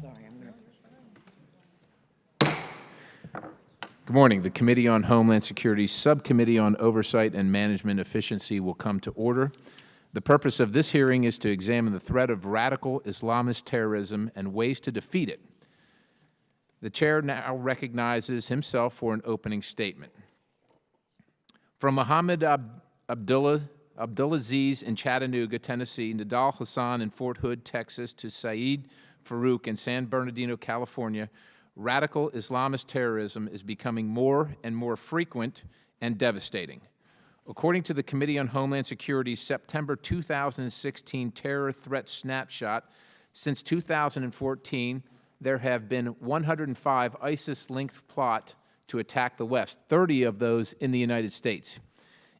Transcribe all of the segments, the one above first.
Sorry, I'm going to. Good morning. The Committee on Homeland Security Subcommittee on Oversight and Management Efficiency will come to order. The purpose of this hearing is to examine the threat of radical Islamist terrorism and ways to defeat it. The chair now recognizes himself for an opening statement. From Mohammed Abdulaziz in Chattanooga, Tennessee, Nadal Hassan in Fort Hood, Texas, to Saeed Farouk in San Bernardino, California, radical Islamist terrorism is becoming more and more frequent and devastating. According to the Committee on Homeland Security's September 2016 terror threat snapshot, since 2014, there have been 105 ISIS-linked plots to attack the West, 30 of those in the United States.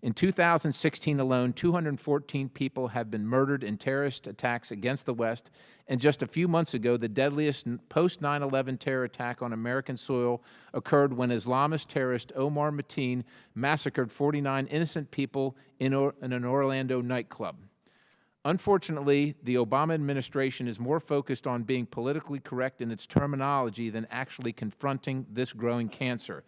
In 2016 alone, 214 people have been murdered in terrorist attacks against the West, and just a few months ago, the deadliest post-9/11 terror attack on American soil occurred when Islamist terrorist Omar Mateen massacred 49 innocent people in an Orlando nightclub. Unfortunately, the Obama administration is more focused on being politically correct in its terminology than actually confronting this growing cancer,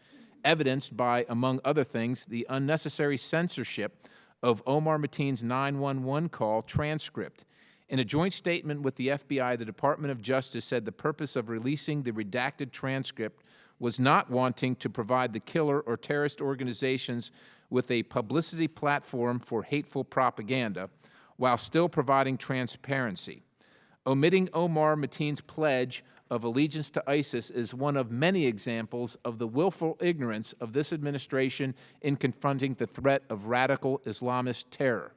evidenced by, among other things, the unnecessary censorship of Omar Mateen's 911 call transcript. In a joint statement with the FBI, the Department of Justice said the purpose of releasing the redacted transcript was not wanting to provide the killer or terrorist organizations with a publicity platform for hateful propaganda, while still providing transparency. Omitting Omar Mateen's pledge of allegiance to ISIS is one of many examples of the willful ignorance of this administration in confronting the threat of radical Islamist terror.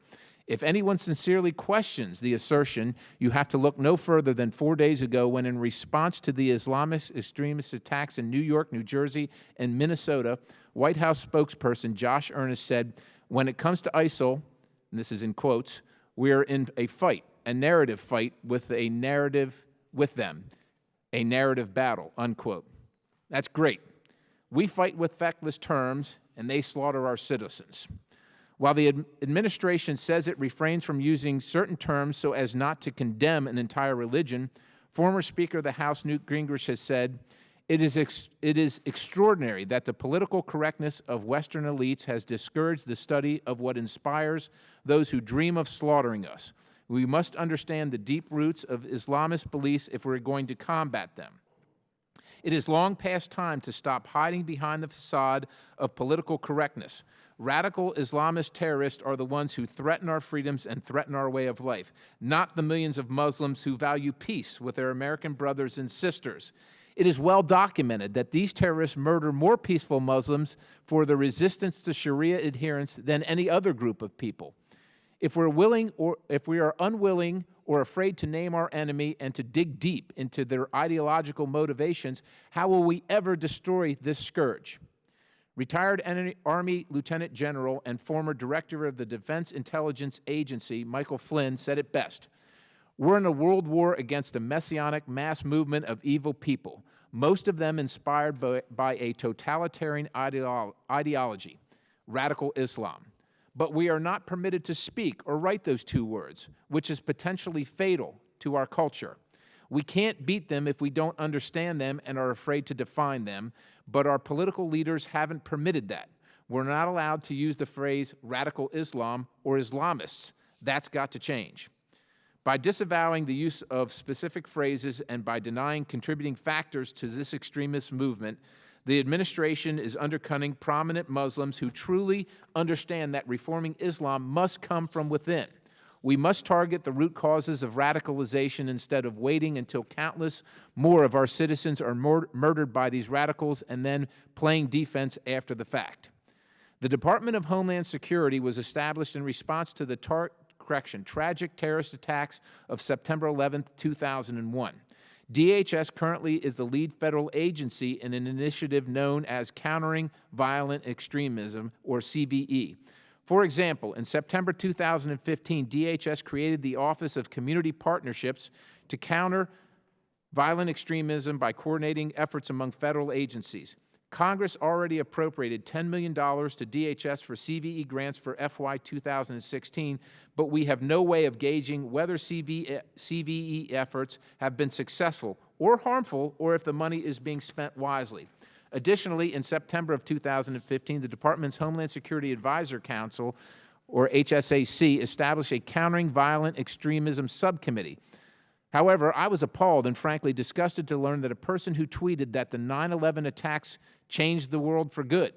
If anyone sincerely questions the assertion, you have to look no further than 4 days ago when, in response to the Islamist extremist attacks in New York, New Jersey, and Minnesota, White House spokesperson Josh Earnest said, "When it comes to ISIL," and this is in quotes, "we are in a fight, a narrative fight with a narrative with them, a narrative battle," unquote. That's great. We fight with feckless terms, and they slaughter our citizens. While the administration says it refrains from using certain terms so as not to condemn an entire religion, former Speaker of the House Newt Gingrich has said, it is extraordinary that the political correctness of Western elites has discouraged the study of what inspires those who dream of slaughtering us. We must understand the deep roots of Islamist beliefs if we're going to combat them. It is long past time to stop hiding behind the facade of political correctness. Radical Islamist terrorists are the ones who threaten our freedoms and threaten our way of life, not the millions of Muslims who value peace with their American brothers and sisters. It is well documented that these terrorists murder more peaceful Muslims for their resistance to Sharia adherence than any other group of people. If we are unwilling or afraid to name our enemy and to dig deep into their ideological motivations, how will we ever destroy this scourge? Retired Army Lieutenant General and former Director of the Defense Intelligence Agency, Michael Flynn, said it best. We're in a world war against a messianic mass movement of evil people, most of them inspired by a totalitarian ideology, radical Islam. But we are not permitted to speak or write those two words, which is potentially fatal to our culture. We can't beat them if we don't understand them and are afraid to define them, but our political leaders haven't permitted that. We're not allowed to use the phrase radical Islam or Islamists. That's got to change. By disavowing the use of specific phrases and by denying contributing factors to this extremist movement, the administration is undercutting prominent Muslims who truly understand that reforming Islam must come from within. We must target the root causes of radicalization instead of waiting until countless more of our citizens are murdered by these radicals and then playing defense after the fact. The Department of Homeland Security was established in response to the tragic terrorist attacks of September 11, 2001. DHS currently is the lead federal agency in an initiative known as Countering Violent Extremism, or CVE. For example, in September 2015, DHS created the Office of Community Partnerships to counter violent extremism by coordinating efforts among federal agencies. Congress already appropriated $10 million to DHS for CVE grants for FY 2016, but we have no way of gauging whether CVE efforts have been successful or harmful, or if the money is being spent wisely. Additionally, in September of 2015, the Department's Homeland Security Advisor Council, or HSAC, established a Countering Violent Extremism Subcommittee. However, I was appalled and frankly disgusted to learn that a person who tweeted that the 9/11 attacks changed the world for good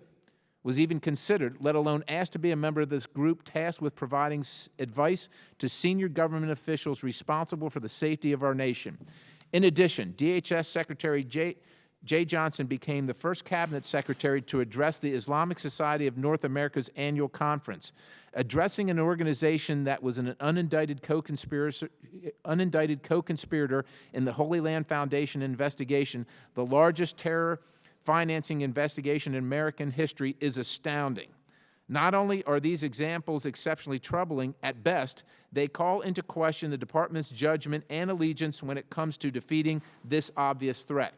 was even considered, let alone asked to be a member of this group tasked with providing advice to senior government officials responsible for the safety of our nation. In addition, DHS Secretary Jay Johnson became the first cabinet secretary to address the Islamic Society of North America's annual conference, addressing an organization that was an unindicted co-conspirator in the Holy Land Foundation investigation, the largest terror financing investigation in American history, is astounding. Not only are these examples exceptionally troubling, at best, they call into question the Department's judgment and allegiance when it comes to defeating this obvious threat.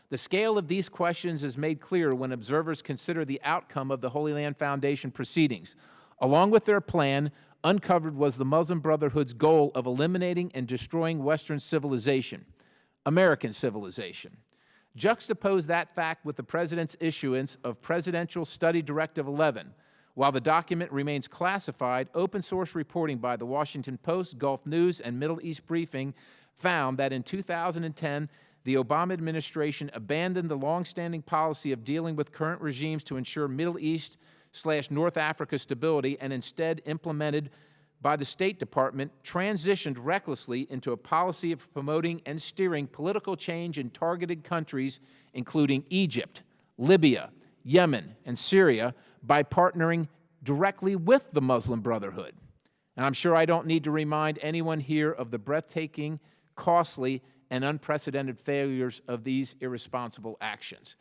The scale of these questions is made clear when observers consider the outcome of the Holy Land Foundation proceedings. Along with their plan, uncovered was the Muslim Brotherhood's goal of eliminating and destroying Western civilization, American civilization. Juxtapose that fact with the President's issuance of Presidential Study Directive 11. While the document remains classified, open-source reporting by the Washington Post, Gulf News, and Middle East Briefing found that in 2010, the Obama administration abandoned the long-standing policy of dealing with current regimes to ensure Middle East/North Africa stability, and instead implemented by the State Department, transitioned recklessly into a policy of promoting and steering political change in targeted countries, including Egypt, Libya, Yemen, and Syria, by partnering directly with the Muslim Brotherhood. And I'm sure I don't need to remind anyone here of the breathtaking, costly, and unprecedented failures of these irresponsible actions.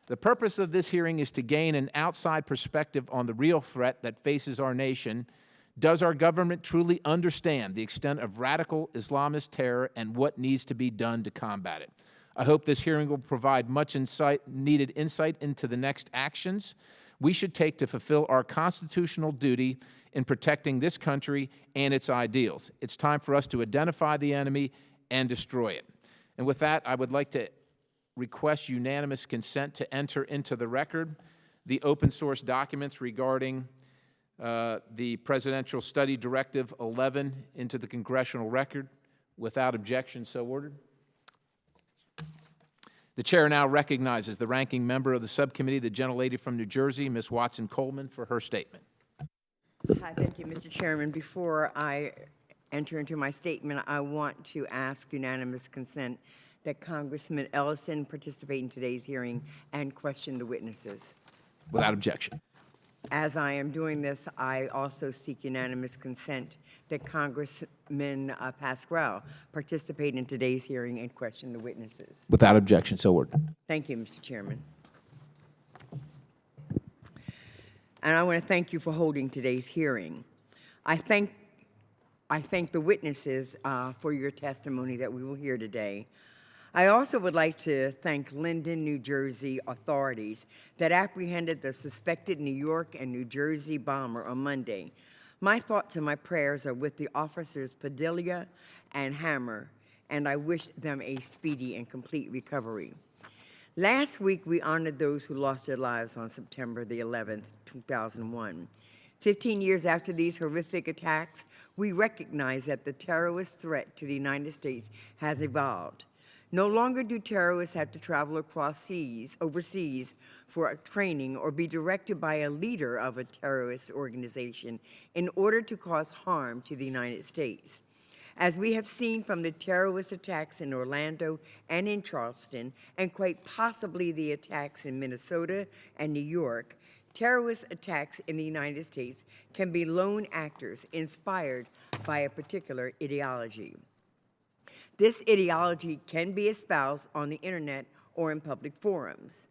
The purpose of this hearing is to gain an outside perspective on the real threat that faces our nation. Does our government truly understand the extent of radical Islamist terror and what needs to be done to combat it? I hope this hearing will provide much needed insight into the next actions we should take to fulfill our constitutional duty in protecting this country and its ideals. It's time for us to identify the enemy and destroy it. And with that, I would like to request unanimous consent to enter into the record the open source documents regarding the Presidential Study Directive 11 into the congressional record. Without objection, so ordered. The chair now recognizes the ranking member of the subcommittee, the gentlelady from New Jersey, Ms. Watson-Coleman, for her statement. Hi, thank you, Mr. Chairman. Before I enter into my statement, I want to ask unanimous consent that Congressman Ellison participate in today's hearing and question the witnesses. Without objection. As I am doing this, I also seek unanimous consent that Congressman Pascrell participate in today's hearing and question the witnesses. Without objection, so ordered. Thank you, Mr. Chairman. And I want to thank you for holding today's hearing. I thank the witnesses for your testimony that we will hear today. I also would like to thank Linden, New Jersey authorities that apprehended the suspected New York and New Jersey bomber on Monday. My thoughts and my prayers are with the officers Padilla and Hammer, and I wish them a speedy and complete recovery. Last week, we honored those who lost their lives on September the 11th, 2001. 15 years after these horrific attacks, we recognize that the terrorist threat to the United States has evolved. No longer do terrorists have to travel overseas for training or be directed by a leader of a terrorist organization in order to cause harm to the United States. As we have seen from the terrorist attacks in Orlando and in Charleston, and quite possibly the attacks in Minnesota and New York, terrorist attacks in the United States can be lone actors inspired by a particular ideology. This ideology can be espoused on the internet or in public forums.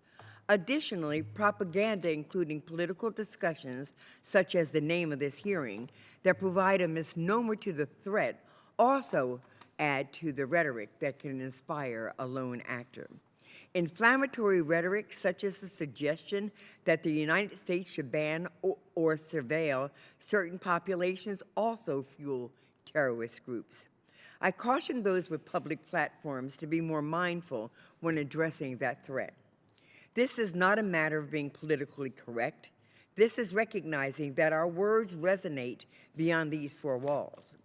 Additionally, propaganda, including political discussions, such as the name of this hearing, that provide a misnomer to the threat, also add to the rhetoric that can inspire a lone actor. Inflammatory rhetoric, such as the suggestion that the United States should ban or surveil certain populations, also fuel terrorist groups. I caution those with public platforms to be more mindful when addressing that threat. This is not a matter of being politically correct. This is recognizing that our words resonate beyond these four walls.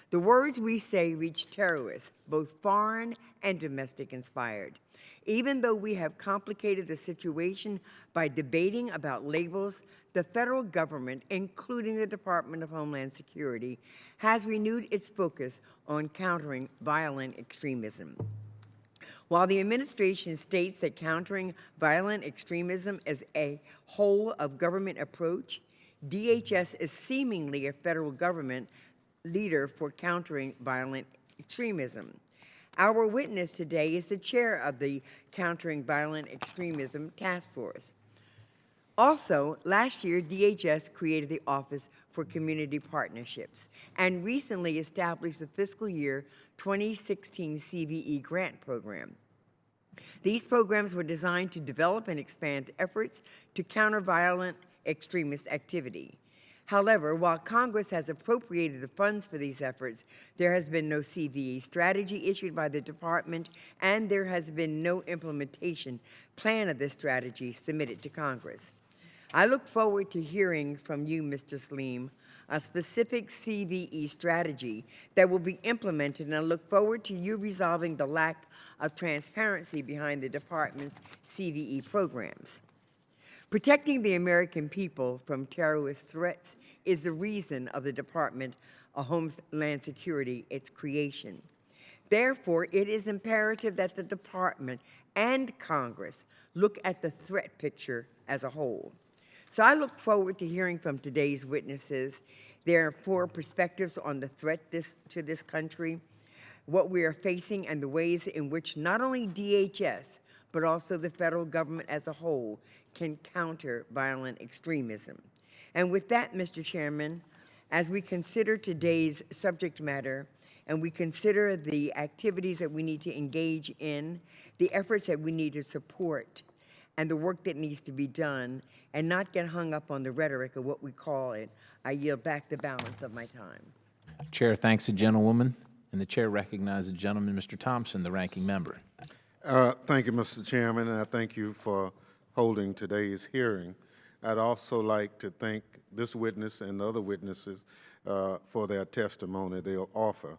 The words we say reach terrorists, both foreign and domestic inspired. Even though we have complicated the situation by debating about labels, the federal government, including the Department of Homeland Security, has renewed its focus on countering violent extremism. While the administration states that countering violent extremism is a whole of government approach, DHS is seemingly a federal government leader for countering violent extremism. Our witness today is the chair of the Countering Violent Extremism Task Force. Also, last year, DHS created the Office for Community Partnerships and recently established the fiscal year 2016 CVE grant program. These programs were designed to develop and expand efforts to counter violent extremist activity. However, while Congress has appropriated the funds for these efforts, there has been no CVE strategy issued by the department, and there has been no implementation plan of this strategy submitted to Congress. I look forward to hearing from you, Mr. Saleem, a specific CVE strategy that will be implemented, and I look forward to you resolving the lack of transparency behind the department's CVE programs. Protecting the American people from terrorist threats is the reason of the Department of Homeland Security, its creation. Therefore, it is imperative that the department and Congress look at the threat picture as a whole. So I look forward to hearing from today's witnesses their four perspectives on the threat to this country, what we are facing, and the ways in which not only DHS, but also the federal government as a whole can counter violent extremism. And with that, Mr. Chairman, as we consider today's subject matter and we consider the activities that we need to engage in, the efforts that we need to support, and the work that needs to be done, and not get hung up on the rhetoric of what we call it, I yield back the balance of my time. Chair thanks the gentlewoman, and the chair recognizes the gentleman, Mr. Thompson, the ranking member. Thank you, Mr. Chairman, and I thank you for holding today's hearing. I'd also like to thank this witness and the other witnesses for their testimony they'll offer.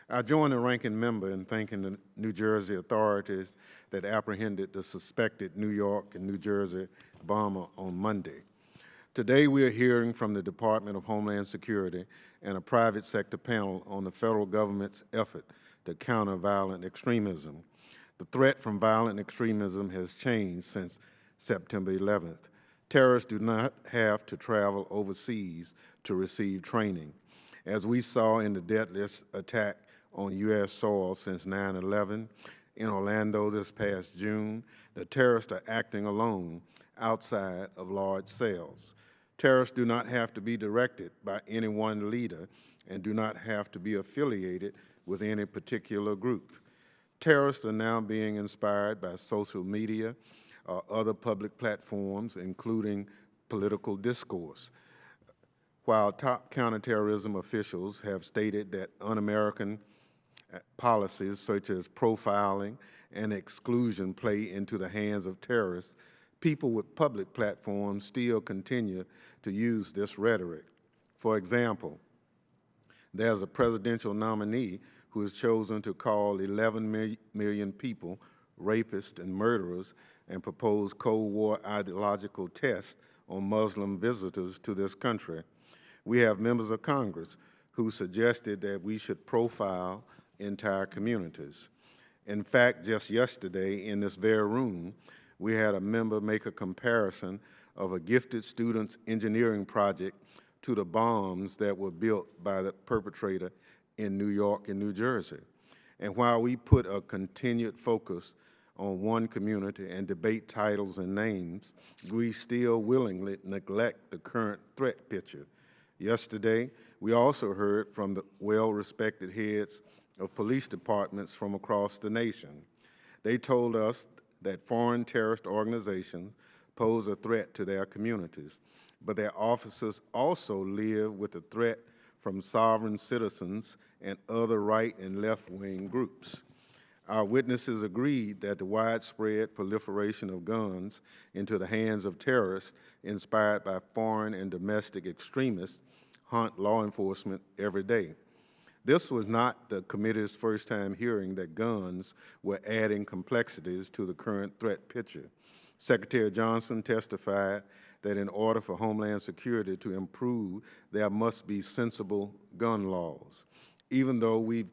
I join the ranking member in thanking the New Jersey authorities that apprehended the suspected New York and New Jersey bomber on Monday. Today we are hearing from the Department of Homeland Security and a private sector panel on the federal government's effort to counter violent extremism. The threat from violent extremism has changed since September 11th. Terrorists do not have to travel overseas to receive training. As we saw in the deadliest attack on U.S. soil since 9/11 in Orlando this past June, the terrorists are acting alone outside of large cells. Terrorists do not have to be directed by any one leader and do not have to be affiliated with any particular group. Terrorists are now being inspired by social media or other public platforms, including political discourse. While top counterterrorism officials have stated that un-American policies such as profiling and exclusion play into the hands of terrorists, people with public platforms still continue to use this rhetoric. For example, there's a presidential nominee who has chosen to call 11 million people rapists and murderers and propose Cold War ideological tests on Muslim visitors to this country. We have members of Congress who suggested that we should profile entire communities. In fact, just yesterday in this very room, we had a member make a comparison of a gifted student's engineering project to the bombs that were built by the perpetrator in New York and New Jersey. And while we put a continued focus on one community and debate titles and names, we still willingly neglect the current threat picture. Yesterday, we also heard from the well-respected heads of police departments from across the nation. They told us that foreign terrorist organizations pose a threat to their communities, but their officers also live with the threat from sovereign citizens and other right and left-wing groups. Our witnesses agreed that the widespread proliferation of guns into the hands of terrorists inspired by foreign and domestic extremists haunt law enforcement every day. This was not the committee's first time hearing that guns were adding complexities to the current threat picture. Secretary Johnson testified that in order for Homeland Security to improve, there must be sensible gun laws. Even though we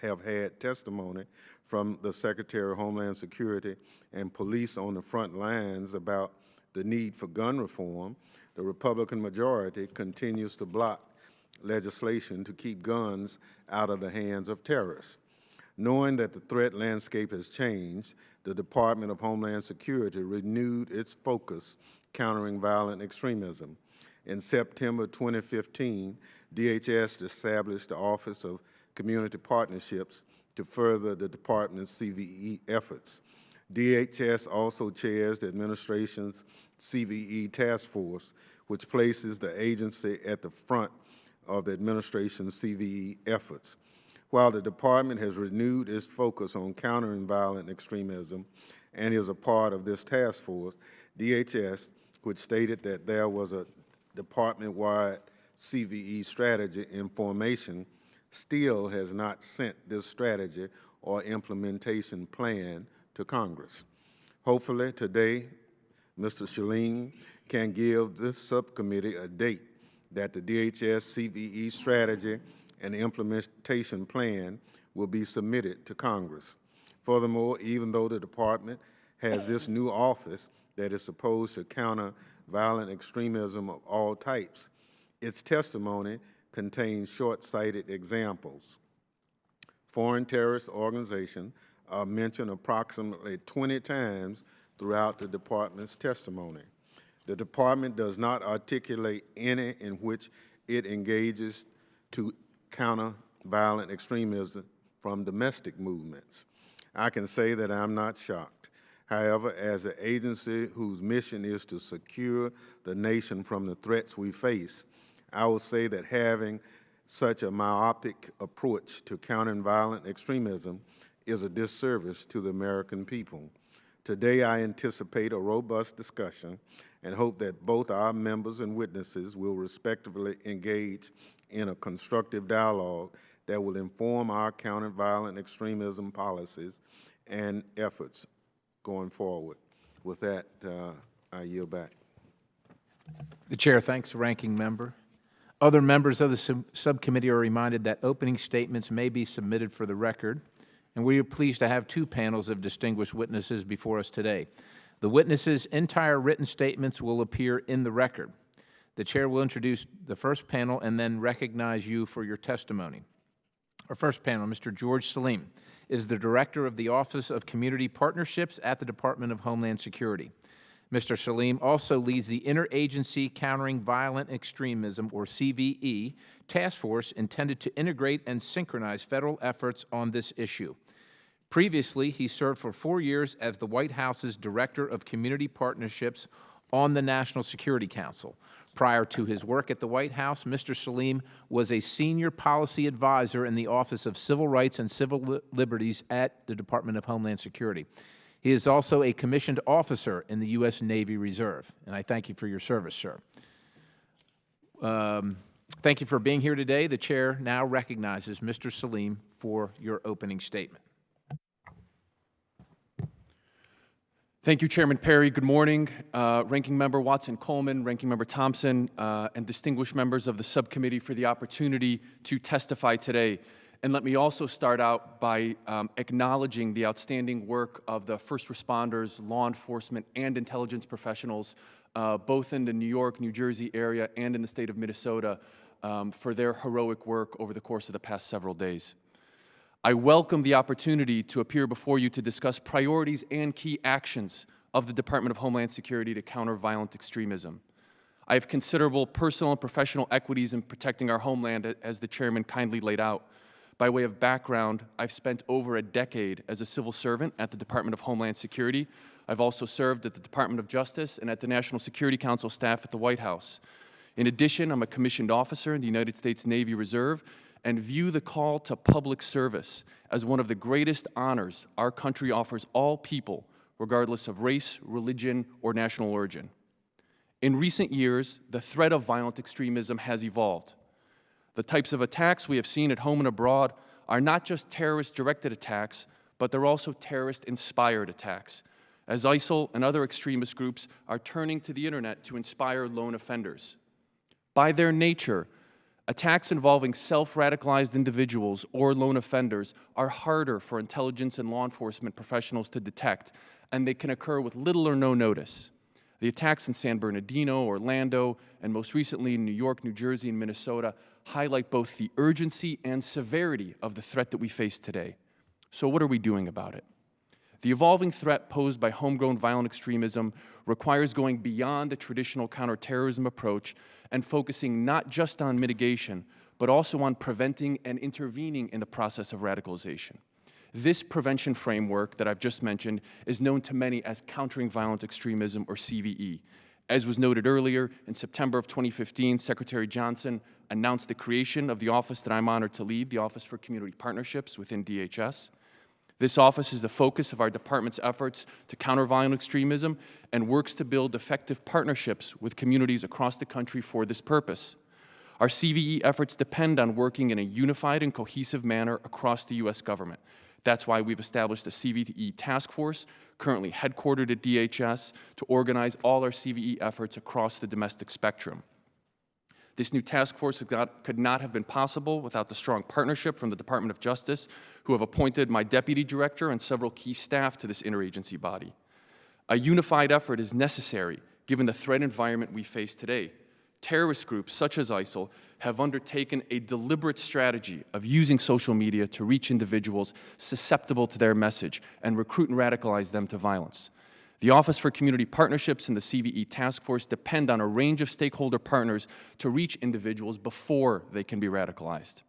have had testimony from the Secretary of Homeland Security and police on the front lines about the need for gun reform, the Republican majority continues to block legislation to keep guns out of the hands of terrorists. Knowing that the threat landscape has changed, the Department of Homeland Security renewed its focus countering violent extremism. In September 2015, DHS established the Office of Community Partnerships to further the department's CVE efforts. DHS also chairs the administration's CVE task force, which places the agency at the front of the administration's CVE efforts. While the department has renewed its focus on countering violent extremism and is a part of this task force, DHS, which stated that there was a department-wide CVE strategy in formation, still has not sent this strategy or implementation plan to Congress. Hopefully today, Mr. Shaleen can give this subcommittee a date that the DHS CVE strategy and implementation plan will be submitted to Congress. Furthermore, even though the department has this new office that is supposed to counter violent extremism of all types, its testimony contains short-sighted examples. Foreign terrorist organizations are mentioned approximately 20 times throughout the department's testimony. The department does not articulate any in which it engages to counter violent extremism from domestic movements. I can say that I'm not shocked. However, as an agency whose mission is to secure the nation from the threats we face, I will say that having such a myopic approach to countering violent extremism is a disservice to the American people. Today, I anticipate a robust discussion and hope that both our members and witnesses will respectively engage in a constructive dialogue that will inform our countering violent extremism policies and efforts going forward. With that, I yield back. The Chair thanks the Ranking Member. Other members of the subcommittee are reminded that opening statements may be submitted for the record, and we are pleased to have two panels of distinguished witnesses before us today. The witnesses' entire written statements will appear in the record. The Chair will introduce the first panel and then recognize you for your testimony. Our first panel, Mr. George Salim, is the Director of the Office of Community Partnerships at the Department of Homeland Security. Mr. Salim also leads the Interagency Countering Violent Extremism, or CVE, task force intended to integrate and synchronize federal efforts on this issue. Previously, he served for 4 years as the White House's Director of Community Partnerships on the National Security Council. Prior to his work at the White House, Mr. Salim was a senior policy advisor in the Office of Civil Rights and Civil Liberties at the Department of Homeland Security. He is also a commissioned officer in the U.S. Navy Reserve, and I thank you for your service, sir. Thank you for being here today. The Chair now recognizes Mr. Salim for your opening statement. Thank you, Chairman Perry. Good morning, Ranking Member Watson-Coleman, Ranking Member Thompson, and distinguished members of the subcommittee for the opportunity to testify today. And let me also start out by acknowledging the outstanding work of the first responders, law enforcement, and intelligence professionals, both in the New York, New Jersey area and in the state of Minnesota, for their heroic work over the course of the past several days. I welcome the opportunity to appear before you to discuss priorities and key actions of the Department of Homeland Security to counter violent extremism. I have considerable personal and professional equities in protecting our homeland, as the Chairman kindly laid out. By way of background, I've spent over a decade as a civil servant at the Department of Homeland Security. I've also served at the Department of Justice and at the National Security Council staff at the White House. In addition, I'm a commissioned officer in the United States Navy Reserve and view the call to public service as one of the greatest honors our country offers all people, regardless of race, religion, or national origin. In recent years, the threat of violent extremism has evolved. The types of attacks we have seen at home and abroad are not just terrorist-directed attacks, but they're also terrorist-inspired attacks, as ISIL and other extremist groups are turning to the internet to inspire lone offenders. By their nature, attacks involving self-radicalized individuals or lone offenders are harder for intelligence and law enforcement professionals to detect, and they can occur with little or no notice. The attacks in San Bernardino, Orlando, and most recently in New York, New Jersey, and Minnesota highlight both the urgency and severity of the threat that we face today. So what are we doing about it? The evolving threat posed by homegrown violent extremism requires going beyond the traditional counterterrorism approach and focusing not just on mitigation, but also on preventing and intervening in the process of radicalization. This prevention framework that I've just mentioned is known to many as Countering Violent Extremism, or CVE. As was noted earlier, in September of 2015, Secretary Johnson announced the creation of the office that I'm honored to lead, the Office for Community Partnerships within DHS. This office is the focus of our department's efforts to counter violent extremism and works to build effective partnerships with communities across the country for this purpose. Our CVE efforts depend on working in a unified and cohesive manner across the U.S. government. That's why we've established a CVE task force, currently headquartered at DHS, to organize all our CVE efforts across the domestic spectrum. This new task force could not have been possible without the strong partnership from the Department of Justice, who have appointed my deputy director and several key staff to this interagency body. A unified effort is necessary given the threat environment we face today. Terrorist groups such as ISIL have undertaken a deliberate strategy of using social media to reach individuals susceptible to their message and recruit and radicalize them to violence. The Office for Community Partnerships and the CVE Task Force depend on a range of stakeholder partners to reach individuals before they can be radicalized.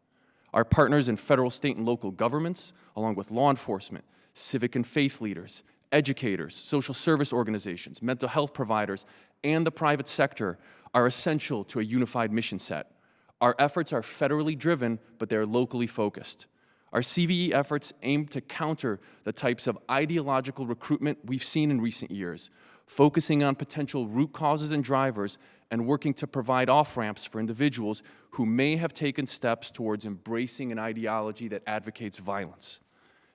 Our partners in federal, state, and local governments, along with law enforcement, civic and faith leaders, educators, social service organizations, mental health providers, and the private sector, are essential to a unified mission set. Our efforts are federally driven, but they are locally focused. Our CVE efforts aim to counter the types of ideological recruitment we've seen in recent years, focusing on potential root causes and drivers and working to provide off-ramps for individuals who may have taken steps towards embracing an ideology that advocates violence.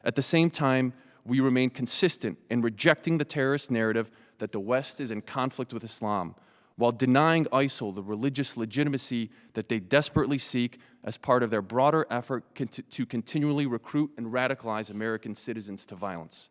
At the same time, we remain consistent in rejecting the terrorist narrative that the West is in conflict with Islam, while denying ISIL the religious legitimacy that they desperately seek as part of their broader effort to continually recruit and radicalize American citizens to violence.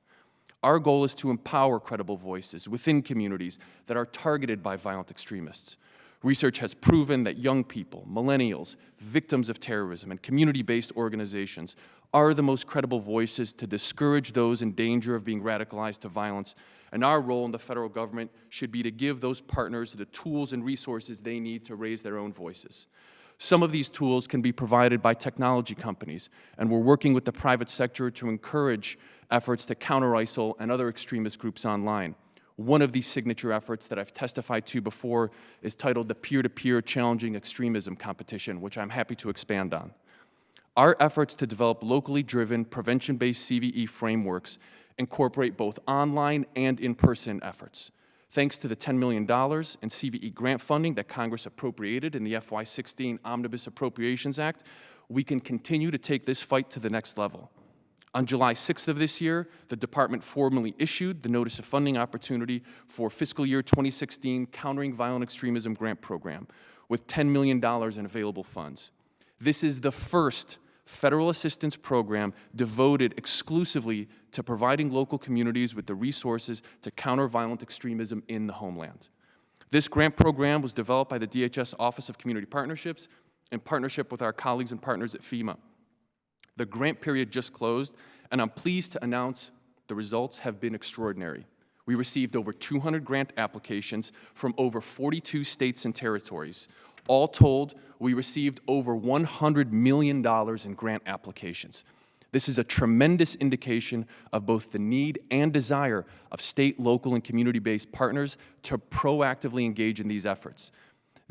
Our goal is to empower credible voices within communities that are targeted by violent extremists. Research has proven that young people, millennials, victims of terrorism, and community-based organizations are the most credible voices to discourage those in danger of being radicalized to violence, and our role in the federal government should be to give those partners the tools and resources they need to raise their own voices. Some of these tools can be provided by technology companies, and we're working with the private sector to encourage efforts to counter ISIL and other extremist groups online. One of these signature efforts that I've testified to before is titled the Peer-to-Peer Challenging Extremism Competition, which I'm happy to expand on. Our efforts to develop locally driven, prevention-based CVE frameworks incorporate both online and in-person efforts. Thanks to the $10 million in CVE grant funding that Congress appropriated in the FY16 Omnibus Appropriations Act, we can continue to take this fight to the next level. On July 6th of this year, the department formally issued the Notice of Funding Opportunity for fiscal year 2016 Countering Violent Extremism Grant Program, with $10 million in available funds. This is the first federal assistance program devoted exclusively to providing local communities with the resources to counter violent extremism in the homeland. This grant program was developed by the DHS Office of Community Partnerships in partnership with our colleagues and partners at FEMA. The grant period just closed, and I'm pleased to announce the results have been extraordinary. We received over 200 grant applications from over 42 states and territories. All told, we received over $100 million in grant applications. This is a tremendous indication of both the need and desire of state, local, and community-based partners to proactively engage in these efforts.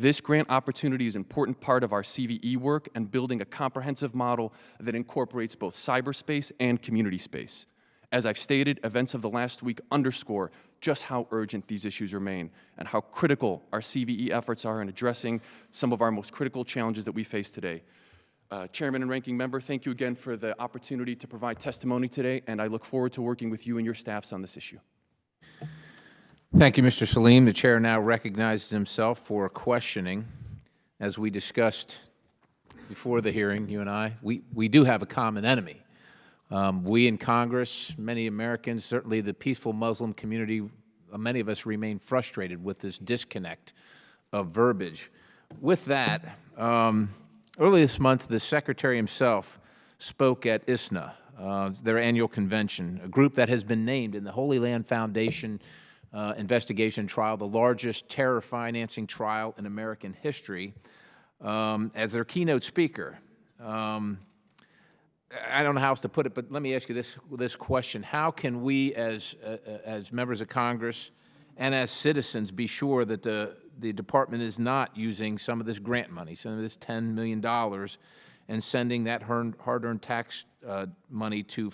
This grant opportunity is an important part of our CVE work and building a comprehensive model that incorporates both cyberspace and community space. As I've stated, events of the last week underscore just how urgent these issues remain and how critical our CVE efforts are in addressing some of our most critical challenges that we face today. Chairman and Ranking Member, thank you again for the opportunity to provide testimony today, and I look forward to working with you and your staffs on this issue. Thank you, Mr. Salim. The chair now recognizes himself for questioning. As we discussed before the hearing, you and I, we do have a common enemy. We in Congress, many Americans, certainly the peaceful Muslim community, many of us remain frustrated with this disconnect of verbiage. With that, early this month, the Secretary himself spoke at ISNA, their annual convention, a group that has been named in the Holy Land Foundation investigation trial, the largest terror financing trial in American history, as their keynote speaker. I don't know how else to put it, but let me ask you this question. How can we as members of Congress and as citizens be sure that the department is not using some of this grant money, some of this $10 million, and sending that hard-earned tax money to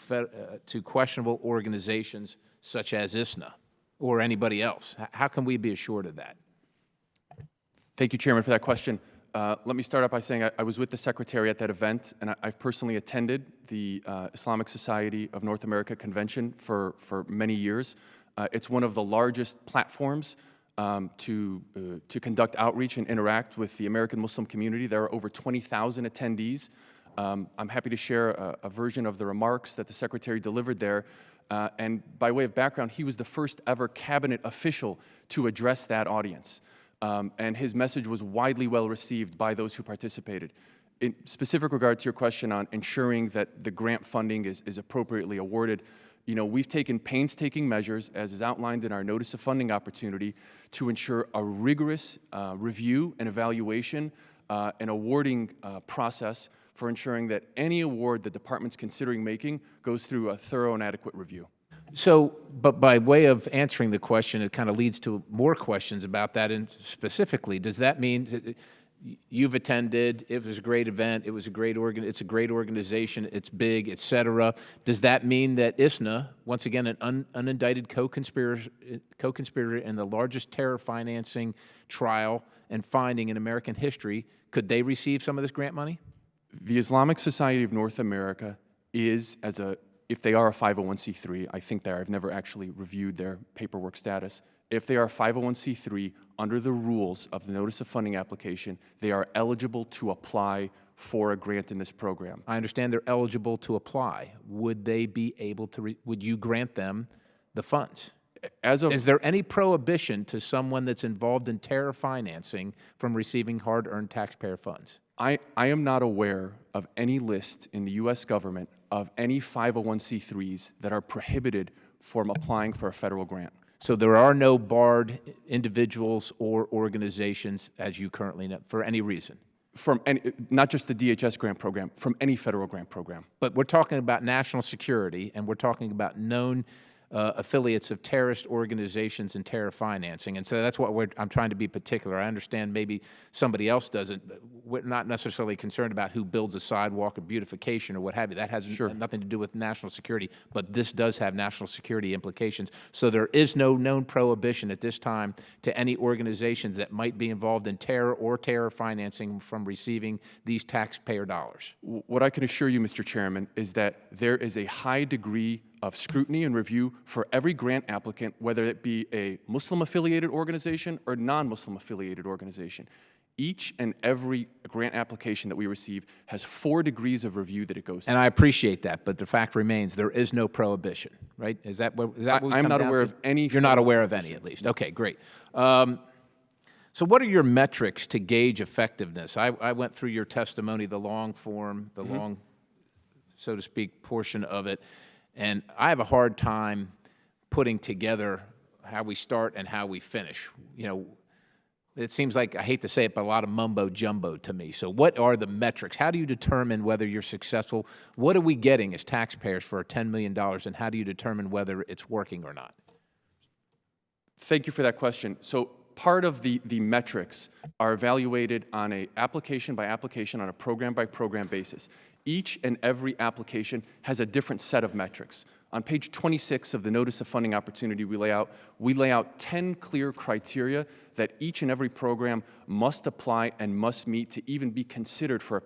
questionable organizations such as ISNA or anybody else? How can we be assured of that? Thank you, Chairman, for that question. Let me start out by saying I was with the Secretary at that event, and I've personally attended the Islamic Society of North America Convention for many years. It's one of the largest platforms to conduct outreach and interact with the American Muslim community. There are over 20,000 attendees. I'm happy to share a version of the remarks that the Secretary delivered there. And by way of background, he was the first ever cabinet official to address that audience. And his message was widely well received by those who participated. In specific regard to your question on ensuring that the grant funding is appropriately awarded, we've taken painstaking measures, as is outlined in our Notice of Funding Opportunity, to ensure a rigorous review and evaluation and awarding process for ensuring that any award the department's considering making goes through a thorough and adequate review. So, but by way of answering the question, it kind of leads to more questions about that. And specifically, does that mean you've attended, it was a great event, it was a great it's a great organization, it's big, et cetera. Does that mean that ISNA, once again, an unindicted co-conspirator in the largest terror financing trial and finding in American history, could they receive some of this grant money? The Islamic Society of North America is, if they are a 501c3, I think they are. I've never actually reviewed their paperwork status. If they are a 501c3, under the rules of the Notice of Funding application, they are eligible to apply for a grant in this program. I understand they're eligible to apply. Would they be able to, would you grant them the funds? Is there any prohibition to someone that's involved in terror financing from receiving hard-earned taxpayer funds? I am not aware of any list in the U.S. government of any 501c3s that are prohibited from applying for a federal grant. So there are no barred individuals or organizations, as you currently know, for any reason? From any, not just the DHS grant program, from any federal grant program. But we're talking about national security, and we're talking about known affiliates of terrorist organizations and terror financing. And so that's what I'm trying to be particular. I understand maybe somebody else doesn't, but we're not necessarily concerned about who builds a sidewalk or beautification or what have you. That has nothing to do with national security, but this does have national security implications. So there is no known prohibition at this time to any organizations that might be involved in terror or terror financing from receiving these taxpayer dollars. What I can assure you, Mr. Chairman, is that there is a high degree of scrutiny and review for every grant applicant, whether it be a Muslim-affiliated organization or non-Muslim-affiliated organization. Each and every grant application that we receive has 4 degrees of review that it goes through. And I appreciate that, but the fact remains there is no prohibition, right? Is that what I'm not aware of any. You're not aware of any, at least. Okay, great. So what are your metrics to gauge effectiveness? I went through your testimony, the long form, the long, so to speak, portion of it. And I have a hard time putting together how we start and how we finish. It seems like, I hate to say it, but a lot of mumbo-jumbo to me. So what are the metrics? How do you determine whether you're successful? What are we getting as taxpayers for our $10 million, and how do you determine whether it's working or not? Thank you for that question. So part of the metrics are evaluated on a application by application, on a program by program basis. Each and every application has a different set of metrics. On page 26 of the Notice of Funding Opportunity we lay out 10 clear criteria that each and every program must apply and must meet to even be considered for a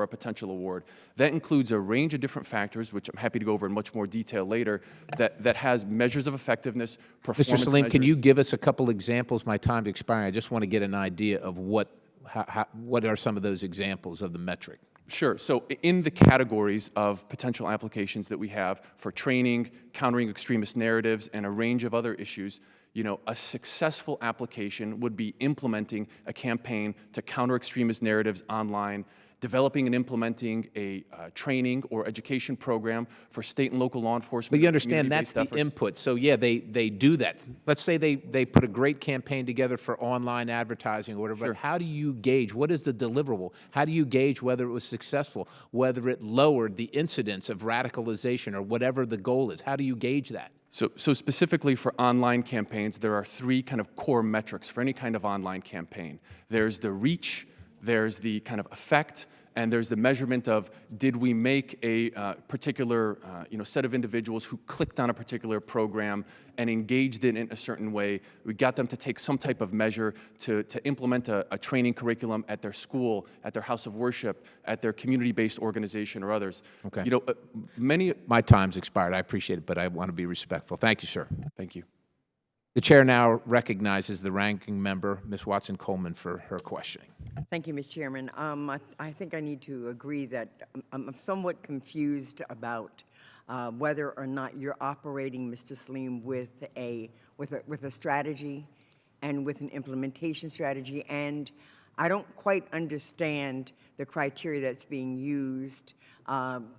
potential award. That includes a range of different factors, which I'm happy to go over in much more detail later, that has measures of effectiveness, performance Mr. Salim, can measures. you give us a couple examples? My time's expiring. I just want to get an idea of what are some of those examples of the metric. Sure. So in the categories of potential applications that we have for training, countering extremist narratives, and a range of other issues, a successful application would be implementing a campaign to counter extremist narratives online, developing and implementing a training or education program for state and local law enforcement. But you understand that's the efforts. input. So yeah, they do that. Let's say they put a great campaign together for online advertising or whatever, but how do you gauge? What is the deliverable? How do you gauge whether it was successful, whether it lowered the incidence of radicalization or whatever the goal is? How do you gauge that? So specifically for online campaigns, there are three kind of core metrics for any kind of online campaign. There's the reach, there's the kind of effect, and there's the measurement of, did we make a particular set of individuals who clicked on a particular program and engaged in it in a certain way. We got them to take some type of measure to implement a training curriculum at their school, at their house of worship, at their community-based organization or others. Okay. My time's expired. I appreciate it, but I want to be respectful. Thank you, sir. Thank you. The chair now recognizes the ranking member, Ms. Watson-Coleman, for her questioning. Thank you, Mr. Chairman. I think I need to agree that I'm somewhat confused about whether or not you're operating, Mr. Salim, with a strategy and with an implementation strategy, and I don't quite understand the criteria that's being used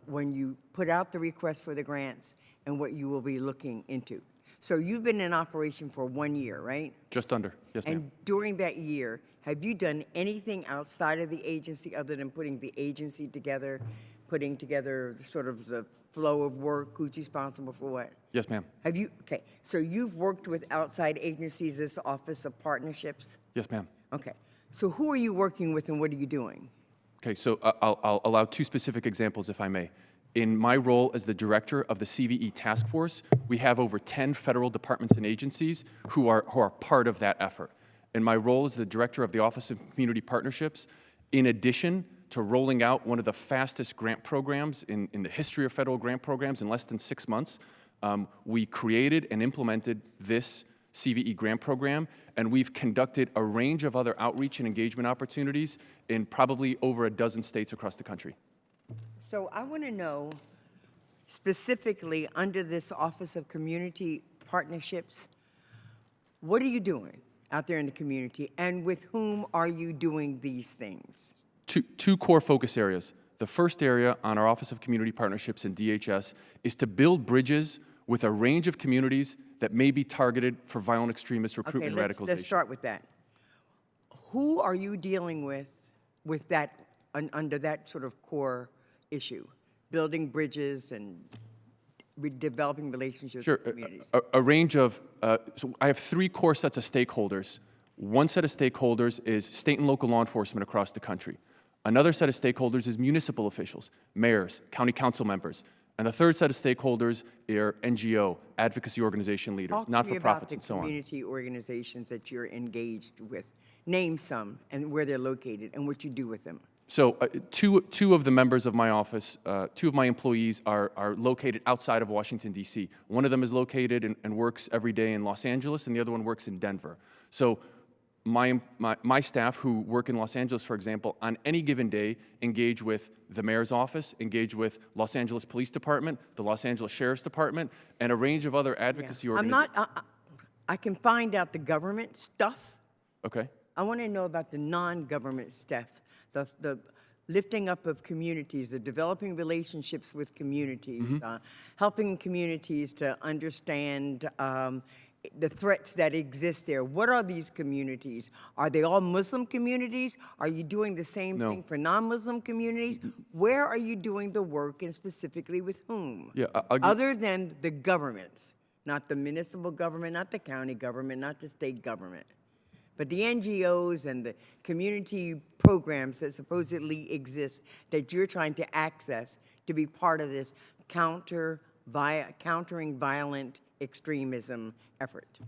when you put out the request for the grants and what you will be looking into. So you've been in operation for 1 year, right? Just under. Yes, ma'am. And during that year, have you done anything outside of the agency other than putting the agency together, putting together sort of the flow of work, who's responsible for what? Yes, ma'am. Have you, okay, so you've worked with outside agencies, this Office of Partnerships? Yes, ma'am. Okay, so who are you working with and what are you doing? Okay, so I'll allow two specific examples, if I may. In my role as the director of the CVE task force, we have over 10 federal departments and agencies who are part of that effort. In my role as the director of the Office of Community Partnerships, in addition to rolling out one of the fastest grant programs in the history of federal grant programs in less than 6 months, we created and implemented this CVE grant program, and we've conducted a range of other outreach and engagement opportunities in probably over a dozen states across the country. So I want to know, specifically under this Office of Community Partnerships, what are you doing out there in the community, and with whom are you doing these things? Two core focus areas. The first area on our Office of Community Partnerships and DHS is to build bridges with a range of communities that may be targeted for violent extremist recruitment and radicalization. Let's start with that. Who are you dealing with that, under that sort of core issue, building bridges and developing relationships with communities? A range of, so I have three core sets of stakeholders. One set of stakeholders is state and local law enforcement across the country. Another set of stakeholders is municipal officials, mayors, county council members. And the third set of stakeholders are NGO, advocacy organization leaders, not-for-profits, and so on. Community organizations that you're engaged with. Name some and where they're located and what you do with them. So two of the members of my office, two of my employees are located outside of Washington, D.C. One of them is located and works every day in Los Angeles, and the other one works in Denver. So my staff who work in Los Angeles, for example, on any given day engage with the mayor's office, engage with Los Angeles Police Department, the Los Angeles Sheriff's Department, and a range of other advocacy organizations. I can find out the government stuff. Okay. I want to know about the non-government stuff, the lifting up of communities, the developing relationships with communities, helping communities to understand the threats that exist there. What are these communities? Are they all Muslim communities? Are you doing the same thing for non-Muslim communities? Where are you doing the work, and specifically with whom? Yeah, other than the governments, not the municipal government, not the county government, not the state government. But the NGOs and the community programs that supposedly exist that you're trying to access to be part of this countering violent extremism effort.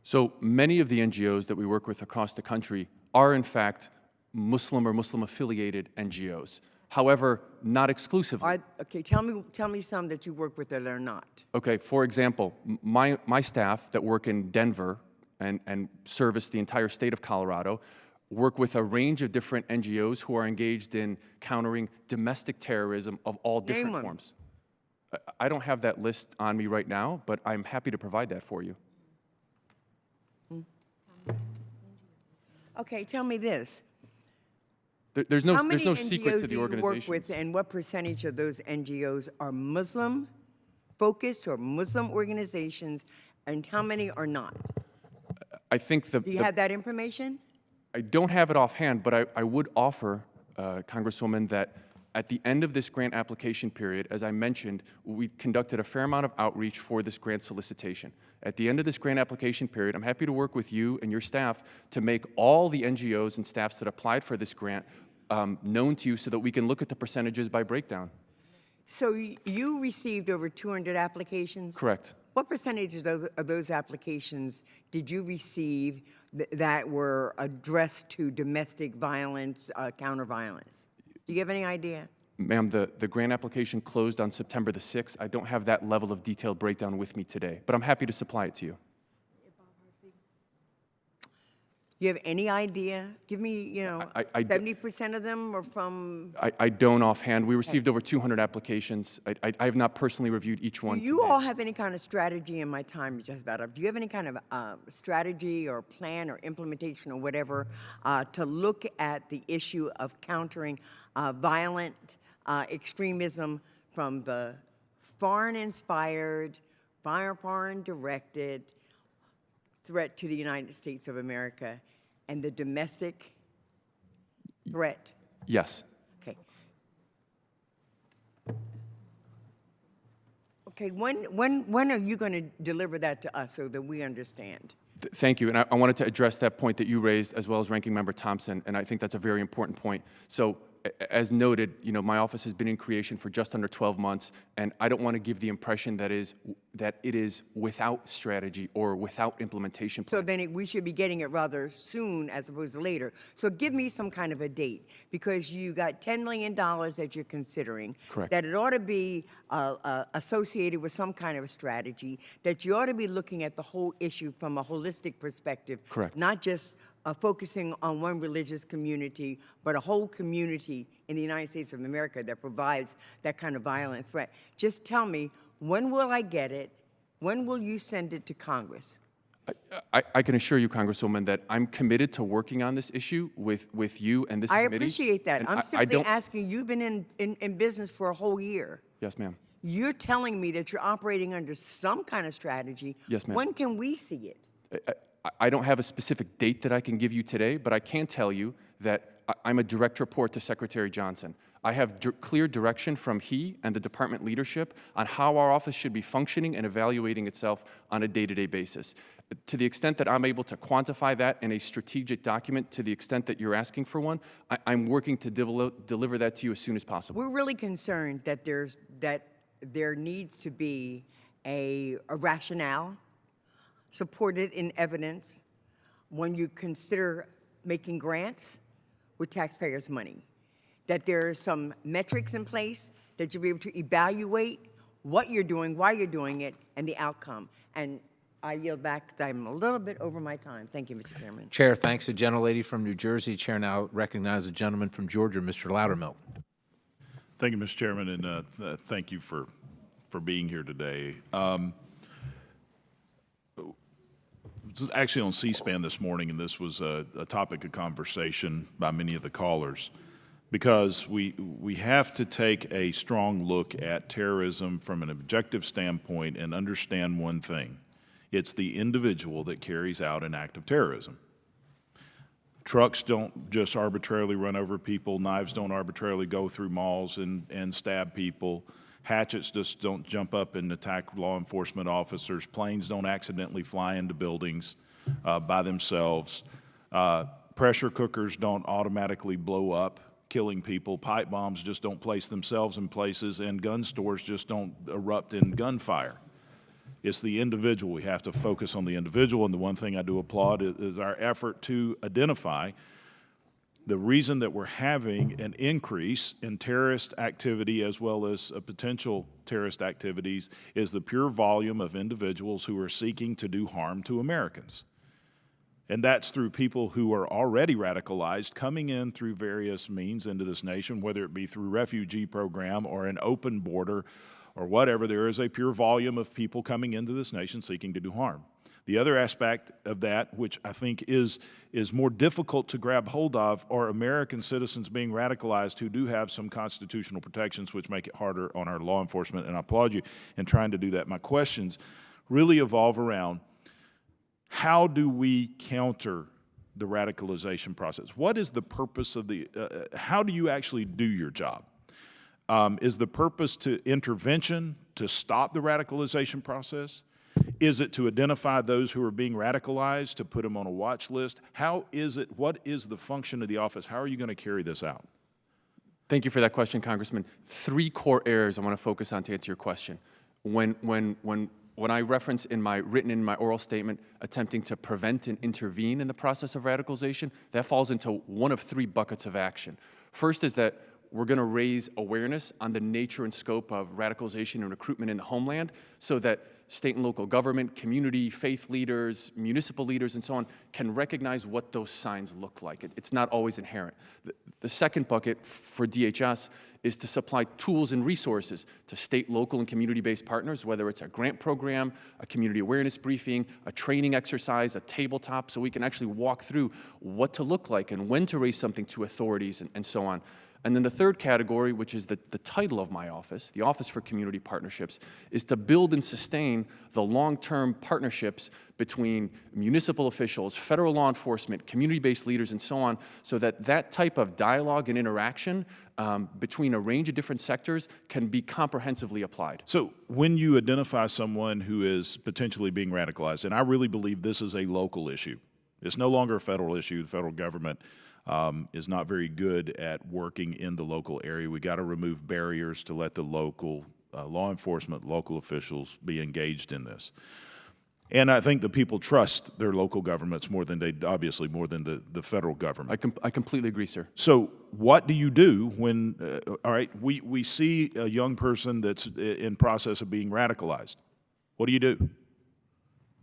So many of the NGOs that we work with across the country are in fact Muslim or Muslim-affiliated NGOs. However, not exclusively. Okay, tell me some that you work with that are not. Okay, for example, my staff that work in Denver and service the entire state of Colorado work with a range of different NGOs who are engaged in countering domestic terrorism of all different Name one. forms. I don't have that list on me right now, but I'm happy to provide that for you. Okay, tell me this. There's How no many NGOs secret to do the you work organizations. with, and what percentage of those NGOs are Muslim-focused or Muslim organizations, and how many are not? I think Do you have that information? I don't have it offhand, but I would offer, Congresswoman, that at the end of this grant application period, as I mentioned, we conducted a fair amount of outreach for this grant solicitation. At the end of this grant application period, I'm happy to work with you and your staff to make all the NGOs and staffs that applied for this grant known to you so that we can look at the percentages by breakdown. So you received over 200 applications? Correct. What percentage of those applications did you receive that were addressed to domestic violence, counter violence? Do you have any idea? Ma'am, the grant application closed on September the 6th. I don't have that level of detailed breakdown with me today, but I'm happy to supply it to you. Do you have any idea? Give me, I 70% of them are from... I don't offhand. We received over 200 applications. I have not personally reviewed each one. Do you today. all have any kind of strategy, and my time is just about up, do you have any kind of strategy or plan or implementation or whatever to look at the issue of countering violent extremism from the foreign-inspired, foreign-directed threat to the United States of America and the domestic threat? Yes. Okay. Okay, when are you going to deliver that to us so that we understand? Thank you. And I wanted to address that point that you raised, as well as Ranking Member Thompson, and I think that's a very important point. So, as noted, my office has been in creation for just under 12 months, and I don't want to give the impression that it is without strategy or without implementation plan. So then we should be getting it rather soon as opposed to later. So give me some kind of a date, because you got $10 million that you're considering. Correct. That it ought to be associated with some kind of a strategy, that you ought to be looking at the whole issue from a holistic perspective. Correct. Not just focusing on one religious community, but a whole community in the United States of America that provides that kind of violent threat. Just tell me, when will I get it? When will you send it to Congress? I can assure you, Congresswoman, that I'm committed to working on this issue with you and this I committee. appreciate that. And I'm I simply don't- asking, you've been in business for a whole year. Yes, ma'am. You're telling me that you're operating under some kind of strategy. Yes, ma'am. When can we see it? I don't have a specific date that I can give you today, but I can tell you that I'm a direct report to Secretary Johnson. I have clear direction from he and the department leadership on how our office should be functioning and evaluating itself on a day-to-day basis. To the extent that I'm able to quantify that in a strategic document, to the extent that you're asking for one, I'm working to deliver that to you as soon as possible. We're really concerned that there needs to be a rationale supported in evidence when you consider making grants with taxpayers' money. That there are some metrics in place that you'll be able to evaluate what you're doing, why you're doing it, and the outcome. And I yield back, 'cause I'm a little bit over my time. Thank you, Mr. Chairman. Chair thanks the gentlelady from New Jersey. Chair now recognizes the gentleman from Georgia, Mr. Loudermilk. Thank you, Mr. Chairman, and thank you for being here today. This is actually on C-SPAN this morning, and this was a topic of conversation by many of the callers, because we have to take a strong look at terrorism from an objective standpoint and understand one thing. It's the individual that carries out an act of terrorism. Trucks don't just arbitrarily run over people. Knives don't arbitrarily go through malls and stab people. Hatchets just don't jump up and attack law enforcement officers. Planes don't accidentally fly into buildings by themselves. Pressure cookers don't automatically blow up, killing people. Pipe bombs just don't place themselves in places, and gun stores just don't erupt in gunfire. It's the individual. We have to focus on the individual, and the one thing I do applaud is our effort to identify the reason that we're having an increase in terrorist activity as well as potential terrorist activities is the pure volume of individuals who are seeking to do harm to Americans. And that's through people who are already radicalized, coming in through various means into this nation, whether it be through refugee program or an open border or whatever. There is a pure volume of people coming into this nation seeking to do harm. The other aspect of that, which I think is more difficult to grab hold of, are American citizens being radicalized who do have some constitutional protections which make it harder on our law enforcement, and I applaud you in trying to do that. My questions really evolve around how do we counter the radicalization process? What is the purpose of how do you actually do your job? Is the purpose to intervention to stop the radicalization process? Is it to identify those who are being radicalized, to put them on a watch list? How is it, what is the function of the office? How are you going to carry this out? Thank you for that question, Congressman. 3 core areas I want to focus on to answer your question. When I reference in my oral statement attempting to prevent and intervene in the process of radicalization, that falls into one of 3 buckets of action. First is that we're going to raise awareness on the nature and scope of radicalization and recruitment in the homeland so that state and local government, community, faith leaders, municipal leaders, and so on can recognize what those signs look like. It's not always inherent. The second bucket for DHS is to supply tools and resources to state, local, and community-based partners, whether it's a grant program, a community awareness briefing, a training exercise, a tabletop, so we can actually walk through what to look like and when to raise something to authorities and so on. And then the third category, which is the title of my office, the Office for Community Partnerships, is to build and sustain the long-term partnerships between municipal officials, federal law enforcement, community-based leaders, and so on, so that that type of dialogue and interaction between a range of different sectors can be comprehensively applied. So when you identify someone who is potentially being radicalized, and I really believe this is a local issue, it's no longer a federal issue. The federal government is not very good at working in the local area. We got to remove barriers to let the local law enforcement, local officials be engaged in this. And I think the people trust their local governments more than more than the federal government. I completely agree, sir. So what do you do when, all right, we see a young person that's in process of being radicalized? What do you do?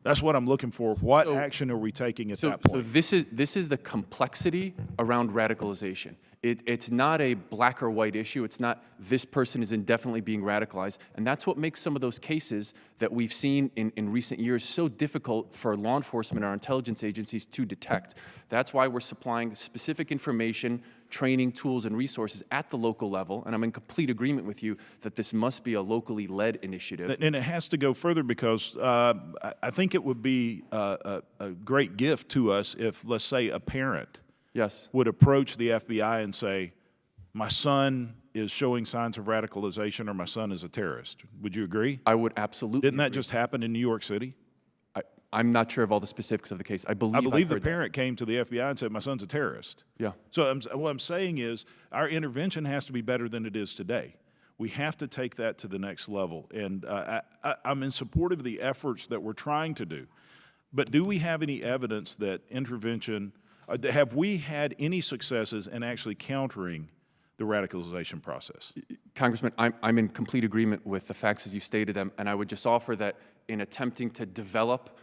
That's what I'm looking for. What action are we taking at that point? So this is the complexity around radicalization. It's not a black or white issue. It's not this person is indefinitely being radicalized. And that's what makes some of those cases that we've seen in recent years so difficult for law enforcement or our intelligence agencies to detect. That's why we're supplying specific information, training, tools, and resources at the local level. And I'm in complete agreement with you that this must be a locally led initiative. And it has to go further because I think it would be a great gift to us if, let's say, a parent would approach the FBI and say, my son is showing signs of radicalization or my son is a terrorist. Would you agree? I would absolutely Didn't that agree. just happen in New York City? I'm not sure of all the specifics of the case. I believe the parent came to the FBI and said, my son's a terrorist. Yeah. So what I'm saying is our intervention has to be better than it is today. We have to take that to the next level. And I'm in support of the efforts that we're trying to do. But do we have any evidence that intervention, have we had any successes in actually countering the radicalization process? Congressman, I'm in complete agreement with the facts as you stated them, and I would just offer that in attempting to develop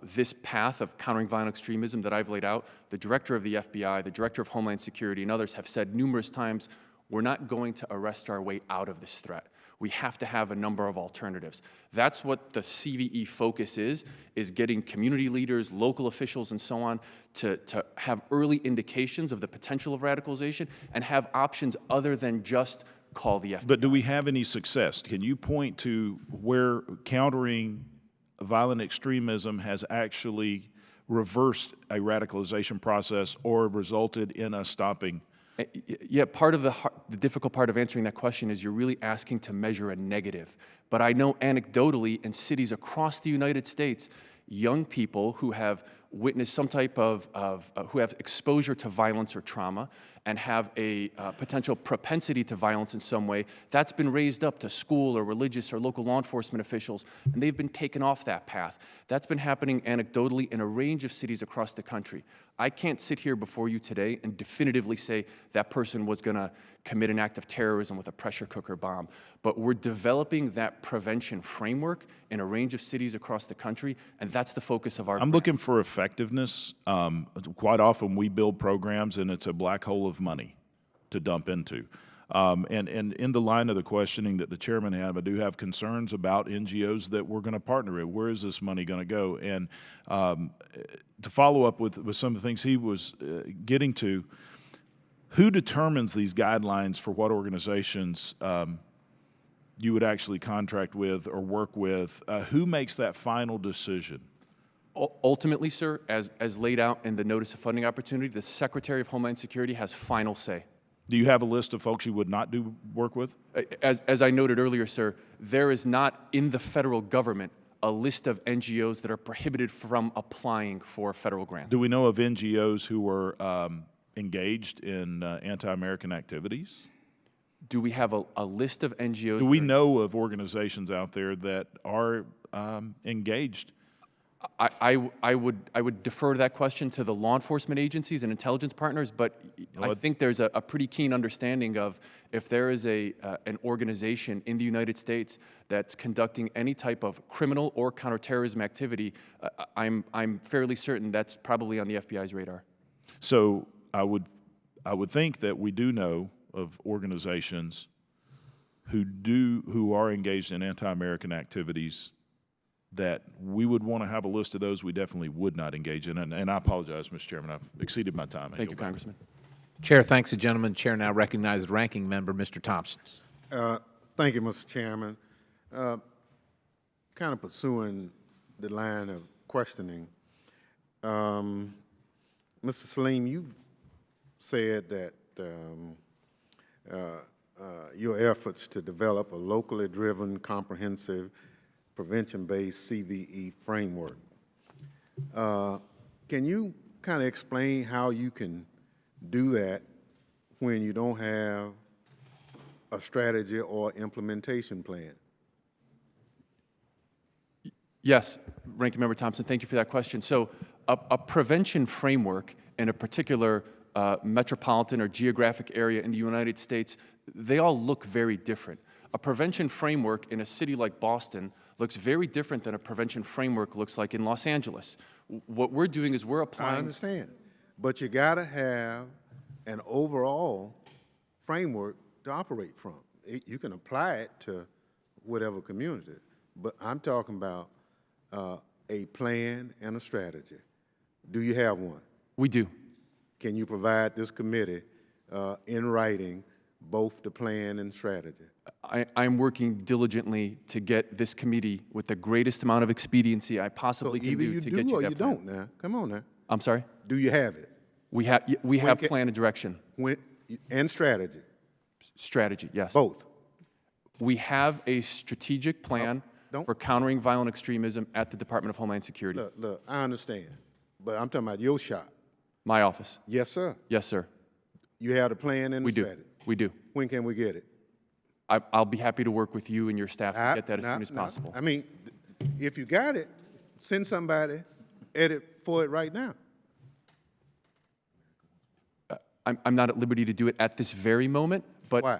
this path of countering violent extremism that I've laid out, the director of the FBI, the director of Homeland Security, and others have said numerous times, we're not going to arrest our way out of this threat. We have to have a number of alternatives. That's what the CVE focus is getting community leaders, local officials, and so on to have early indications of the potential of radicalization and have options other than just call the FBI. But do we have any success? Can you point to where countering violent extremism has actually reversed a radicalization process or resulted in us stopping? Yeah, part of the difficult part of answering that question is you're really asking to measure a negative. But I know anecdotally in cities across the United States, young people who have witness some type of who have exposure to violence or trauma and have a potential propensity to violence in some way, that's been raised up to school or religious or local law enforcement officials, and they've been taken off that path. That's been happening anecdotally in a range of cities across the country. I can't sit here before you today and definitively say that person was going to commit an act of terrorism with a pressure cooker bomb, but we're developing that prevention framework in a range of cities across the country, and that's the focus of our I'm grants. looking for effectiveness. Quite often we build programs and it's a black hole of money to dump into. And in the line of the questioning that the chairman had, I do have concerns about NGOs that we're going to partner with. Where is this money going to go? And to follow up with some of the things he was getting to, who determines these guidelines for what organizations you would actually contract with or work with? Who makes that final decision? Ultimately, sir, as laid out in the Notice of Funding Opportunity, the Secretary of Homeland Security has final say. Do you have a list of folks you would not do work with? As I noted earlier, sir, there is not in the federal government a list of NGOs that are prohibited from applying for federal grants. Do we know of NGOs who were engaged in anti-American activities? Do we have a list of NGOs? Do we know of organizations out there that are engaged? I would defer that question to the law enforcement agencies and intelligence partners, but I think there's a pretty keen understanding of if there is an organization in the United States that's conducting any type of criminal or counterterrorism activity, I'm fairly certain that's probably on the FBI's radar. So I would think that we do know of organizations who are engaged in anti-American activities that we would want to have a list of those we definitely would not engage in. And I apologize, Mr. Chairman, I've exceeded my time. Thank you, Congressman. Chair thanks the gentleman. Chair now recognizes Ranking Member Mr. Thompson. Thank you, Mr. Chairman. Kind of pursuing the line of questioning, Mr. Salim, you've said that your efforts to develop a locally driven, comprehensive, prevention-based CVE framework. Can you kind of explain how you can do that when you don't have a strategy or implementation plan? Yes, Ranking Member Thompson, thank you for that question. So a prevention framework in a particular metropolitan or geographic area in the United States, they all look very different. A prevention framework in a city like Boston looks very different than a prevention framework looks like in Los Angeles. What we're doing is we're applying— I understand, but you gotta have an overall framework to operate from. You can apply it to whatever community, but I'm talking about a plan and a strategy. Do you have one? We do. Can you provide this committee in writing both the plan and strategy? I'm working diligently to get this committee with the greatest amount of expediency I possibly can do to get you that plan. Either you do or you don't now. Come on now. I'm sorry? Do you have it? We have plan and direction. And strategy? Strategy, yes. Both? We have a strategic plan for countering violent extremism at the Department of Homeland Security. Look, I understand, but I'm talking about your shop. My office. Yes, sir. Yes, sir. You have the plan and the strategy? We do. When can we get it? I'll be happy to work with you and your staff to get that as soon as possible. I mean, if you got it, send somebody edit for it right now. I'm not at liberty to do it at this very moment, but— Why?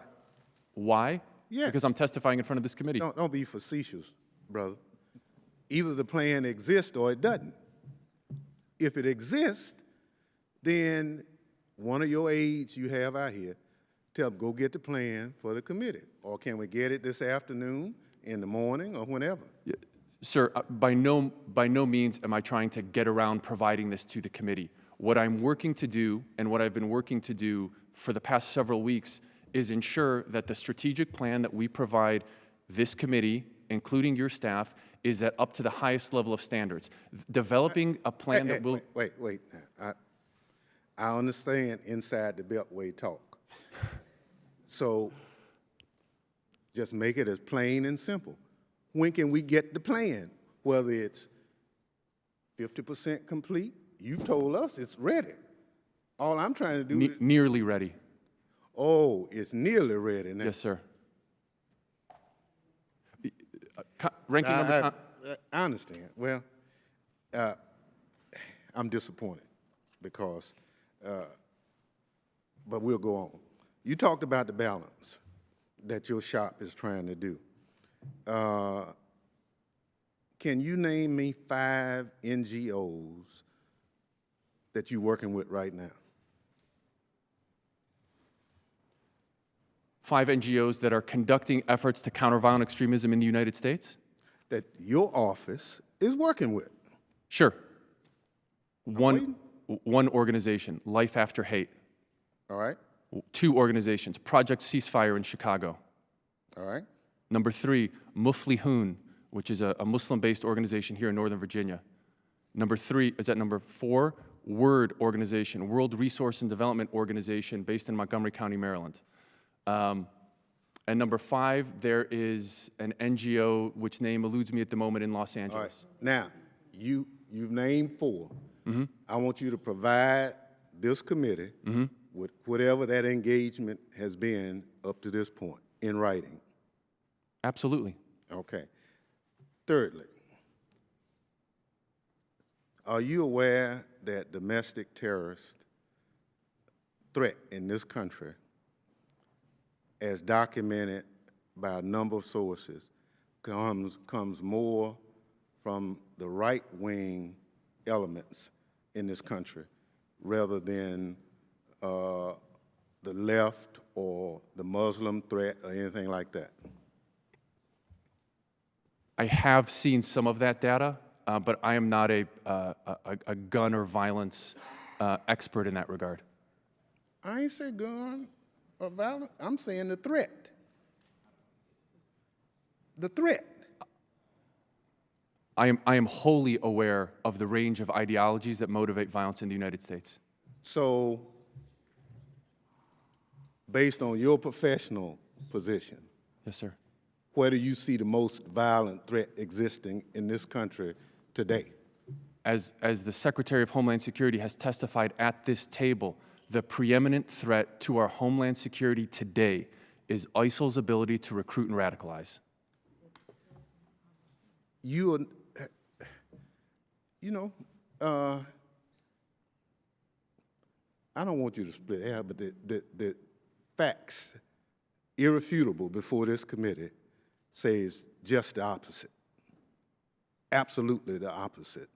Why? Yeah. Because I'm testifying in front of this committee. Don't be facetious, brother. Either the plan exists or it doesn't. If it exists, then one of your aides you have out here, tell them, go get the plan for the committee. Or can we get it this afternoon, in the morning, or whenever? Sir, by no means am I trying to get around providing this to the committee. What I'm working to do, and what I've been working to do for the past several weeks, is ensure that the strategic plan that we provide this committee, including your staff, is at up to the highest level of standards. Developing a plan that will— Wait. I understand inside the Beltway talk. So just make it as plain and simple. When can we get the plan? Whether it's 50% complete. You told us it's ready. All I'm trying to do is, Nearly ready. oh, it's nearly ready now. Yes, sir. Ranking Member Thompson. I understand. Well, I'm disappointed because, but we'll go on. You talked about the balance that your shop is trying to do. Can you name me 5 NGOs that you're working with right now? 5 NGOs that are conducting efforts to counter violent extremism in the United States? That your office is working with? Sure. One organization, Life After Hate. All right? 2 organizations, Project Ceasefire in Chicago. All right? Number 3, Muflihun, which is a Muslim-based organization here in Northern Virginia. Number 4, WORD organization, World Resource and Development Organization based in Montgomery County, Maryland. And number 5, there is an NGO, which name eludes me at the moment, in Los Angeles. All right. Now, you've named 4. I want you to provide this committee with whatever that engagement has been up to this point in writing. Absolutely. Okay. Thirdly, are you aware that domestic terrorist threat in this country, as documented by a number of sources, comes more from the right-wing elements in this country rather than the left or the Muslim threat or anything like that? I have seen some of that data, but I am not a gun or violence expert in that regard. I ain't say gun or violence. I'm saying the threat. The threat. I am wholly aware of the range of ideologies that motivate violence in the United States. So, based on your professional position, Yes, sir. where do you see the most violent threat existing in this country today? As the Secretary of Homeland Security has testified at this table, the preeminent threat to our Homeland Security today is ISIL's ability to recruit and radicalize. I don't want you to split hairs, but the facts, irrefutable before this committee, says just the opposite. Absolutely the opposite.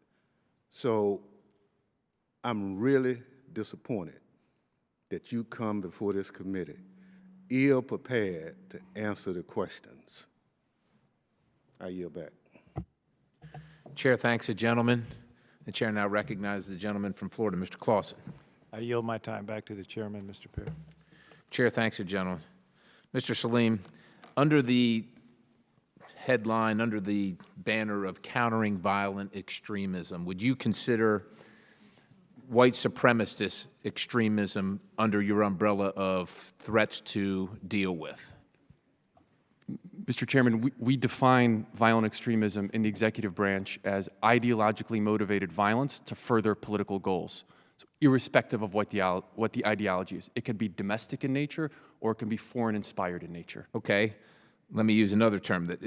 So I'm really disappointed that you come before this committee ill-prepared to answer the questions. I yield back. Chair thanks the gentleman. The chair now recognizes the gentleman from Florida, Mr. Clausen. I yield my time back to the chairman, Mr. Perry. Chair thanks the gentleman. Mr. Salim, under the headline, under the banner of countering violent extremism, would you consider white supremacist extremism under your umbrella of threats to deal with? Mr. Chairman, we define violent extremism in the executive branch as ideologically motivated violence to further political goals, so irrespective of what the ideology is. It can be domestic in nature or it can be foreign-inspired in nature. Okay, let me use another term.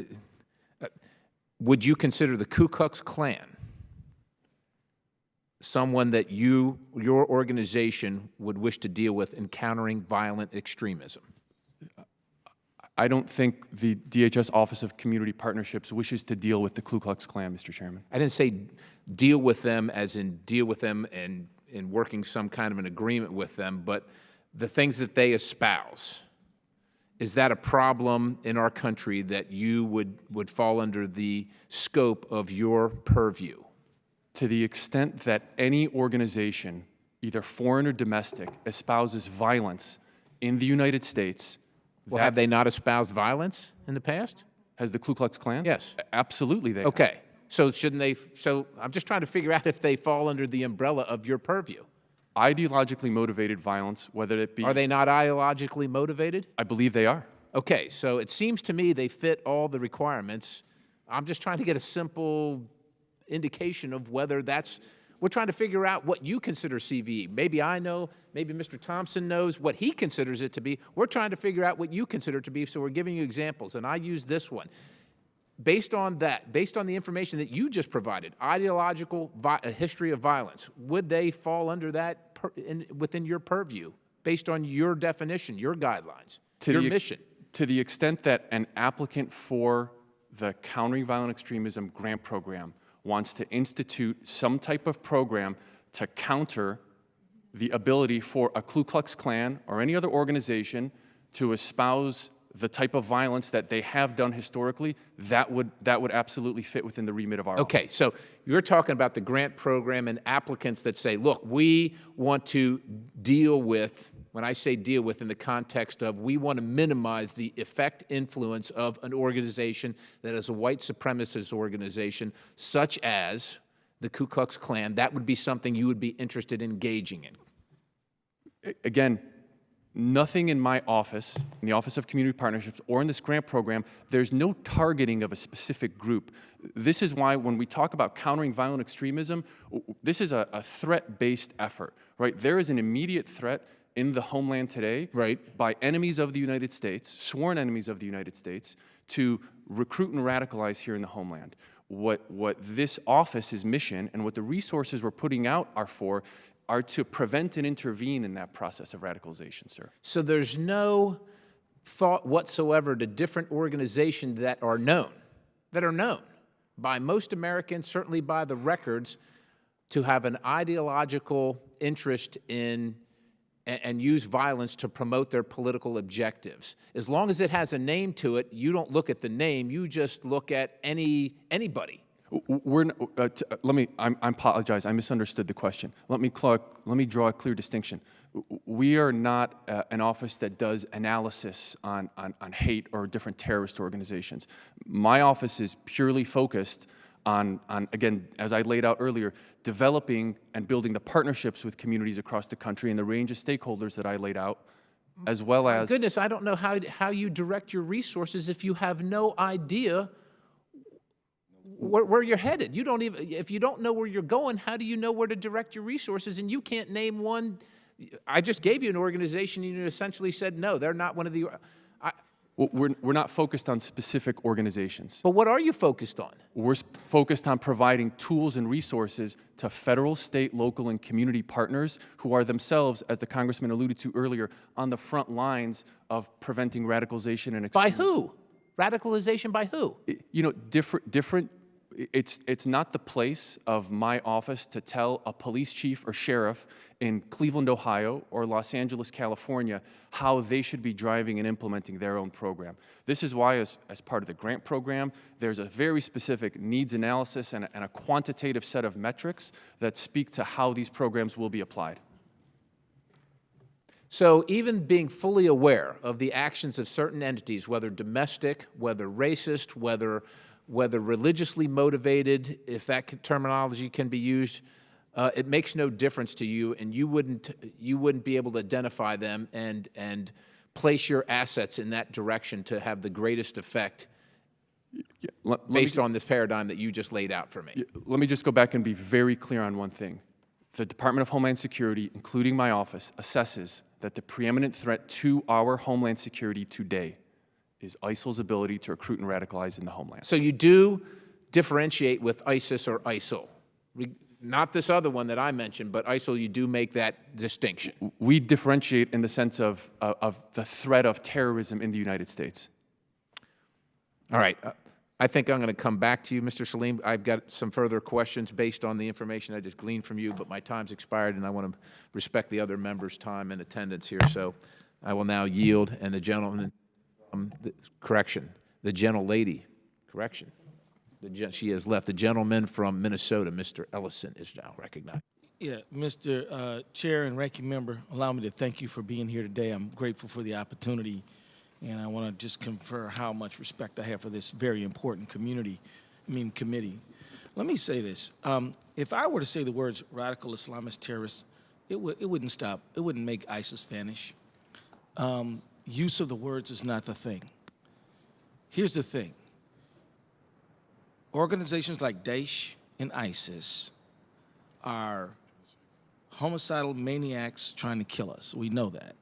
Would you consider the Ku Klux Klan someone that your organization would wish to deal with in countering violent extremism? I don't think the DHS Office of Community Partnerships wishes to deal with the Ku Klux Klan, Mr. Chairman. I didn't say deal with them as in deal with them and in working some kind of an agreement with them, but the things that they espouse. Is that a problem in our country that you would fall under the scope of your purview? To the extent that any organization, either foreign or domestic, espouses violence in the United States, Well, have they not espoused violence in the past? Has the Ku Klux Klan? Yes. Absolutely they have. Okay. So shouldn't they, so I'm just trying to figure out if they fall under the umbrella of your purview. Ideologically motivated violence, whether it be... Are they not ideologically motivated? I believe they are. Okay, so it seems to me they fit all the requirements. I'm just trying to get a simple indication of whether that's, we're trying to figure out what you consider CVE. Maybe I know, maybe Mr. Thompson knows what he considers it to be. We're trying to figure out what you consider it to be, so we're giving you examples, and I use this one. Based on that, based on the information that you just provided, ideological history of violence, would they fall under that within your purview, based on your definition, your guidelines, your mission? To the extent that an applicant for the Countering Violent Extremism grant program wants to institute some type of program to counter the ability for a Ku Klux Klan or any other organization to espouse the type of violence that they have done historically, that would absolutely fit within the remit of our Okay, office. so you're talking about the grant program and applicants that say, look, we want to deal with, when I say deal with in the context of we want to minimize the effect, influence of an organization that is a white supremacist organization, such as the Ku Klux Klan, that would be something you would be interested in engaging in. Again, nothing in my office, in the Office of Community Partnerships, or in this grant program, there's no targeting of a specific group. This is why when we talk about countering violent extremism, this is a threat-based effort, right? There is an immediate threat in the homeland today, right, by enemies of the United States, sworn enemies of the United States, to recruit and radicalize here in the homeland. What this office's mission and what the resources we're putting out are to prevent and intervene in that process of radicalization, sir. So there's no thought whatsoever to different organizations that are known by most Americans, certainly by the records, to have an ideological interest in and use violence to promote their political objectives. As long as it has a name to it, you don't look at the name, you just look at anybody. I apologize, I misunderstood the question. Let me draw a clear distinction. We are not an office that does analysis on hate or different terrorist organizations. My office is purely focused on, again, as I laid out earlier, developing and building the partnerships with communities across the country and the range of stakeholders that I laid out, as well as— Goodness, I don't know how you direct your resources if you have no idea where you're headed. You don't even, if you don't know where you're going, how do you know where to direct your resources? And you can't name one. I just gave you an organization and you essentially said, no, they're not one of the— We're not focused on specific organizations. But what are you focused on? We're focused on providing tools and resources to federal, state, local, and community partners who are themselves, as the Congressman alluded to earlier, on the front lines of preventing radicalization and By extremism. who? Radicalization by who? You know, different. It's not the place of my office to tell a police chief or sheriff in Cleveland, Ohio, or Los Angeles, California, how they should be driving and implementing their own program. This is why, as part of the grant program, there's a very specific needs analysis and a quantitative set of metrics that speak to how these programs will be applied. So even being fully aware of the actions of certain entities, whether domestic, whether racist, whether religiously motivated, if that terminology can be used, it makes no difference to you, and you wouldn't be able to identify them and place your assets in that direction to have the greatest effect based on this paradigm that you just laid out for me. Let me just go back and be very clear on one thing. The Department of Homeland Security, including my office, assesses that the preeminent threat to our homeland security today is ISIL's ability to recruit and radicalize in the homeland. So you do differentiate with ISIS or ISIL. Not this other one that I mentioned, but ISIL, you do make that distinction. We differentiate in the sense of the threat of terrorism in the United States. All right. I think I'm going to come back to you, Mr. Salim. I've got some further questions based on the information I just gleaned from you, but my time's expired, and I want to respect the other members' time and attendance here. So I will now yield, and the gentleman, the gentlelady, she has left. The gentleman from Minnesota, Mr. Ellison, is now recognized. Yeah, Mr. Chair and Ranking Member, allow me to thank you for being here today. I'm grateful for the opportunity, and I want to just confer how much respect I have for this very important committee. Let me say this. If I were to say the words radical Islamist terrorists, it wouldn't stop. It wouldn't make ISIS vanish. Use of the words is not the thing. Here's the thing. Organizations like Daesh and ISIS are homicidal maniacs trying to kill us. We know that.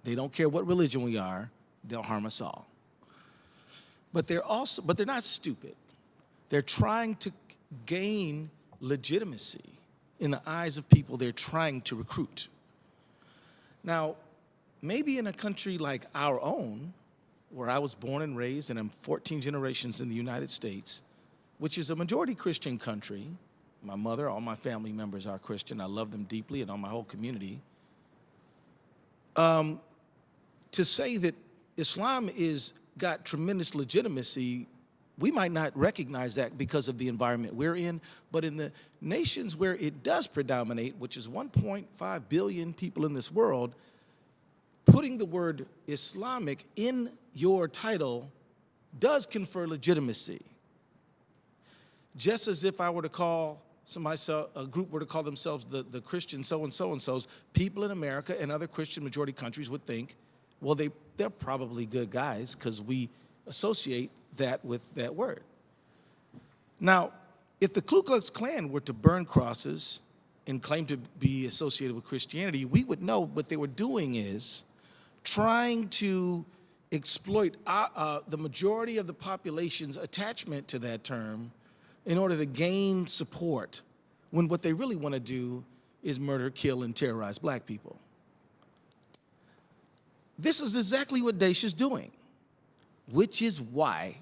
They don't care what religion we are, they'll harm us all. But they're not stupid. They're trying to gain legitimacy in the eyes of people they're trying to recruit. Now, maybe in a country like our own, where I was born and raised, and I'm 14 generations in the United States, which is a majority Christian country. My mother, all my family members are Christian. I love them deeply, and all my whole community. To say that Islam is got tremendous legitimacy, we might not recognize that because of the environment we're in, but in the nations where it does predominate, which is 1.5 billion people in this world, putting the word Islamic in your title does confer legitimacy. Just as if I were to call a group were to call themselves the Christian so-and-so-and-sos, people in America and other Christian majority countries would think, well, they're probably good guys because we associate that with that word. Now, if the Ku Klux Klan were to burn crosses and claim to be associated with Christianity, we would know what they were doing is trying to exploit the majority of the population's attachment to that term in order to gain support, when what they really want to do is murder, kill, and terrorize black people. This is exactly what Daesh is doing, which is why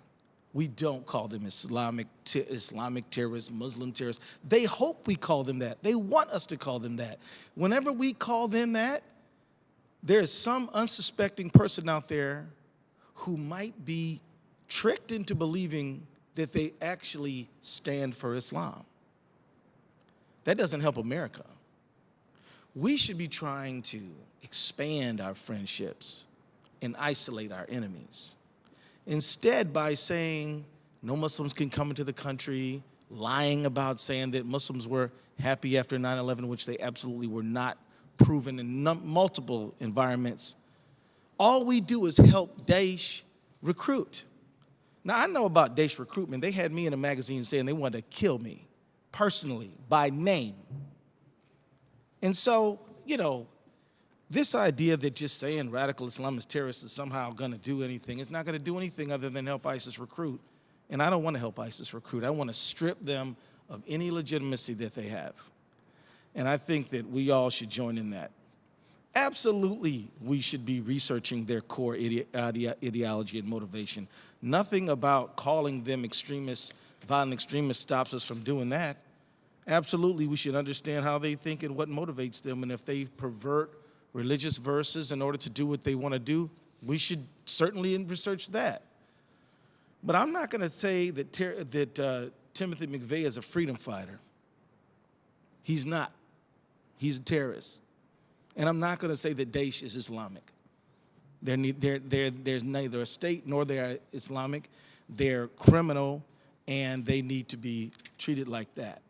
we don't call them Islamic terrorists, Muslim terrorists. They hope we call them that. They want us to call them that. Whenever we call them that, there is some unsuspecting person out there who might be tricked into believing that they actually stand for Islam. That doesn't help America. We should be trying to expand our friendships and isolate our enemies. Instead, by saying no Muslims can come into the country, lying about saying that Muslims were happy after 9/11, which they absolutely were not, proven in multiple environments, all we do is help Daesh recruit. Now, I know about Daesh recruitment. They had me in a magazine saying they wanted to kill me personally, by name. And so, this idea that just saying radical Islamist terrorists is somehow going to do anything, it's not going to do anything other than help ISIS recruit. And I don't want to help ISIS recruit. I want to strip them of any legitimacy that they have. And I think that we all should join in that. Absolutely, we should be researching their core ideology and motivation. Nothing about calling them extremists, violent extremists, stops us from doing that. Absolutely, we should understand how they think and what motivates them. And if they pervert religious verses in order to do what they want to do, we should certainly research that. But I'm not going to say that Timothy McVeigh is a freedom fighter. He's not. He's a terrorist. And I'm not going to say that Daesh is Islamic. There's neither a state nor they are Islamic. They're criminal, and they need to be treated like that.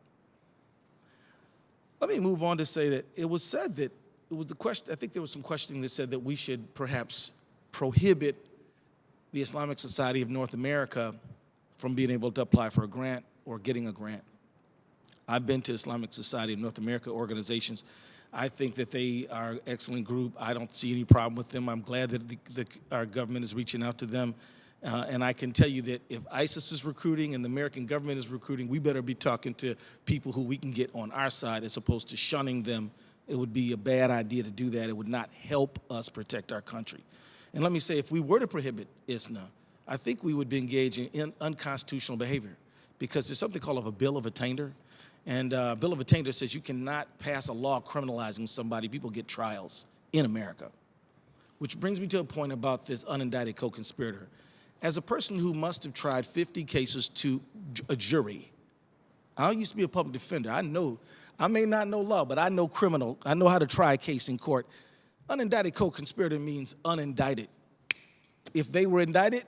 Let me move on to say that it was said that it was the question. I think there was some questioning that said that we should perhaps prohibit the Islamic Society of North America from being able to apply for a grant or getting a grant. I've been to Islamic Society of North America organizations. I think that they are an excellent group. I don't see any problem with them. I'm glad that our government is reaching out to them. And I can tell you that if ISIS is recruiting and the American government is recruiting, we better be talking to people who we can get on our side as opposed to shunning them. It would be a bad idea to do that. It would not help us protect our country. And let me say, if we were to prohibit ISNA, I think we would be engaging in unconstitutional behavior, because there's something called a bill of attainder. And bill of attainder says you cannot pass a law criminalizing somebody. People get trials in America. Which brings me to a point about this unindicted co-conspirator. As a person who must have tried 50 cases to a jury, I used to be a public defender. I may not know law, but I know criminal. I know how to try a case in court. Unindicted co-conspirator means unindicted. If they were indicted,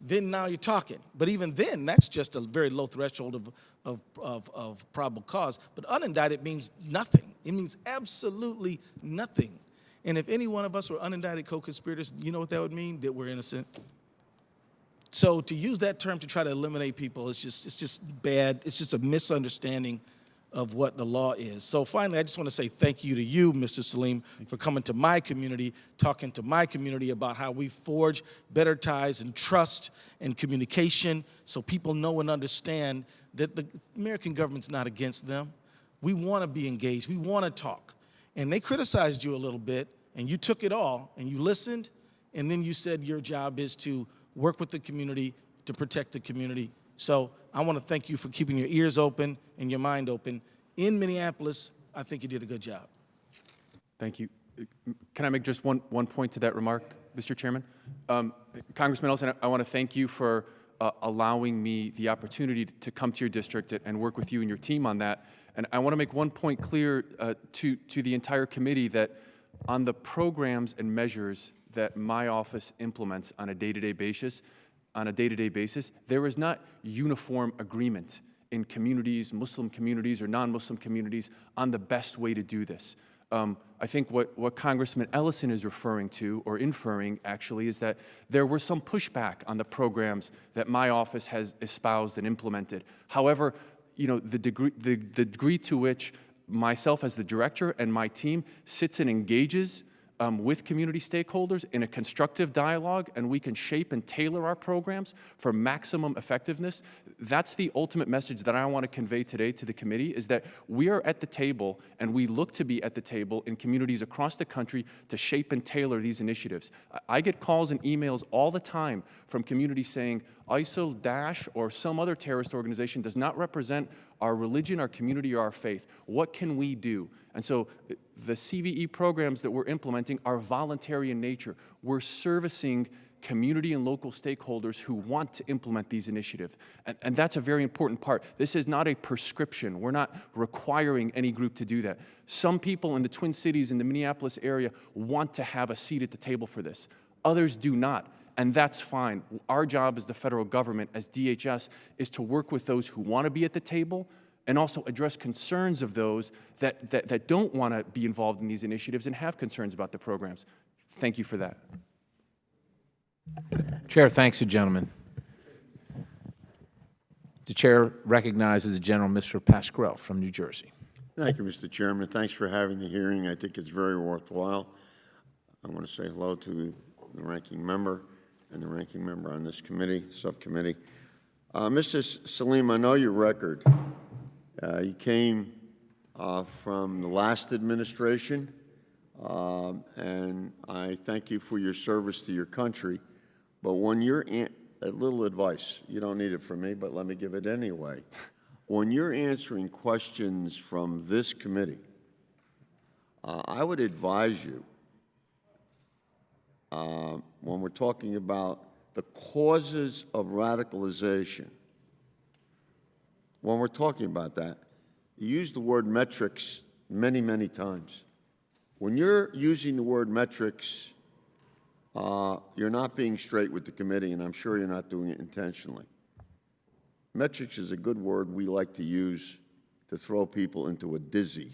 then now you're talking. But even then, that's just a very low threshold of probable cause. But unindicted means nothing. It means absolutely nothing. And if any one of us were unindicted co-conspirators, you know what that would mean? That we're innocent. So to use that term to try to eliminate people is it's just bad. It's just a misunderstanding of what the law is. So finally, I just want to say thank you to you, Mr. Salim, for coming to my community, talking to my community about how we forge better ties and trust and communication so people know and understand that the American government's not against them. We want to be engaged. We want to talk. And they criticized you a little bit, and you took it all, and you listened, and then you said your job is to work with the community, to protect the community. So I want to thank you for keeping your ears open and your mind open. In Minneapolis, I think you did a good job. Thank you. Can I make just one point to that remark, Mr. Chairman? Congressman Ellison, I want to thank you for allowing me the opportunity to come to your district and work with you and your team on that. And I want to make one point clear to the entire committee that on the programs and measures that my office implements on a day-to-day basis, there is not uniform agreement in communities, Muslim communities or non-Muslim communities, on the best way to do this. I think what Congressman Ellison is referring to, or inferring actually, is that there were some pushback on the programs that my office has espoused and implemented. However, the degree to which myself as the director and my team sits and engages with community stakeholders in a constructive dialogue, and we can shape and tailor our programs for maximum effectiveness. That's the ultimate message that I want to convey today to the committee, is that we are at the table, and we look to be at the table in communities across the country to shape and tailor these initiatives. I get calls and emails all the time from communities saying ISIL, Daesh, or some other terrorist organization does not represent our religion, our community, or our faith. What can we do? And so the CVE programs that we're implementing are voluntary in nature. We're servicing community and local stakeholders who want to implement these initiatives. And that's a very important part. This is not a prescription. We're not requiring any group to do that. Some people in the Twin Cities, in the Minneapolis area, want to have a seat at the table for this. Others do not. And that's fine. Our job as the federal government, as DHS, is to work with those who want to be at the table and also address concerns of those that don't want to be involved in these initiatives and have concerns about the programs. Thank you for that. Chair thanks the gentleman. The chair recognizes the gentleman, Mr. Pasquale from New Jersey. Thank you, Mr. Chairman. Thanks for having the hearing. I think it's very worthwhile. I want to say hello to the ranking member and the ranking member on this committee, subcommittee. Mr. Salim, I know your record. You came from the last administration, and I thank you for your service to your country. But when you're a little advice, you don't need it from me, but let me give it anyway. When you're answering questions from this committee, I would advise you, when we're talking about the causes of radicalization, when we're talking about that, you use the word metrics many, many times. When you're using the word metrics, you're not being straight with the committee, and I'm sure you're not doing it intentionally. Metrics is a good word we like to use to throw people into a dizzy.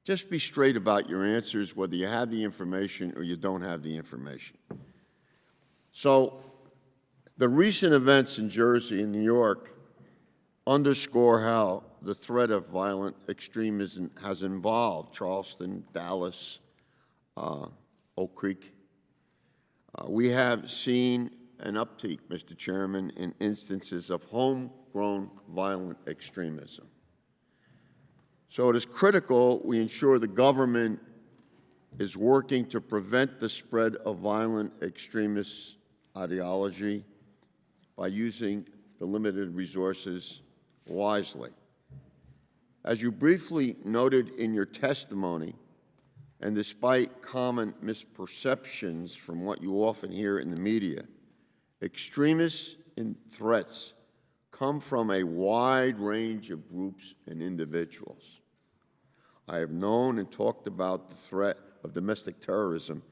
Just be straight about your answers, whether you have the information or you don't have the information. So the recent events in Jersey and New York underscore how the threat of violent extremism has involved Charleston, Dallas, Oak Creek. We have seen an uptick, Mr. Chairman, in instances of homegrown violent extremism. So it is critical we ensure the government is working to prevent the spread of violent extremist ideology by using the limited resources wisely. As you briefly noted in your testimony, and despite common misperceptions from what you often hear in the media, extremists and threats come from a wide range of groups and individuals. I have known and talked about the threat of domestic terrorism,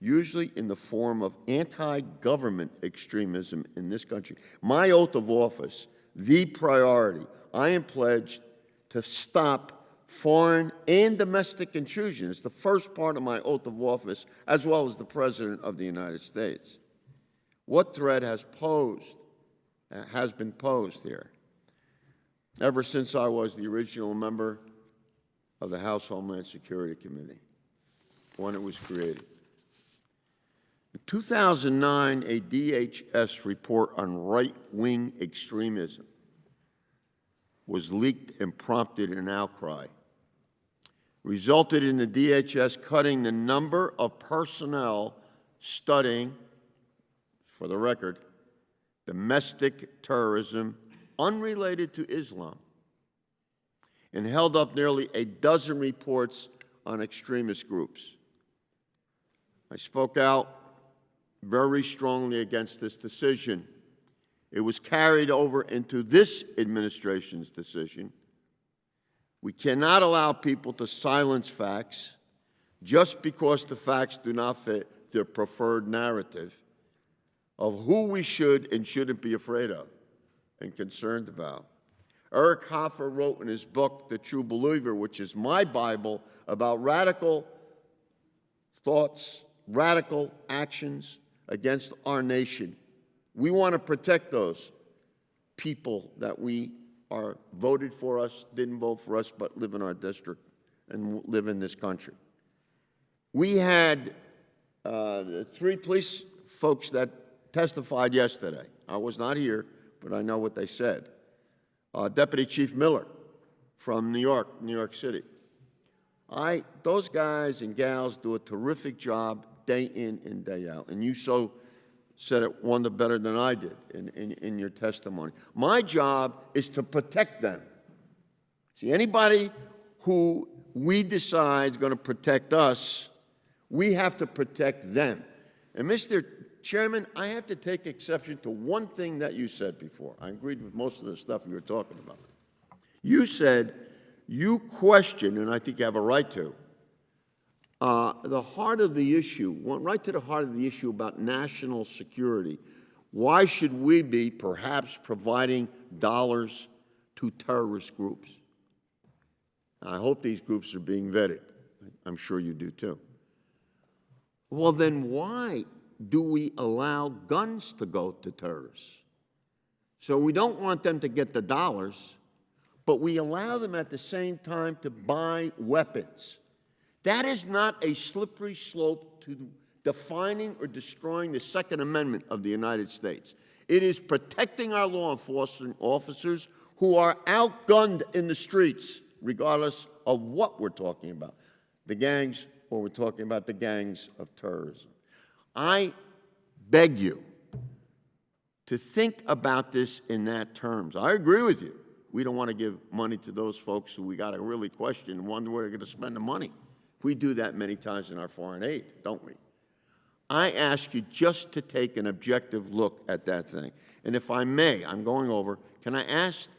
usually in the form of anti-government extremism in this country. My oath of office, the priority, I am pledged to stop foreign and domestic intrusion. It's the first part of my oath of office, as well as the President of the United States. What threat has been posed here? Ever since I was the original member of the House Homeland Security Committee, when it was created. In 2009, a DHS report on right-wing extremism was leaked and prompted an outcry, resulted in the DHS cutting the number of personnel studying, for the record, domestic terrorism unrelated to Islam, and held up nearly a dozen reports on extremist groups. I spoke out very strongly against this decision. It was carried over into this administration's decision. We cannot allow people to silence facts just because the facts do not fit their preferred narrative of who we should and shouldn't be afraid of and concerned about. Eric Hoffer wrote in his book, The True Believer, which is my Bible, about radical thoughts, radical actions against our nation. We want to protect those people that we are voted for us, didn't vote for us, but live in our district and live in this country. We had 3 police folks that testified yesterday. I was not here, but I know what they said. Deputy Chief Miller from New York City. Those guys and gals do a terrific job day in and day out, and you so said it one better than I did in your testimony. My job is to protect them. See, anybody who we decide is going to protect us, we have to protect them. And Mr. Chairman, I have to take exception to one thing that you said before. I agreed with most of the stuff you were talking about. You said you question, and I think you have a right to, the heart of the issue, went right to the heart of the issue about national security. Why should we be perhaps providing dollars to terrorist groups? I hope these groups are being vetted. I'm sure you do too. Well, then why do we allow guns to go to terrorists? So we don't want them to get the dollars, but we allow them at the same time to buy weapons. That is not a slippery slope to defining or destroying the Second Amendment of the United States. It is protecting our law enforcement officers who are outgunned in the streets, regardless of what we're talking about, the gangs, or we're talking about the gangs of terrorism. I beg you to think about this in that terms. I agree with you. We don't want to give money to those folks who we got to really question and wonder where they're going to spend the money. We do that many times in our foreign aid, don't we? I ask you just to take an objective look at that thing. And if I may, I'm going over, can I ask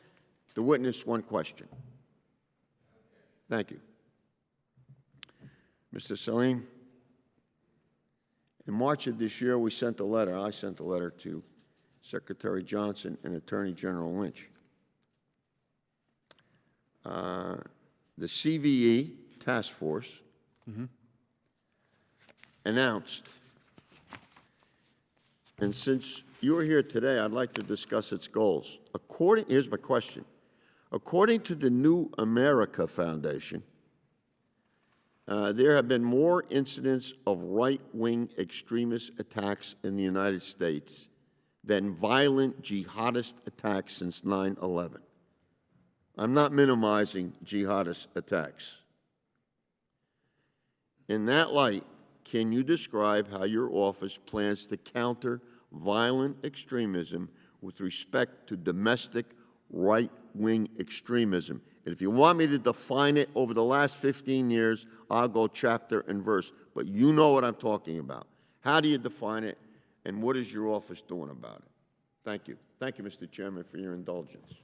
the witness one question? Thank you. Mr. Salim, in March of this year, I sent a letter to Secretary Johnson and Attorney General Lynch. The CVE task force announced, and since you are here today, I'd like to discuss its goals. Here's my question. According to the New America Foundation, there have been more incidents of right-wing extremist attacks in the United States than violent jihadist attacks since 9/11. I'm not minimizing jihadist attacks. In that light, can you describe how your office plans to counter violent extremism with respect to domestic right-wing extremism? And if you want me to define it over the last 15 years, I'll go chapter and verse. But you know what I'm talking about. How do you define it, and what is your office doing about it? Thank you. Thank you, Mr. Chairman, for your indulgence.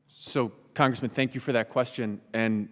So, Congressman, thank you for that question. And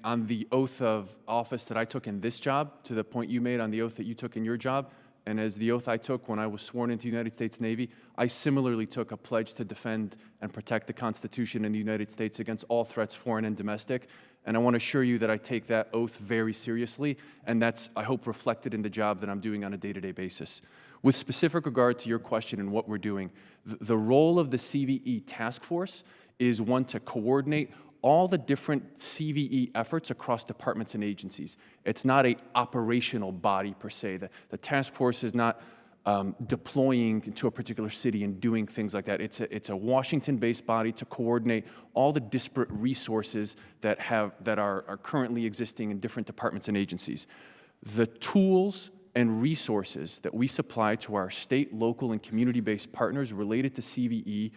on the oath of office that I took in this job, to the point you made on the oath that you took in your job, And as the oath I took when I was sworn into the United States Navy, I similarly took a pledge to defend and protect the Constitution and the United States against all threats, foreign and domestic. And I want to assure you that I take that oath very seriously, and that's, I hope, reflected in the job that I'm doing on a day-to-day basis. With specific regard to your question and what we're doing, the role of the CVE task force is one to coordinate all the different CVE efforts across departments and agencies. It's not an operational body per se. The task force is not deploying into a particular city and doing things like that. It's a Washington-based body to coordinate all the disparate resources that are currently existing in different departments and agencies. The tools and resources that we supply to our state, local, and community-based partners related to CVE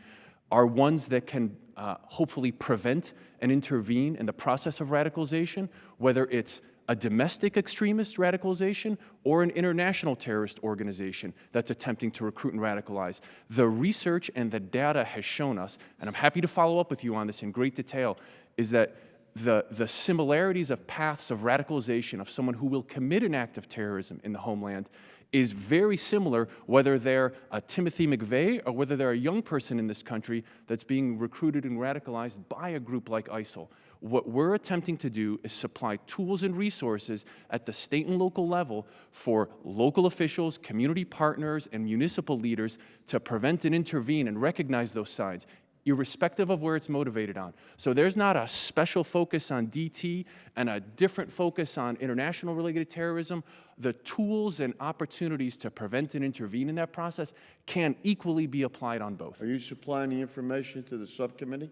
are ones that can hopefully prevent and intervene in the process of radicalization, whether it's a domestic extremist radicalization or an international terrorist organization that's attempting to recruit and radicalize. The research and the data has shown us, and I'm happy to follow up with you on this in great detail, is that the similarities of paths of radicalization of someone who will commit an act of terrorism in the homeland is very similar, whether they're a Timothy McVeigh or whether they're a young person in this country that's being recruited and radicalized by a group like ISIL. What we're attempting to do is supply tools and resources at the state and local level for local officials, community partners, and municipal leaders to prevent and intervene and recognize those signs, irrespective of where it's motivated on. So there's not a special focus on DT and a different focus on international related terrorism. The tools and opportunities to prevent and intervene in that process can equally be applied on both. Are you supplying the information to the subcommittee?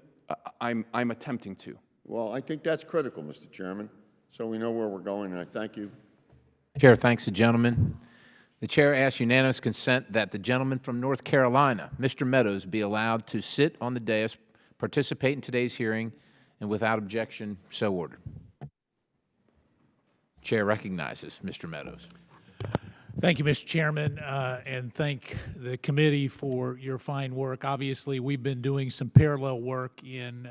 I'm attempting to. Well, I think that's critical, Mr. Chairman, so we know where we're going, and I thank you. Chair thanks the gentleman. The chair asks unanimous consent that the gentleman from North Carolina, Mr. Meadows, be allowed to sit on the dais, participate in today's hearing, and without objection, so ordered. Chair recognizes Mr. Meadows. Thank you, Mr. Chairman, and thank the committee for your fine work. Obviously, we've been doing some parallel work in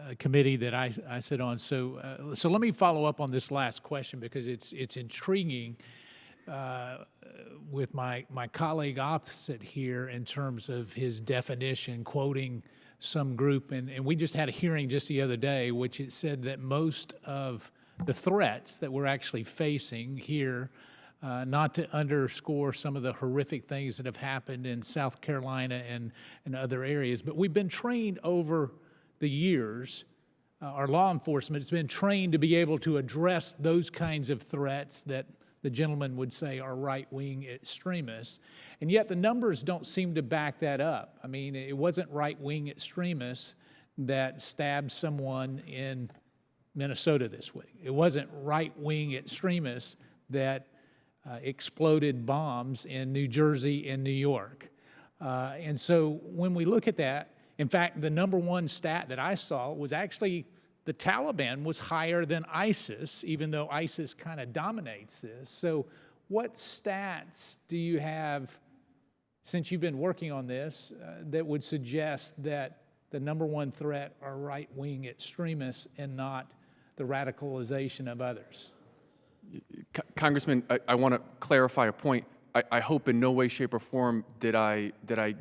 a committee that I sit on. So let me follow up on this last question because it's intriguing with my colleague opposite here in terms of his definition, quoting some group. And we just had a hearing just the other day, which it said that most of the threats that we're actually facing here, not to underscore some of the horrific things that have happened in South Carolina and other areas, but we've been trained over the years, our law enforcement has been trained to be able to address those kinds of threats that the gentleman would say are right-wing extremists, and yet the numbers don't seem to back that up. I mean, it wasn't right-wing extremists that stabbed someone in Minnesota this week. It wasn't right-wing extremists that exploded bombs in New Jersey and New York. And so when we look at that, in fact, the number one stat that I saw was actually the Taliban was higher than ISIS, even though ISIS kind of dominates this. So what stats do you have, since you've been working on this, that would suggest that the number one threat are right-wing extremists and not the radicalization of others? Congressman, I want to clarify a point. I hope in no way, shape, or form did I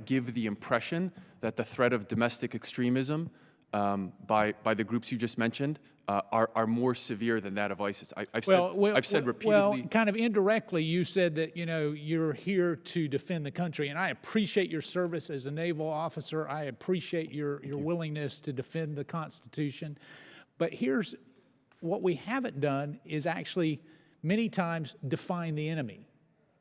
give the impression that the threat of domestic extremism by the groups you just mentioned are more severe than that of ISIS. I've said repeatedly. Well, kind of indirectly, you said that you're here to defend the country, and I appreciate your service as a naval officer. I appreciate your willingness to defend the Constitution. But here's what we haven't done is actually many times define the enemy.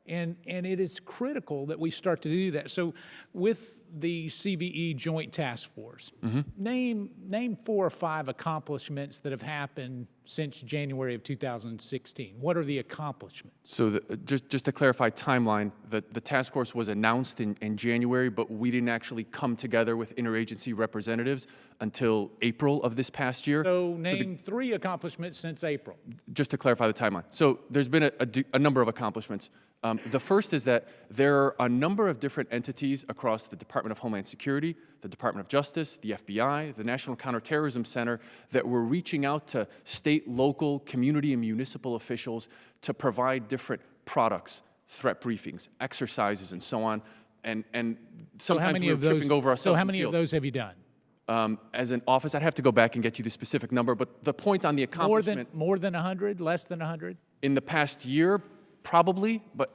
And it is critical that we start to do that. So with the CVE Joint Task Force, name 4 or 5 accomplishments that have happened since January of 2016. What are the accomplishments? So just to clarify timeline, the task force was announced in January, but we didn't actually come together with interagency representatives until April of this past year. So name 3 accomplishments since April. Just to clarify the timeline. So there's been a number of accomplishments. The first is that there are a number of different entities across the Department of Homeland Security, the Department of Justice, the FBI, the National Counterterrorism Center that were reaching out to state, local, community, and municipal officials to provide different products, threat briefings, exercises, and so on. And So how sometimes many we're of those? tripping over ourselves. So how in the many of field. those have you done? As an office, I'd have to go back and get you the specific number, but the point on the accomplishment More than 100? Less than 100? in the past year, probably, but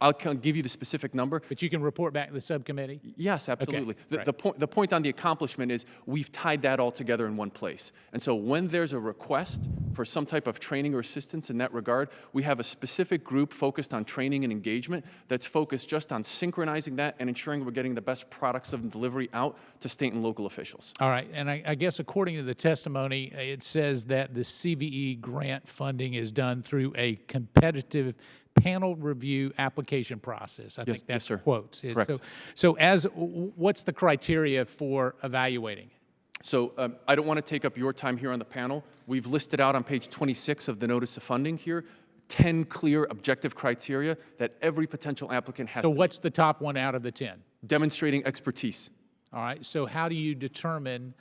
I'll give you the specific number. But you can report back to the subcommittee? Yes, absolutely. right. The point on the accomplishment is we've tied that all together in one place. And so when there's a request for some type of training or assistance in that regard, we have a specific group focused on training and engagement that's focused just on synchronizing that and ensuring we're getting the best products of delivery out to state and local officials. All right, and I guess according to the testimony, it says that the CVE grant funding is done through a competitive panel review application process. I think yes, that's sir. quotes. Correct. So what's the criteria for evaluating it? So I don't want to take up your time here on the panel. We've listed out on page 26 of the notice of funding here 10 clear objective criteria that every potential applicant has So to what's the top one out of the 10? demonstrating expertise. All right, so how do you determine,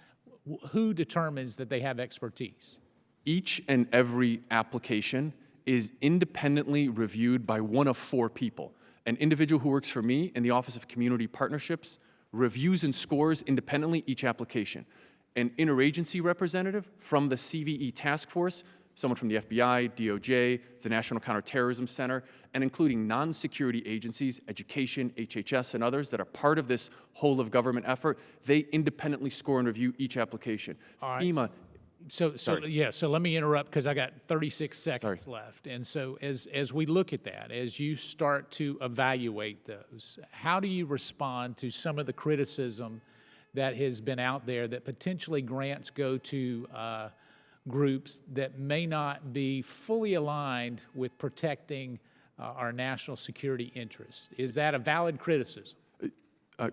who determines that they have expertise? Each and every application is independently reviewed by one of 4 people. An individual who works for me in the Office of Community Partnerships reviews and scores independently each application. An interagency representative from the CVE task force, someone from the FBI, DOJ, the National Counterterrorism Center, and including non-security agencies, education, HHS, and others that are part of this whole of government effort, they independently score and review each application. FEMA. So let me interrupt because I got 36 seconds Sorry. left. And so as we look at that, as you start to evaluate those, how do you respond to some of the criticism that has been out there that potentially grants go to groups that may not be fully aligned with protecting our national security interests? Is that a valid criticism?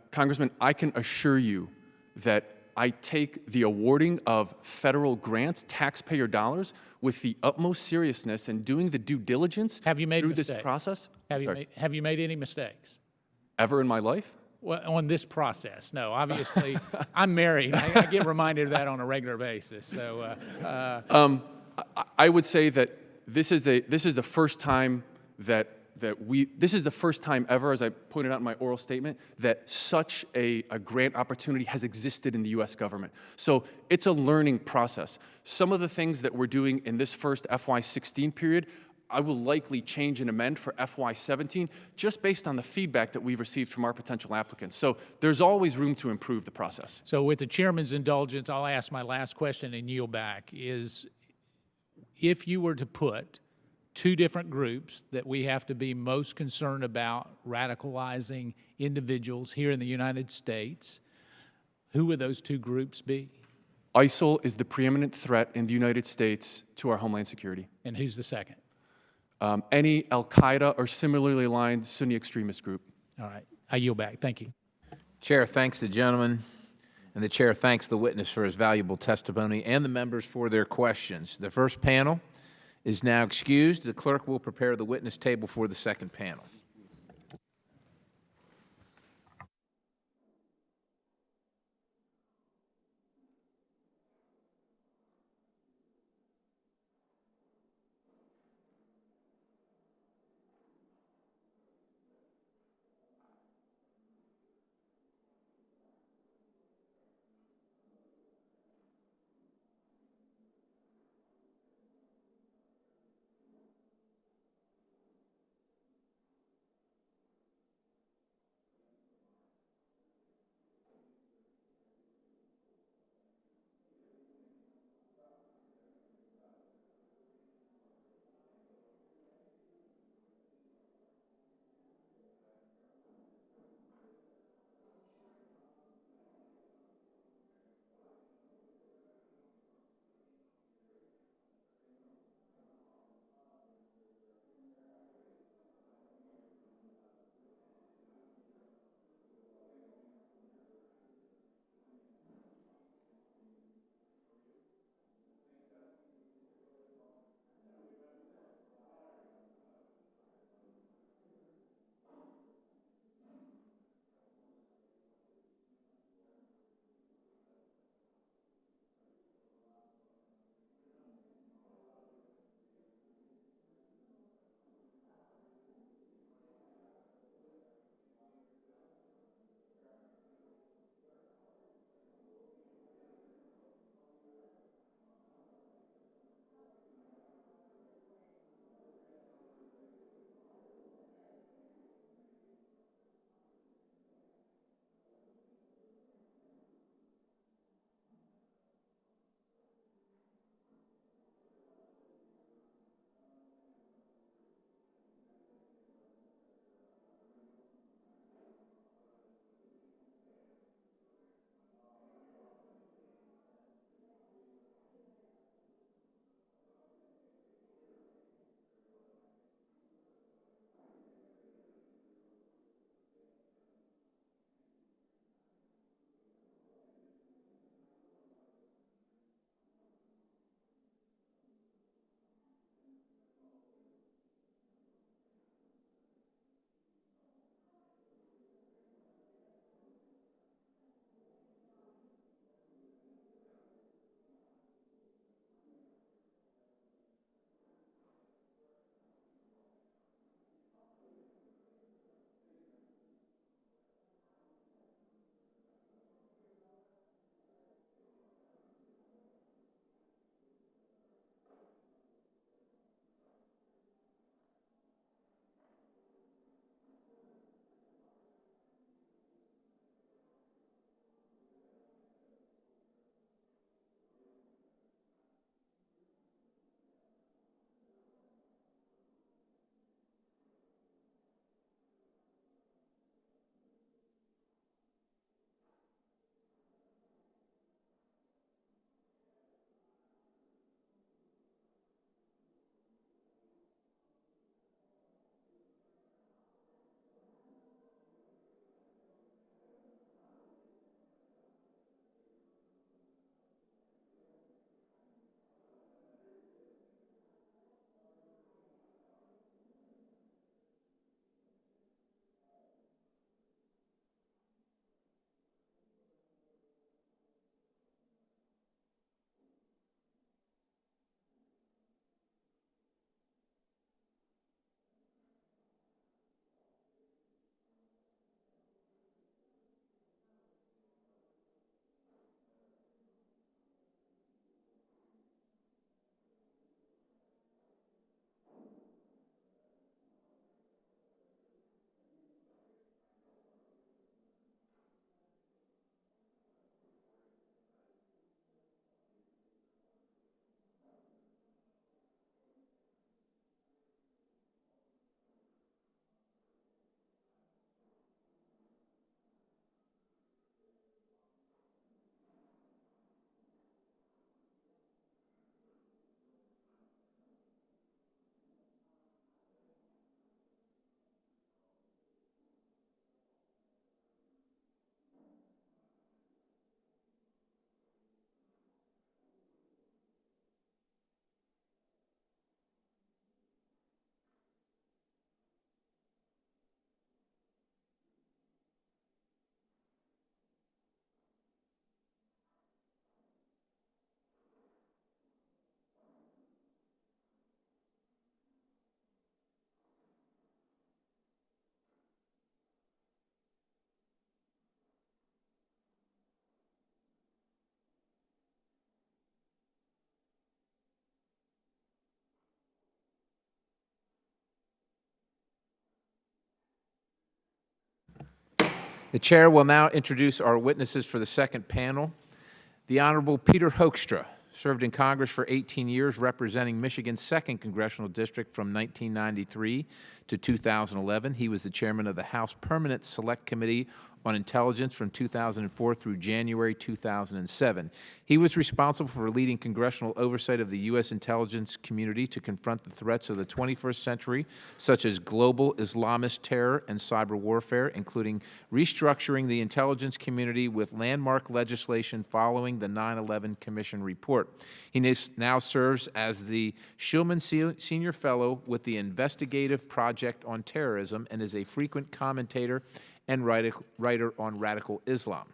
Congressman, I can assure you that I take the awarding of federal grants, taxpayer dollars, with the utmost seriousness and doing the due diligence Have you made through mistakes? this process. Have you made any mistakes? Ever in my life? Well, on this process, no. Obviously, I'm married. I get reminded of that on a regular basis. So, I would say that this is the first time this is the first time ever, as I pointed out in my oral statement, that such a grant opportunity has existed in the U.S. government. So it's a learning process. Some of the things that we're doing in this first FY16 period, I will likely change and amend for FY17 just based on the feedback that we've received from our potential applicants. So there's always room to improve the process. so with the chairman's indulgence, I'll ask my last question and yield back. Is if you were to put 2 different groups that we have to be most concerned about radicalizing individuals here in the United States, who would those 2 groups be? ISIL is the preeminent threat in the United States to our homeland security. And who's the second? Any al-Qaeda or similarly aligned Sunni extremist group. All right. I yield back. Thank you. Chair thanks the gentleman, and the chair thanks the witness for his valuable testimony and the members for their questions. The first panel is now excused. The clerk will prepare the witness table for the second panel. The chair will now introduce our witnesses for the second panel. The Honorable Peter Hoekstra served in Congress for 18 years, representing Michigan's 2nd Congressional District from 1993 to 2011. He was the chairman of the House Permanent Select Committee on Intelligence from 2004 through January 2007. He was responsible for leading congressional oversight of the U.S. intelligence community to confront the threats of the 21st century, such as global Islamist terror and cyber warfare, including restructuring the intelligence community with landmark legislation following the 9/11 Commission report. He now serves as the Shulman Senior Fellow with the Investigative Project on Terrorism and is a frequent commentator and writer on radical Islam.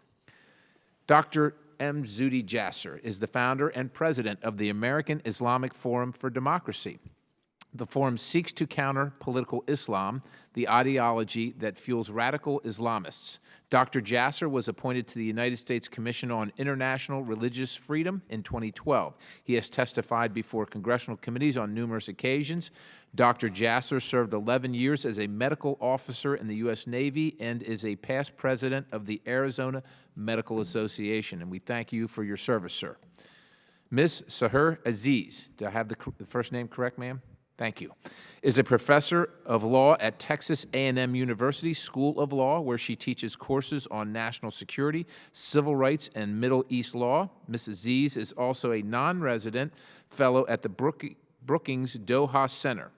Dr. M. Zuhdi Jasser is the founder and president of the American Islamic Forum for Democracy. The forum seeks to counter political Islam, the ideology that fuels radical Islamists. Dr. Jasser was appointed to the United States Commission on International Religious Freedom in 2012. He has testified before congressional committees on numerous occasions. Dr. Jasser served 11 years as a medical officer in the U.S. Navy and is a past president of the Arizona Medical Association. And we thank you for your service, sir. Ms. Sahar Aziz, do I have the first name correct, ma'am? Thank you, is a professor of law at Texas A&M University School of Law, where she teaches courses on national security, civil rights, and Middle East law. Ms. Aziz is also a non-resident fellow at the Brookings Doha Center.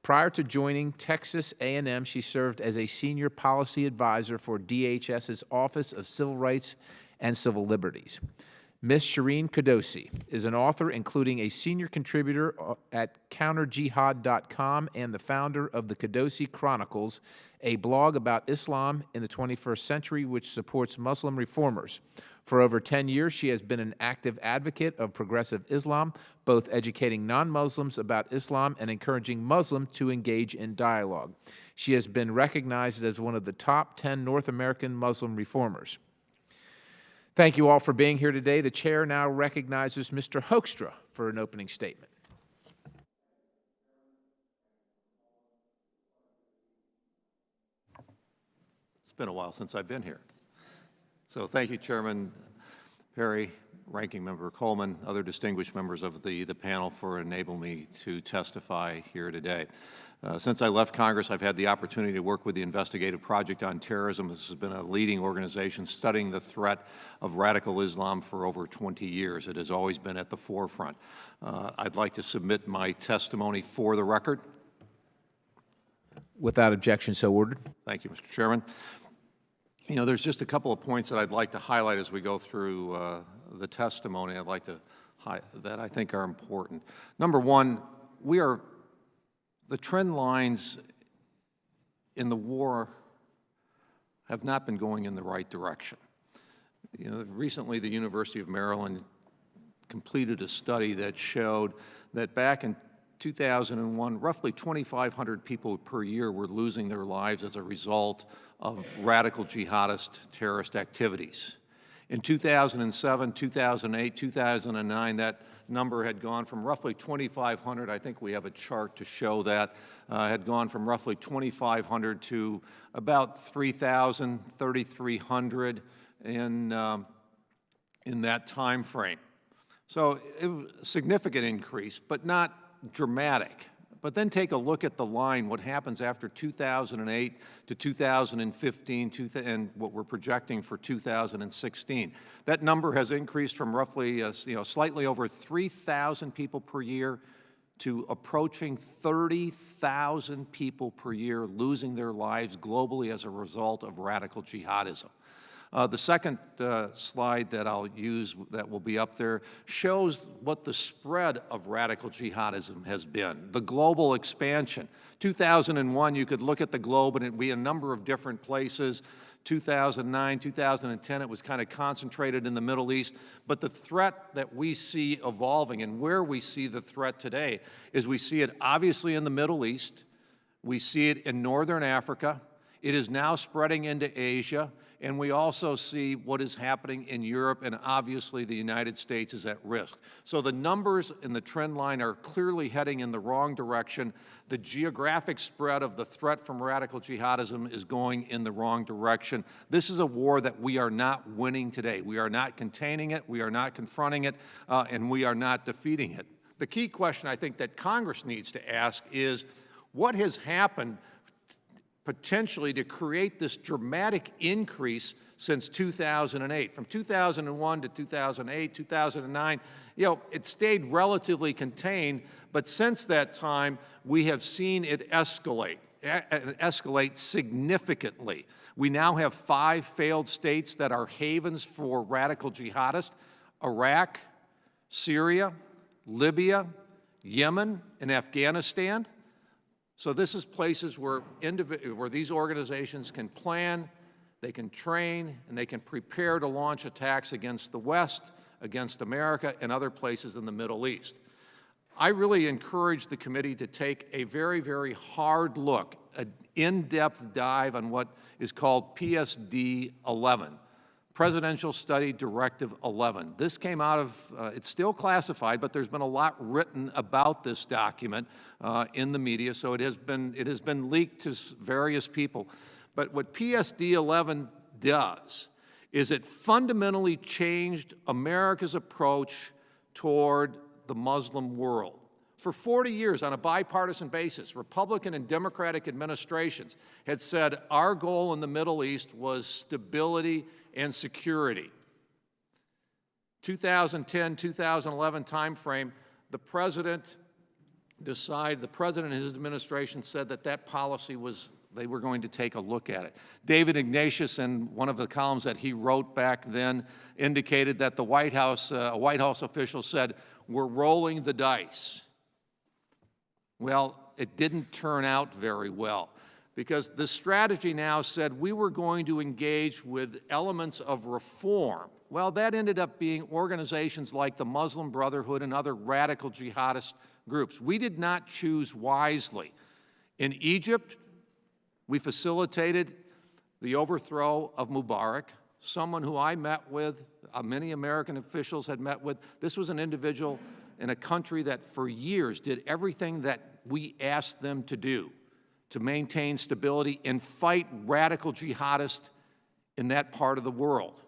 Prior to joining Texas A&M, she served as a senior policy advisor for DHS's Office of Civil Rights and Civil Liberties. Ms. Shireen Qadosi is an author, including a senior contributor at counterjihad.com and the founder of the Qadosi Chronicles, a blog about Islam in the 21st century which supports Muslim reformers. For over 10 years, she has been an active advocate of progressive Islam, both educating non-Muslims about Islam and encouraging Muslims to engage in dialogue. She has been recognized as one of the top 10 North American Muslim reformers. Thank you all for being here today. The chair now recognizes Mr. Hoekstra for an opening statement. It's been a while since I've been here. So thank you, Chairman Perry, Ranking Member Coleman, other distinguished members of the panel for enabling me to testify here today. Since I left Congress, I've had the opportunity to work with the Investigative Project on Terrorism. This has been a leading organization studying the threat of radical Islam for over 20 years. It has always been at the forefront. I'd like to submit my testimony for the record. Without objection, so ordered. Thank you, Mr. Chairman. You know, there's just a couple of points that I'd like to highlight as we go through the testimony that I think are important. Number one, the trend lines in the war have not been going in the right direction. You know, recently the University of Maryland completed a study that showed that back in 2001, roughly 2,500 people per year were losing their lives as a result of radical jihadist terrorist activities. In 2007, 2008, 2009, that number had gone from roughly 2,500, I think we have a chart to show that, had gone from roughly 2,500 to about 3,000, 3,300 in that time frame. So it was a significant increase, but not dramatic. But then take a look at the line, what happens after 2008 to 2015, and what we're projecting for 2016. That number has increased from roughly, slightly over 3,000 people per year to approaching 30,000 people per year losing their lives globally as a result of radical jihadism. The second slide that I'll use that will be up there shows what the spread of radical jihadism has been, the global expansion. 2001, you could look at the globe and it'd be a number of different places. 2009, 2010, it was kind of concentrated in the Middle East. But the threat that we see evolving and where we see the threat today is we see it obviously in the Middle East. We see it in Northern Africa. It is now spreading into Asia, and we also see what is happening in Europe, and obviously the United States is at risk. So the numbers in the trend line are clearly heading in the wrong direction. The geographic spread of the threat from radical jihadism is going in the wrong direction. This is a war that we are not winning today. We are not containing it, we are not confronting it, and we are not defeating it. The key question I think that Congress needs to ask is, what has happened potentially to create this dramatic increase since 2008? From 2001 to 2008, 2009, it stayed relatively contained, but since that time, we have seen it escalate significantly. We now have 5 failed states that are havens for radical jihadists: Iraq, Syria, Libya, Yemen, and Afghanistan. So this is places where these organizations can plan, they can train, and they can prepare to launch attacks against the West, against America, and other places in the Middle East. I really encourage the committee to take a very, very hard look, an in-depth dive on what is called PSD 11, Presidential Study Directive 11. This came out of, it's still classified, but there's been a lot written about this document in the media, so it has been leaked to various people. But what PSD 11 does is it fundamentally changed America's approach toward the Muslim world. For 40 years, on a bipartisan basis, Republican and Democratic administrations had said our goal in the Middle East was stability and security. 2010, 2011 timeframe, the president and his administration said that policy was, they were going to take a look at it. David Ignatius, in one of the columns that he wrote back then, indicated that the White House, a White House official said, we're rolling the dice. Well, it didn't turn out very well, because the strategy now said we were going to engage with elements of reform. Well, that ended up being organizations like the Muslim Brotherhood and other radical jihadist groups. We did not choose wisely. In Egypt, we facilitated the overthrow of Mubarak, someone who I met with, many American officials had met with. This was an individual in a country that for years did everything that we asked them to do to maintain stability and fight radical jihadists in that part of the world.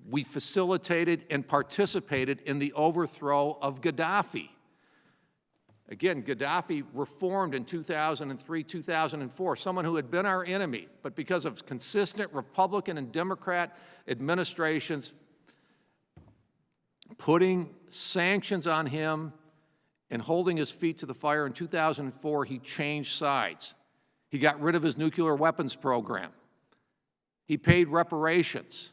We facilitated and participated in the overthrow of Gaddafi. Again, Gaddafi reformed in 2003, 2004, someone who had been our enemy, but because of consistent Republican and Democrat administrations putting sanctions on him and holding his feet to the fire in 2004, he changed sides. He got rid of his nuclear weapons program. He paid reparations.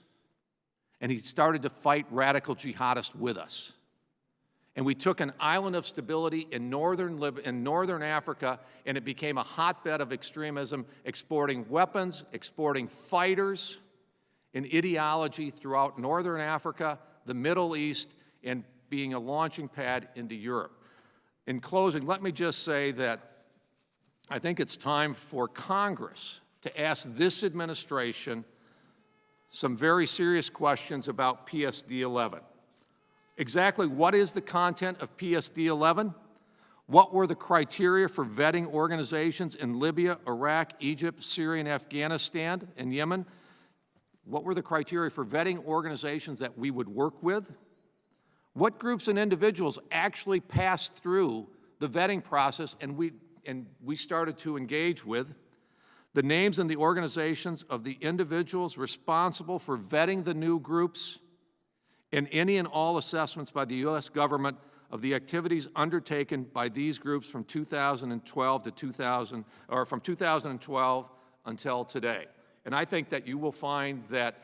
And he started to fight radical jihadists with us. And we took an island of stability in northern Africa, and it became a hotbed of extremism, exporting weapons, exporting fighters and ideology throughout northern Africa, the Middle East, and being a launching pad into Europe. In closing, let me just say that I think it's time for Congress to ask this administration some very serious questions about PSD 11. Exactly what is the content of PSD 11? What were the criteria for vetting organizations in Libya, Iraq, Egypt, Syria, and Afghanistan, and Yemen? What were the criteria for vetting organizations that we would work with? What groups and individuals actually passed through the vetting process and we started to engage with? The names and the organizations of the individuals responsible for vetting the new groups, and any and all assessments by the U.S. government of the activities undertaken by these groups from 2012 from 2012 until today. And I think that you will find that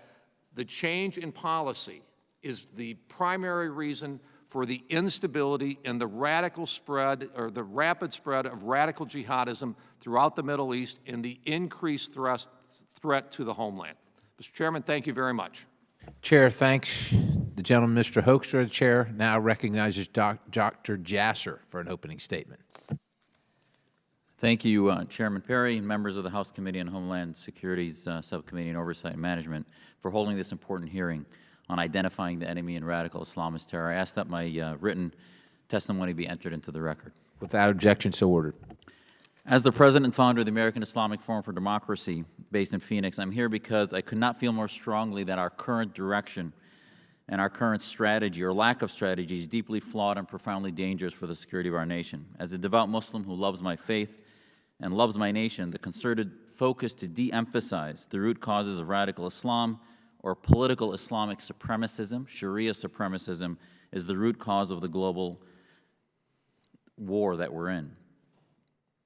the change in policy is the primary reason for the instability and the radical spread, or the rapid spread of radical jihadism throughout the Middle East and the increased threat to the homeland. Mr. Chairman, thank you very much. Chair thanks the gentleman, Mr. Hoekstra. The chair now recognizes Dr. Jasser for an opening statement. Thank you, Chairman Perry and members of the House Committee on Homeland Security's Subcommittee on Oversight and Management for holding this important hearing on identifying the enemy and radical Islamist terror. I ask that my written testimony be entered into the record. Without objection, so ordered. As the president and founder of the American Islamic Forum for Democracy based in Phoenix, I'm here because I could not feel more strongly that our current direction and our current strategy or lack of strategy is deeply flawed and profoundly dangerous for the security of our nation. As a devout Muslim who loves my faith and loves my nation, the concerted focus to de-emphasize the root causes of radical Islam or political Islamic supremacism, Sharia supremacism, is the root cause of the global war that we're in.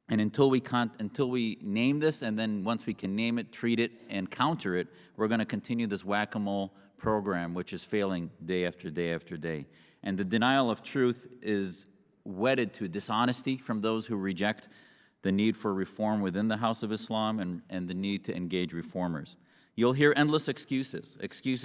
And until we name this, and then once we can name it, treat it, and counter it, we're going to continue this whack-a-mole program, which is failing day after day after day. And the denial of truth is wedded to dishonesty from those who reject the need for reform within the House of Islam and the need to engage reformers. You'll hear endless excuses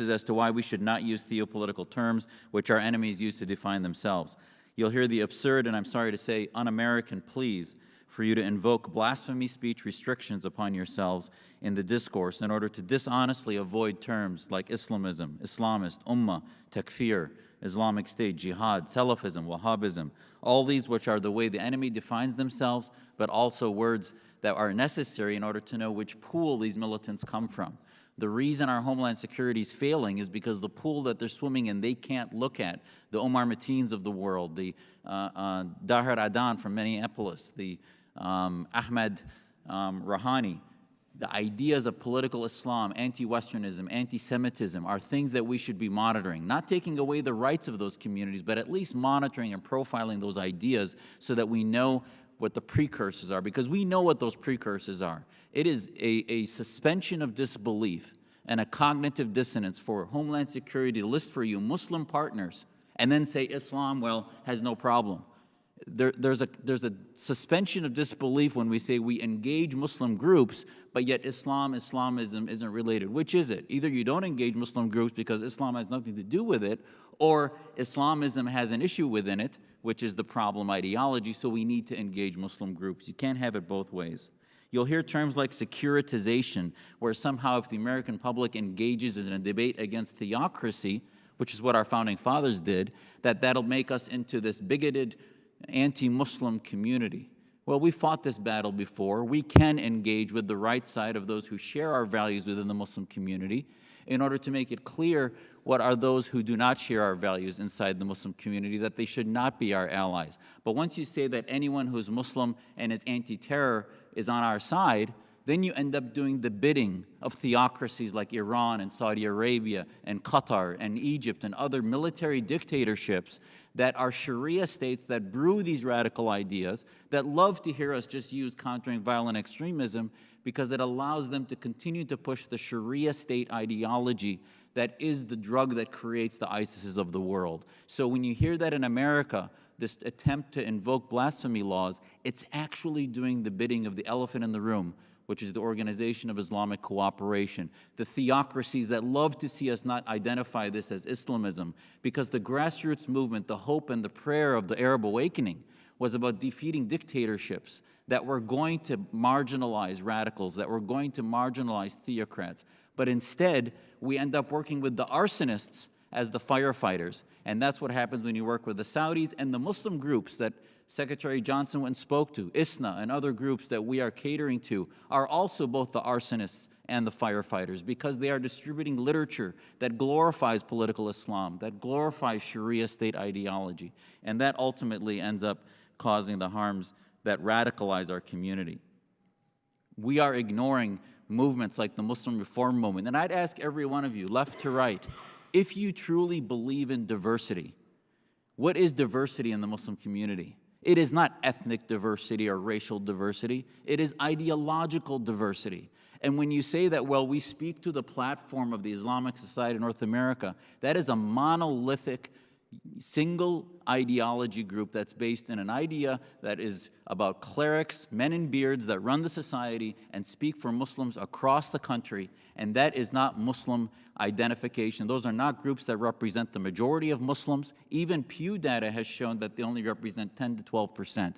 as to why we should not use theopolitical terms which our enemies use to define themselves. You'll hear the absurd, and I'm sorry to say, un-American pleas for you to invoke blasphemy speech restrictions upon yourselves in the discourse in order to dishonestly avoid terms like Islamism, Islamist, Ummah, Takfir, Islamic State, Jihad, Salafism, Wahhabism, all these which are the way the enemy defines themselves, but also words that are necessary in order to know which pool these militants come from. The reason our Homeland Security is failing is because the pool that they're swimming in, they can't look at. The Omar Matins of the world, the Dahir Adan from Minneapolis, the Ahmed Rahani, the ideas of political Islam, anti-Westernism, anti-Semitism are things that we should be monitoring, not taking away the rights of those communities, but at least monitoring and profiling those ideas so that we know what the precursors are, because we know what those precursors are. It is a suspension of disbelief and a cognitive dissonance for Homeland Security to list for you Muslim partners and then say Islam, well, has no problem. There's a suspension of disbelief when we say we engage Muslim groups, but yet Islamism isn't related. Which is it? Either you don't engage Muslim groups because Islam has nothing to do with it, or Islamism has an issue within it, which is the problem ideology, so we need to engage Muslim groups. You can't have it both ways. You'll hear terms like securitization, where somehow if the American public engages in a debate against theocracy, which is what our founding fathers did, that'll make us into this bigoted, anti-Muslim community. Well, we fought this battle before. We can engage with the right side of those who share our values within the Muslim community in order to make it clear what are those who do not share our values inside the Muslim community, that they should not be our allies. But once you say that anyone who is Muslim and is anti-terror is on our side, then you end up doing the bidding of theocracies like Iran and Saudi Arabia and Qatar and Egypt and other military dictatorships that are Sharia states that brew these radical ideas, that love to hear us just use countering violent extremism because it allows them to continue to push the Sharia state ideology that is the drug that creates the ISISes of the world. So when you hear that in America, this attempt to invoke blasphemy laws, it's actually doing the bidding of the elephant in the room, which is the Organization of Islamic Cooperation, the theocracies that love to see us not identify this as Islamism, because the grassroots movement, the hope and the prayer of the Arab awakening was about defeating dictatorships that were going to marginalize radicals, that were going to marginalize theocrats. But instead, we end up working with the arsonists as the firefighters. And that's what happens when you work with the Saudis and the Muslim groups that Secretary Johnson went and spoke to, ISNA and other groups that we are catering to, are also both the arsonists and the firefighters, because they are distributing literature that glorifies political Islam, that glorifies Sharia state ideology, and that ultimately ends up causing the harms that radicalize our community. We are ignoring movements like the Muslim Reform Movement, and I'd ask every one of you, left to right, if you truly believe in diversity, what is diversity in the Muslim community? It is not ethnic diversity or racial diversity. It is ideological diversity. And when you say that, well, we speak to the platform of the Islamic Society of North America, that is a monolithic, single ideology group that's based in an idea that is about clerics, men in beards that run the society and speak for Muslims across the country, and that is not Muslim identification. Those are not groups that represent the majority of Muslims. Even Pew data has shown that they only represent 10 to 12%.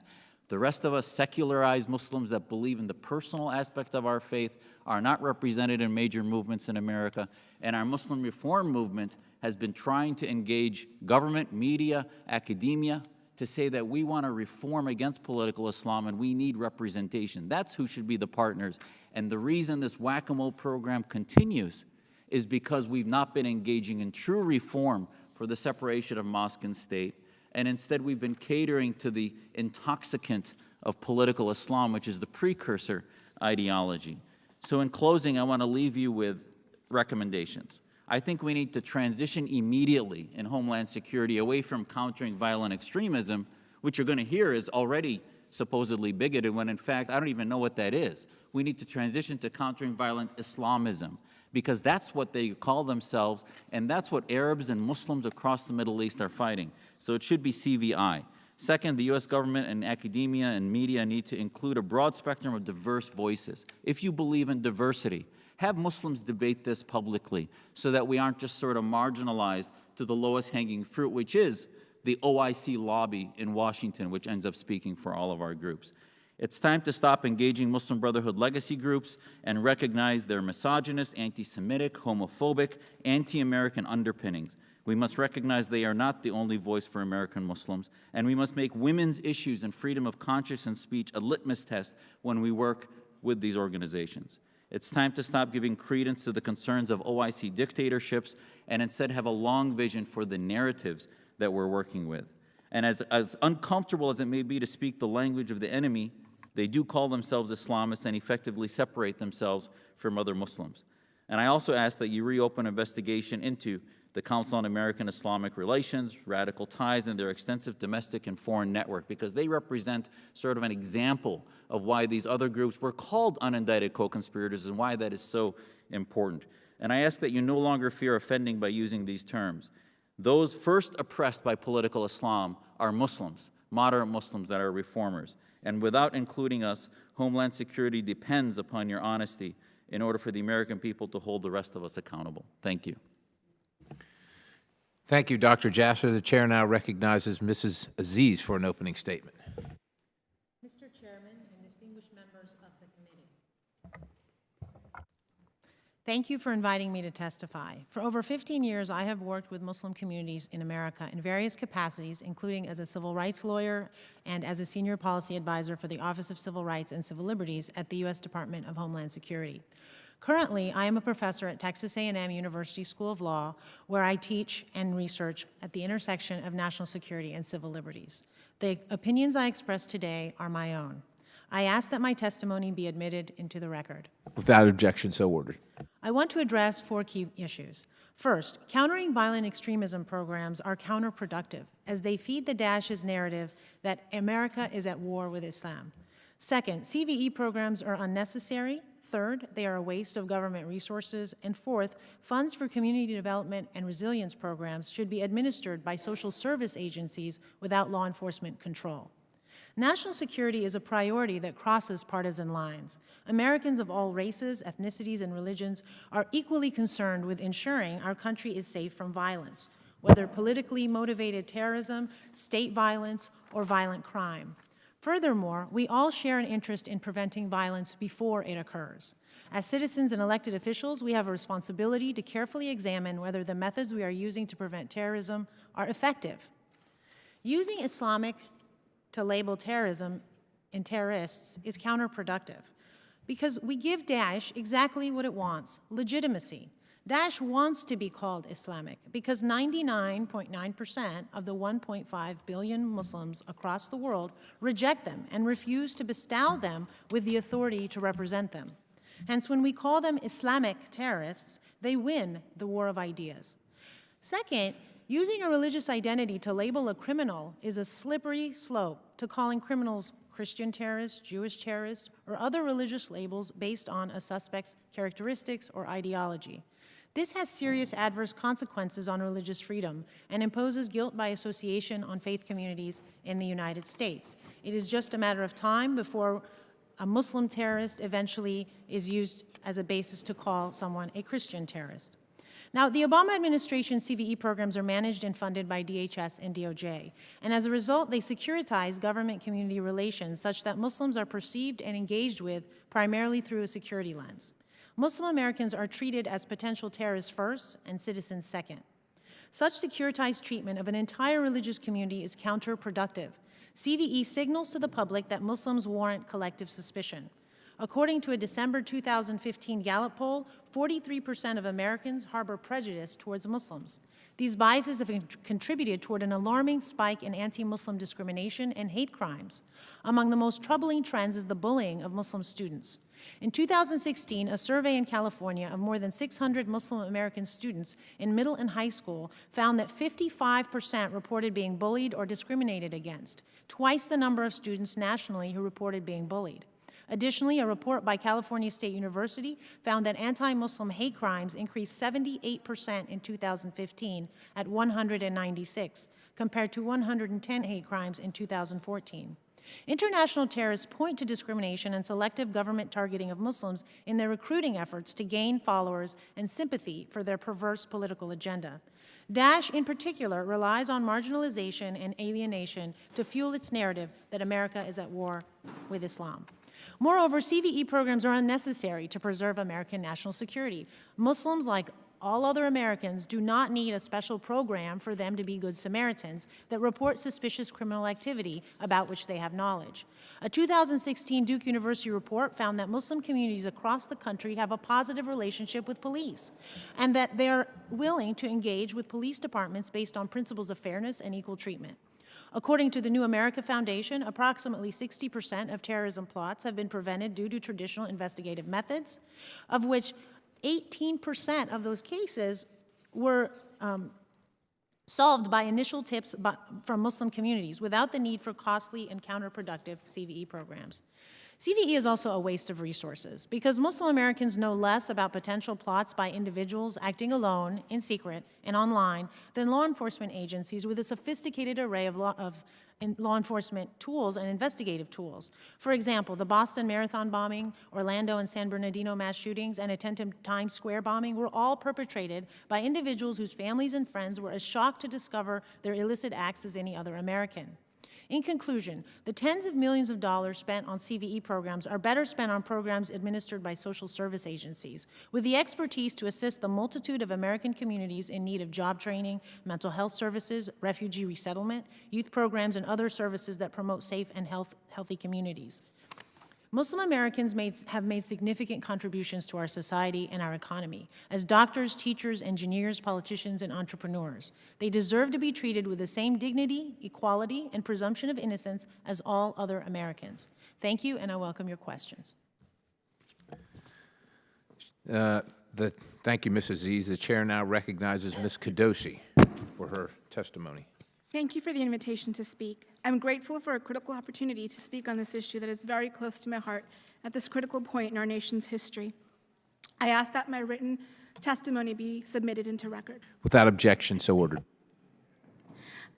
The rest of us secularized Muslims that believe in the personal aspect of our faith are not represented in major movements in America, and our Muslim reform movement has been trying to engage government, media, academia, to say that we want to reform against political Islam and we need representation. That's who should be the partners. And the reason this whack-a-mole program continues is because we've not been engaging in true reform for the separation of mosque and state, and instead we've been catering to the intoxicant of political Islam, which is the precursor ideology. So in closing, I want to leave you with recommendations. I think we need to transition immediately in Homeland Security away from countering violent extremism, which you're going to hear is already supposedly bigoted, when in fact I don't even know what that is. We need to transition to countering violent Islamism, because that's what they call themselves, and that's what Arabs and Muslims across the Middle East are fighting. So it should be CVI. Second, the U.S. government and academia and media need to include a broad spectrum of diverse voices. If you believe in diversity, have Muslims debate this publicly so that we aren't just sort of marginalized to the lowest hanging fruit, which is the OIC lobby in Washington, which ends up speaking for all of our groups. It's time to stop engaging Muslim Brotherhood legacy groups and recognize their misogynist, anti-Semitic, homophobic, anti-American underpinnings. We must recognize they are not the only voice for American Muslims, and we must make women's issues and freedom of conscience and speech a litmus test when we work with these organizations. It's time to stop giving credence to the concerns of OIC dictatorships and instead have a long vision for the narratives that we're working with. And as uncomfortable as it may be to speak the language of the enemy, they do call themselves Islamists and effectively separate themselves from other Muslims. And I also ask that you reopen investigation into the Council on American Islamic Relations, Radical Ties, and their extensive domestic and foreign network, because they represent sort of an example of why these other groups were called unindicted co-conspirators and why that is so important. And I ask that you no longer fear offending by using these terms. Those first oppressed by political Islam are Muslims, moderate Muslims that are reformers. And without including us, Homeland Security depends upon your honesty in order for the American people to hold the rest of us accountable. Thank you. Thank you, Dr. Jasser. The chair now recognizes Mrs. Aziz for an opening statement. Mr. Chairman and distinguished members of the committee, thank you for inviting me to testify. For over 15 years, I have worked with Muslim communities in America in various capacities, including as a civil rights lawyer and as a senior policy advisor for the Office of Civil Rights and Civil Liberties at the U.S. Department of Homeland Security. Currently, I am a professor at Texas A&M University School of Law, where I teach and research at the intersection of national security and civil liberties. The opinions I express today are my own. I ask that my testimony be admitted into the record. Without objection, so ordered. I want to address 4 key issues. First, countering violent extremism programs are counterproductive, as they feed the Daesh's narrative that America is at war with Islam. Second, CVE programs are unnecessary. Third, they are a waste of government resources. And fourth, funds for community development and resilience programs should be administered by social service agencies without law enforcement control. National security is a priority that crosses partisan lines. Americans of all races, ethnicities, and religions are equally concerned with ensuring our country is safe from violence, whether politically motivated terrorism, state violence, or violent crime. Furthermore, we all share an interest in preventing violence before it occurs. As citizens and elected officials, we have a responsibility to carefully examine whether the methods we are using to prevent terrorism are effective. Using Islamic to label terrorism and terrorists is counterproductive because we give Daesh exactly what it wants: legitimacy. Daesh wants to be called Islamic because 99.9% of the 1.5 billion Muslims across the world reject them and refuse to bestow them with the authority to represent them. Hence, when we call them Islamic terrorists, they win the war of ideas. Second, using a religious identity to label a criminal is a slippery slope to calling criminals Christian terrorists, Jewish terrorists, or other religious labels based on a suspect's characteristics or ideology. This has serious adverse consequences on religious freedom and imposes guilt by association on faith communities in the United States. It is just a matter of time before a Muslim terrorist eventually is used as a basis to call someone a Christian terrorist. Now, the Obama administration's CVE programs are managed and funded by DHS and DOJ, and as a result, they securitize government-community relations such that Muslims are perceived and engaged with primarily through a security lens. Muslim Americans are treated as potential terrorists first and citizens second. Such securitized treatment of an entire religious community is counterproductive. CVE signals to the public that Muslims warrant collective suspicion. According to a December 2015 Gallup poll, 43% of Americans harbor prejudice towards Muslims. These biases have contributed toward an alarming spike in anti-Muslim discrimination and hate crimes. Among the most troubling trends is the bullying of Muslim students. In 2016, a survey in California of more than 600 Muslim American students in middle and high school found that 55% reported being bullied or discriminated against, twice the number of students nationally who reported being bullied. Additionally, a report by California State University found that anti-Muslim hate crimes increased 78% in 2015 at 196, compared to 110 hate crimes in 2014. International terrorists point to discrimination and selective government targeting of Muslims in their recruiting efforts to gain followers and sympathy for their perverse political agenda. Daesh, in particular, relies on marginalization and alienation to fuel its narrative that America is at war with Islam. Moreover, CVE programs are unnecessary to preserve American national security. Muslims, like all other Americans, do not need a special program for them to be good Samaritans that report suspicious criminal activity about which they have knowledge. A 2016 Duke University report found that Muslim communities across the country have a positive relationship with police, and that they are willing to engage with police departments based on principles of fairness and equal treatment. According to the New America Foundation, approximately 60% of terrorism plots have been prevented due to traditional investigative methods, of which 18% of those cases were solved by initial tips from Muslim communities without the need for costly and counterproductive CVE programs. CVE is also a waste of resources because Muslim Americans know less about potential plots by individuals acting alone, in secret, and online than law enforcement agencies with a sophisticated array of law enforcement tools and investigative tools. For example, the Boston Marathon bombing, Orlando and San Bernardino mass shootings, and attempted Times Square bombing were all perpetrated by individuals whose families and friends were as shocked to discover their illicit acts as any other American. In conclusion, the tens of millions of dollars spent on CVE programs are better spent on programs administered by social service agencies, with the expertise to assist the multitude of American communities in need of job training, mental health services, refugee resettlement, youth programs, and other services that promote safe and healthy communities. Muslim Americans have made significant contributions to our society and our economy as doctors, teachers, engineers, politicians, and entrepreneurs. They deserve to be treated with the same dignity, equality, and presumption of innocence as all other Americans. Thank you, and I welcome your questions. Thank you, Ms. Aziz. The chair now recognizes Ms. Kadosi for her testimony. Thank you for the invitation to speak. I'm grateful for a critical opportunity to speak on this issue that is very close to my heart at this critical point in our nation's history. I ask that my written testimony be submitted into record. Without objection, so ordered.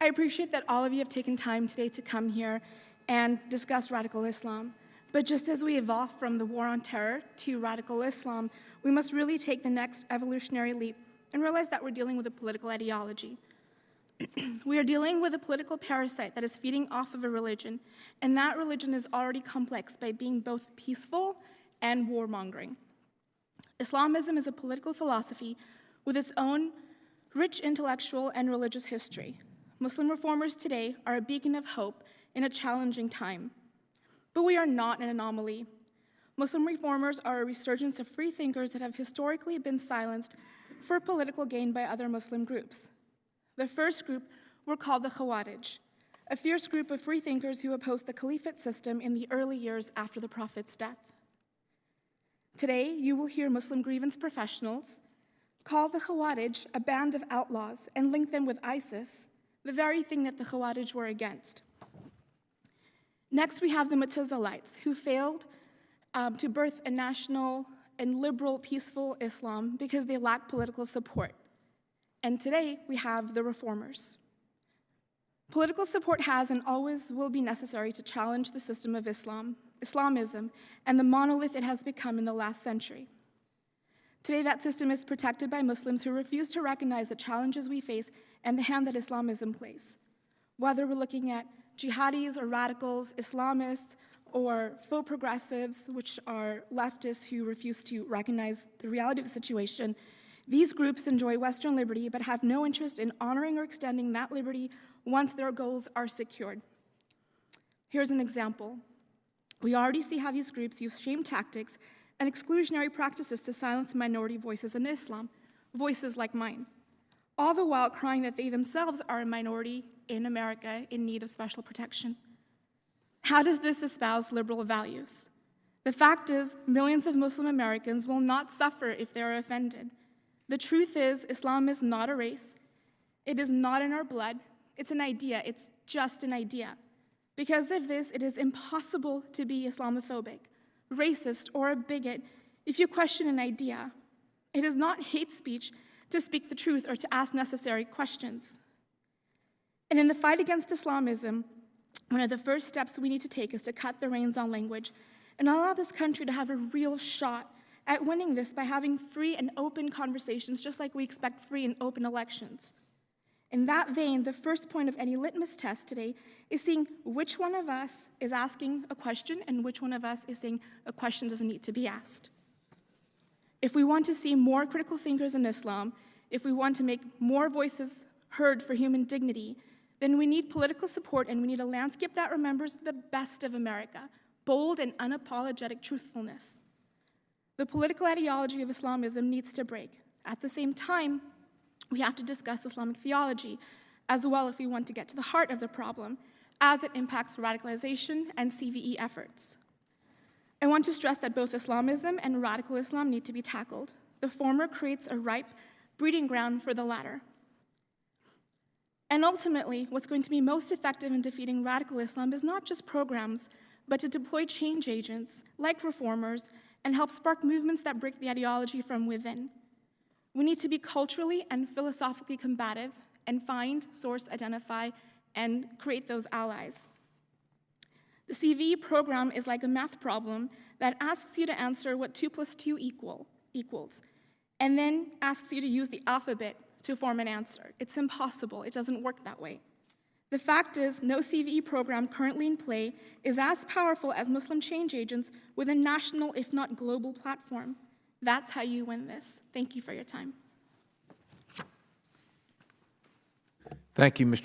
I appreciate that all of you have taken time today to come here and discuss radical Islam. But just as we evolve from the war on terror to radical Islam, we must really take the next evolutionary leap and realize that we're dealing with a political ideology. We are dealing with a political parasite that is feeding off of a religion, and that religion is already complex by being both peaceful and warmongering. Islamism is a political philosophy with its own rich intellectual and religious history. Muslim reformers today are a beacon of hope in a challenging time. But we are not an anomaly. Muslim reformers are a resurgence of free thinkers that have historically been silenced for political gain by other Muslim groups. The first group were called the Khawarij, a fierce group of freethinkers who opposed the caliphate system in the early years after the Prophet's death. Today, you will hear Muslim grievance professionals call the Khawarij a band of outlaws and link them with ISIS, the very thing that the Khawarij were against. Next, we have the Mutazilites, who failed to birth a national and liberal, peaceful Islam because they lacked political support. And today, we have the reformers. Political support has and always will be necessary to challenge the system of Islamism, and the monolith it has become in the last century. Today, that system is protected by Muslims who refuse to recognize the challenges we face and the hand that Islamism plays. Whether we're looking at jihadis or radicals, Islamists, or faux progressives, which are leftists who refuse to recognize the reality of the situation, these groups enjoy Western liberty but have no interest in honoring or extending that liberty once their goals are secured. Here's an example. We already see how these groups use shame tactics and exclusionary practices to silence minority voices in Islam, voices like mine, all the while crying that they themselves are a minority in America in need of special protection. How does this espouse liberal values? The fact is, millions of Muslim Americans will not suffer if they are offended. The truth is, Islam is not a race. It is not in our blood. It's an idea. It's just an idea. Because of this, it is impossible to be Islamophobic, racist, or a bigot if you question an idea. It is not hate speech to speak the truth or to ask necessary questions. And in the fight against Islamism, one of the first steps we need to take is to cut the reins on language and allow this country to have a real shot at winning this by having free and open conversations, just like we expect free and open elections. In that vein, the first point of any litmus test today is seeing which one of us is asking a question and which one of us is saying a question doesn't need to be asked. If we want to see more critical thinkers in Islam, if we want to make more voices heard for human dignity, then we need political support and we need a landscape that remembers the best of America, bold and unapologetic truthfulness. The political ideology of Islamism needs to break. At the same time, we have to discuss Islamic theology as well if we want to get to the heart of the problem, as it impacts radicalization and CVE efforts. I want to stress that both Islamism and radical Islam need to be tackled. The former creates a ripe breeding ground for the latter. And ultimately, what's going to be most effective in defeating radical Islam is not just programs, but to deploy change agents like reformers and help spark movements that break the ideology from within. We need to be culturally and philosophically combative and find, source, identify, and create those allies. The CVE program is like a math problem that asks you to answer what 2 + 2 equals, and then asks you to use the alphabet to form an answer. It's impossible. It doesn't work that way. The fact is, no CVE program currently in play is as powerful as Muslim change agents with a national, if not global, platform. That's how you win this. Thank you for your time. Thank you, Ms.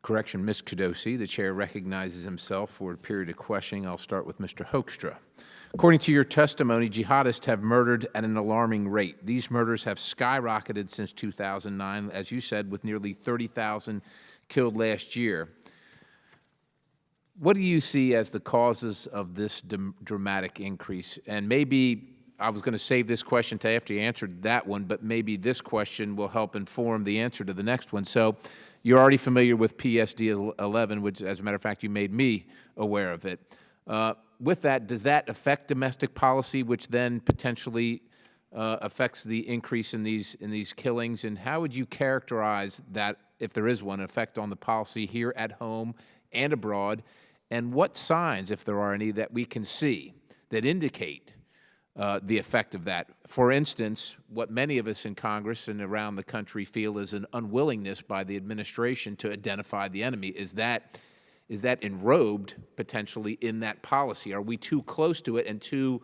Cadosi. The chair recognizes himself for a period of questioning. I'll start with Mr. Hoekstra. According to your testimony, jihadists have murdered at an alarming rate. These murders have skyrocketed since 2009, as you said, with nearly 30,000 killed last year. What do you see as the causes of this dramatic increase? And maybe I was going to save this question to after you answered that one, but maybe this question will help inform the answer to the next one. So you're already familiar with PSD 11, which, as a matter of fact, you made me aware of it. With that, does that affect domestic policy, which then potentially affects the increase in these killings? And how would you characterize that, if there is one, effect on the policy here at home and abroad? And what signs, if there are any, that we can see that indicate the effect of that? For instance, what many of us in Congress and around the country feel is an unwillingness by the administration to identify the enemy. Is that enrobed potentially in that policy? Are we too close to it and too,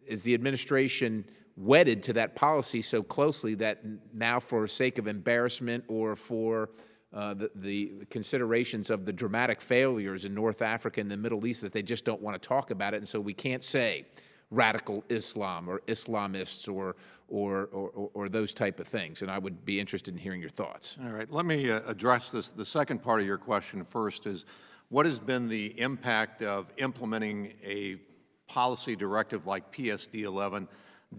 is the administration wedded to that policy so closely that now, for sake of embarrassment or for the considerations of the dramatic failures in North Africa and the Middle East, that they just don't want to talk about it, and so we can't say radical Islam or Islamists or those type of things? And I would be interested in hearing your thoughts. All right, let me address this. The second part of your question first is, what has been the impact of implementing a policy directive like PSD 11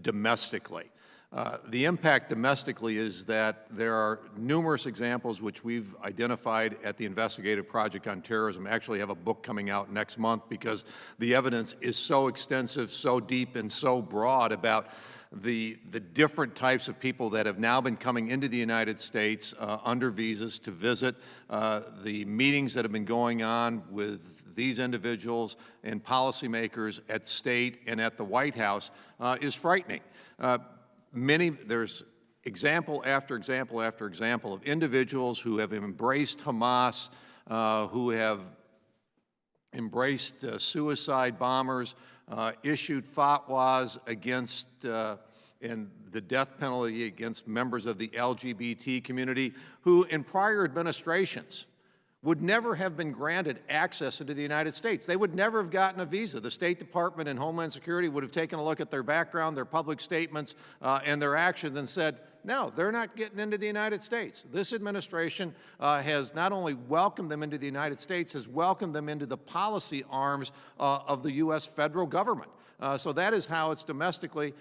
domestically? The impact domestically is that there are numerous examples which we've identified at the Investigative Project on Terrorism. I actually have a book coming out next month because the evidence is so extensive, so deep, and so broad about the different types of people that have now been coming into the United States under visas to visit. The meetings that have been going on with these individuals and policymakers at state and at the White House is frightening. There's example after example after example of individuals who have embraced Hamas, who have embraced suicide bombers, issued fatwas against and the death penalty against members of the LGBT community, who in prior administrations would never have been granted access into the United States. They would never have gotten a visa. The State Department and Homeland Security would have taken a look at their background, their public statements, and their actions and said, no, they're not getting into the United States. This administration has not only welcomed them into the United States, has welcomed them into the policy arms of the U.S. federal government. So that is how it's domestically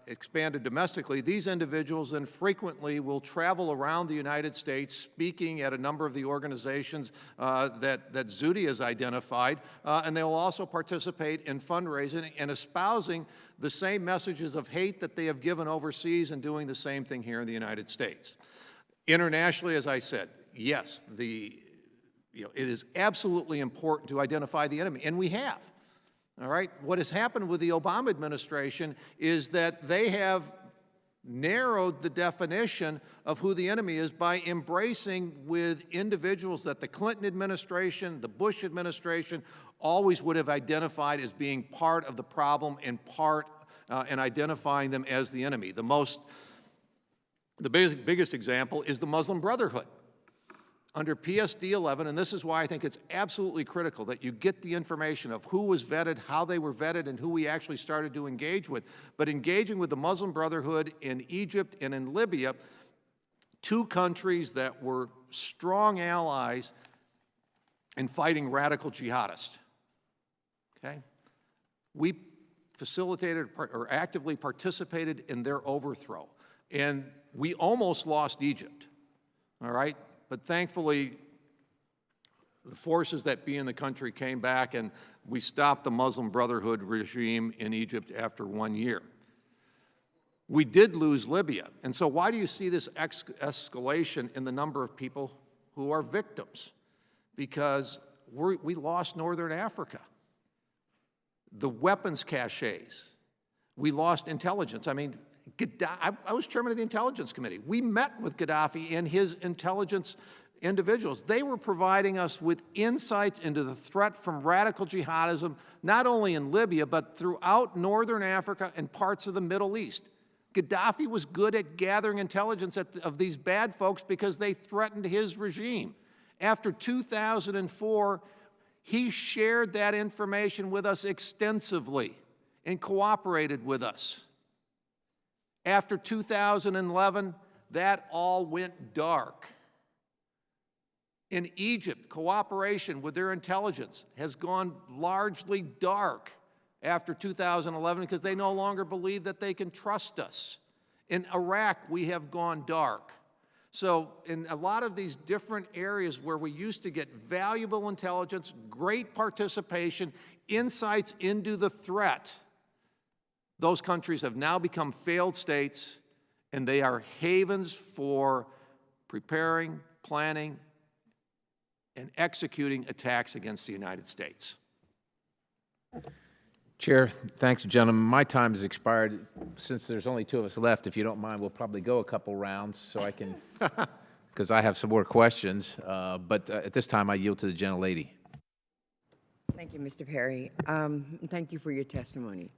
expanded domestically. These individuals then frequently will travel around the United States speaking at a number of the organizations that Zuhdi has identified, and they will also participate in fundraising and espousing the same messages of hate that they have given overseas and doing the same thing here in the United States. Internationally, as I said, yes, it is absolutely important to identify the enemy, and we have. All right? What has happened with the Obama administration is that they have narrowed the definition of who the enemy is by embracing with individuals that the Clinton administration, the Bush administration, always would have identified as being part of the problem and and identifying them as the enemy. The biggest example is the Muslim Brotherhood. Under PSD 11, and this is why I think it's absolutely critical that you get the information of who was vetted, how they were vetted, and who we actually started to engage with. But engaging with the Muslim Brotherhood in Egypt and in Libya, two countries that were strong allies in fighting radical jihadists. Okay? We facilitated or actively participated in their overthrow, and we almost lost Egypt. All right? But thankfully, the forces that be in the country came back, and we stopped the Muslim Brotherhood regime in Egypt after 1 year. We did lose Libya. And so why do you see this escalation in the number of people who are victims? Because we lost Northern Africa. The weapons caches. We lost intelligence. I mean, I was chairman of the Intelligence Committee. We met with Gaddafi and his intelligence individuals. They were providing us with insights into the threat from radical jihadism, not only in Libya, but throughout Northern Africa and parts of the Middle East. Gaddafi was good at gathering intelligence of these bad folks because they threatened his regime. After 2004, he shared that information with us extensively and cooperated with us. After 2011, that all went dark. In Egypt, cooperation with their intelligence has gone largely dark after 2011 because they no longer believe that they can trust us. In Iraq, we have gone dark. So in a lot of these different areas where we used to get valuable intelligence, great participation, insights into the threat, those countries have now become failed states, and they are havens for preparing, planning, and executing attacks against the United States. Chair, thanks, gentlemen. My time has expired. Since there's only two of us left, if you don't mind, we'll probably go a couple rounds so I can, because I have some more questions. But at this time, I yield to the gentlelady. Thank you, Mr. Perry. Thank you for your testimony.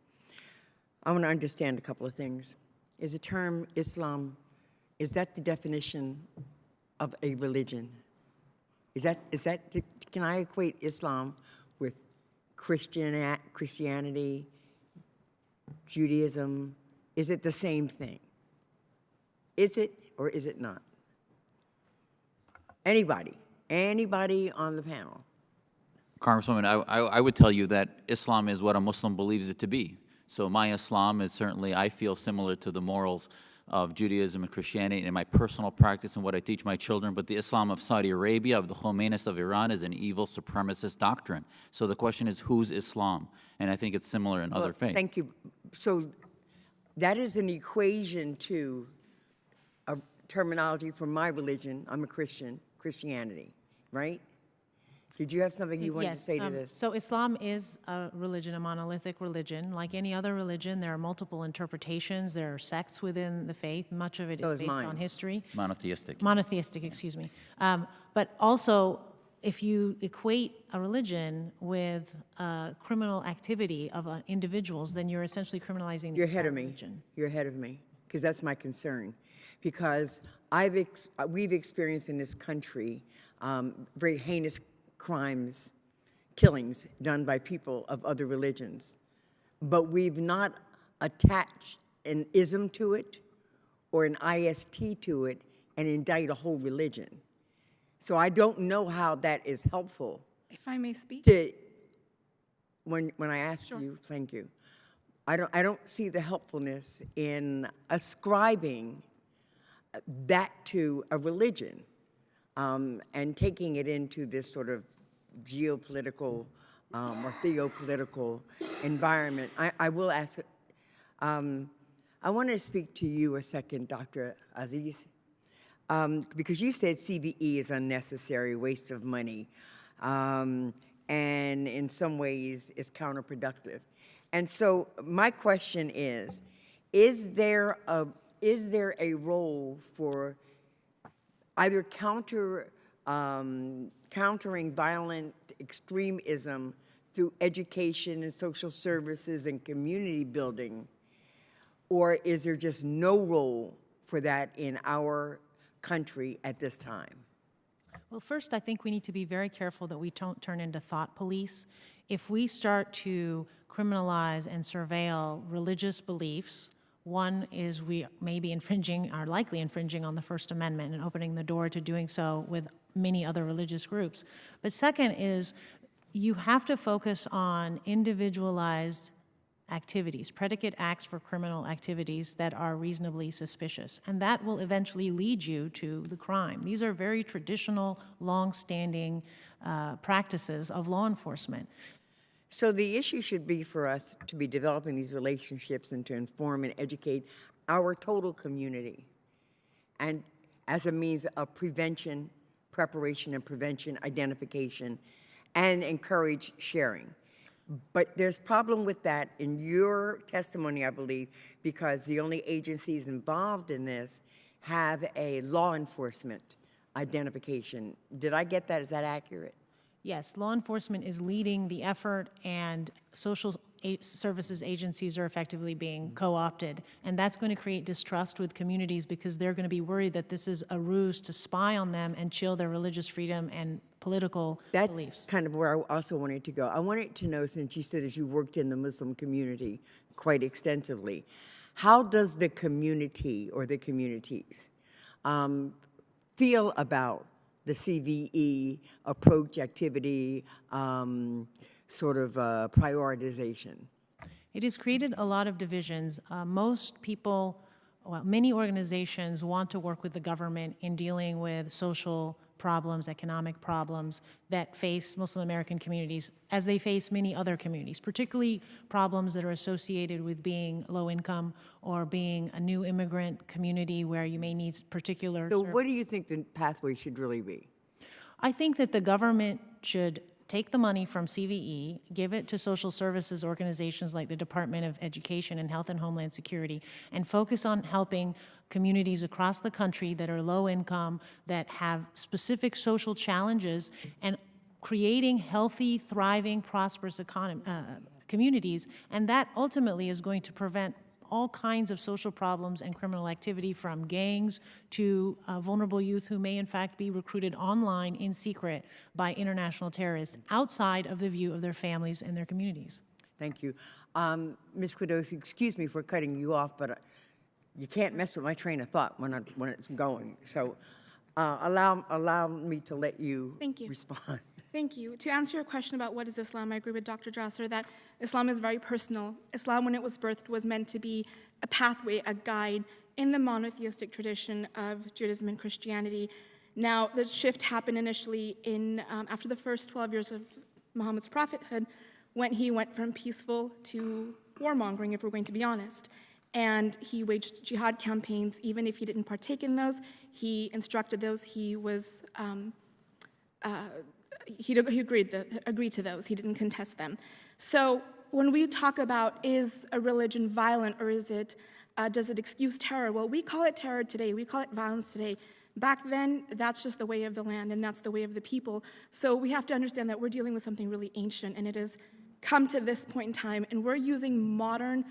I want to understand a couple of things. Is the term Islam, is that the definition of a religion? Can I equate Islam with Christianity, Judaism? Is it the same thing? Is it or is it not? Anybody on the panel? Congresswoman, I would tell you that Islam is what a Muslim believes it to be. So my Islam is certainly, I feel, similar to the morals of Judaism and Christianity in my personal practice and what I teach my children. But the Islam of Saudi Arabia, of the Khomeinis of Iran, is an evil supremacist doctrine. So the question is, whose Islam? And I think it's similar in other faiths. Thank you. So that is an equation to a terminology for my religion. I'm a Christian, Christianity, right? Did you have something you wanted to say to this? So Islam is a religion, a monolithic religion. Like any other religion, there are multiple interpretations. There are sects within the faith. Much of it is based on history. Monotheistic. Monotheistic, excuse me. But also, if you equate a religion with criminal activity of individuals, then you're essentially criminalizing the You're ahead of me. religion. You're ahead of me, because that's my concern. Because we've experienced in this country very heinous crimes, killings done by people of other religions. But we've not attached an ism to it or an IST to it and indict a whole religion. So I don't know how that is helpful. If I may speak. When I ask you, thank you. I don't see the helpfulness in ascribing that to a religion and taking it into this sort of geopolitical or theopolitical environment. I will ask, I want to speak to you a second, Dr. Aziz, because you said CVE is unnecessary, waste of money, and in some ways is counterproductive. And so my question is there a role for either countering violent extremism through education and social services and community building, or is there just no role for that in our country at this time? Well, first, I think we need to be very careful that we don't turn into thought police. If we start to criminalize and surveil religious beliefs, one is we may be infringing, are likely infringing on the First Amendment and opening the door to doing so with many other religious groups. But second is you have to focus on individualized activities, predicate acts for criminal activities that are reasonably suspicious. And that will eventually lead you to the crime. These are very traditional, long-standing practices of law enforcement. So the issue should be for us to be developing these relationships and to inform and educate our total community, and as a means of prevention, preparation and prevention, identification, and encourage sharing. But there's problem with that in your testimony, I believe, because the only agencies involved in this have a law enforcement identification. Did I get that? Is that accurate? Yes, law enforcement is leading the effort, and social services agencies are effectively being co-opted. And that's going to create distrust with communities because they're going to be worried that this is a ruse to spy on them and chill their religious freedom and political beliefs. That's kind of where I also wanted to go. I wanted to know, since you said that you worked in the Muslim community quite extensively, how does the community or the communities feel about the CVE approach, activity, sort of prioritization? It has created a lot of divisions. Most people, well, many organizations want to work with the government in dealing with social problems, economic problems that face Muslim American communities as they face many other communities, particularly problems that are associated with being low income or being a new immigrant community where you may need particular So what do you think the pathway should really be? I think that the government should take the money from CVE, give it to social services organizations like the Department of Education and Health and Homeland Security, and focus on helping communities across the country that are low income, that have specific social challenges, and creating healthy, thriving, prosperous communities. And that ultimately is going to prevent all kinds of social problems and criminal activity, from gangs to vulnerable youth who may in fact be recruited online in secret by international terrorists outside of the view of their families and their communities. Thank you. Ms. Quidosi, excuse me for cutting you off, but you can't mess with my train of thought when it's going. So allow me to let you Thank you. respond. Thank you. To answer your question about what is Islam, I agree with Dr. Drasser that Islam is very personal. Islam, when it was birthed, was meant to be a pathway, a guide in the monotheistic tradition of Judaism and Christianity. Now, the shift happened initially after the first 12 years of Muhammad's prophethood, when he went from peaceful to warmongering, if we're going to be honest. And he waged jihad campaigns. Even if he didn't partake in those, he instructed those. He agreed to those. He didn't contest them. So when we talk about is a religion violent or does it excuse terror? Well, we call it terror today. We call it violence today. Back then, that's just the way of the land, and that's the way of the people. So we have to understand that we're dealing with something really ancient, and it has come to this point in time, and we're using modern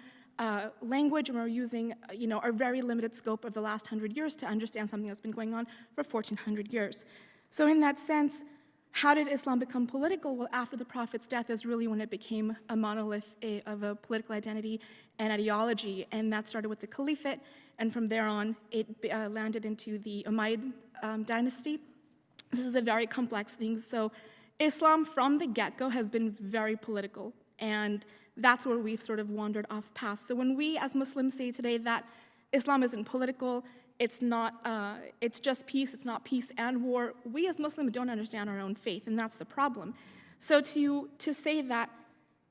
language, and we're using our very limited scope of the last 100 years to understand something that's been going on for 1,400 years. So in that sense, how did Islam become political? Well, after the Prophet's death is really when it became a monolith of a political identity and ideology, and that started with the Caliphate, and from there on, it landed into the Umayyad dynasty. This is a very complex thing, so Islam from the get-go has been very political, and that's where we've sort of wandered off path. So when we as Muslims say today that Islam isn't political, it's just peace, it's not peace and war, we as Muslims don't understand our own faith, and that's the problem. So to say that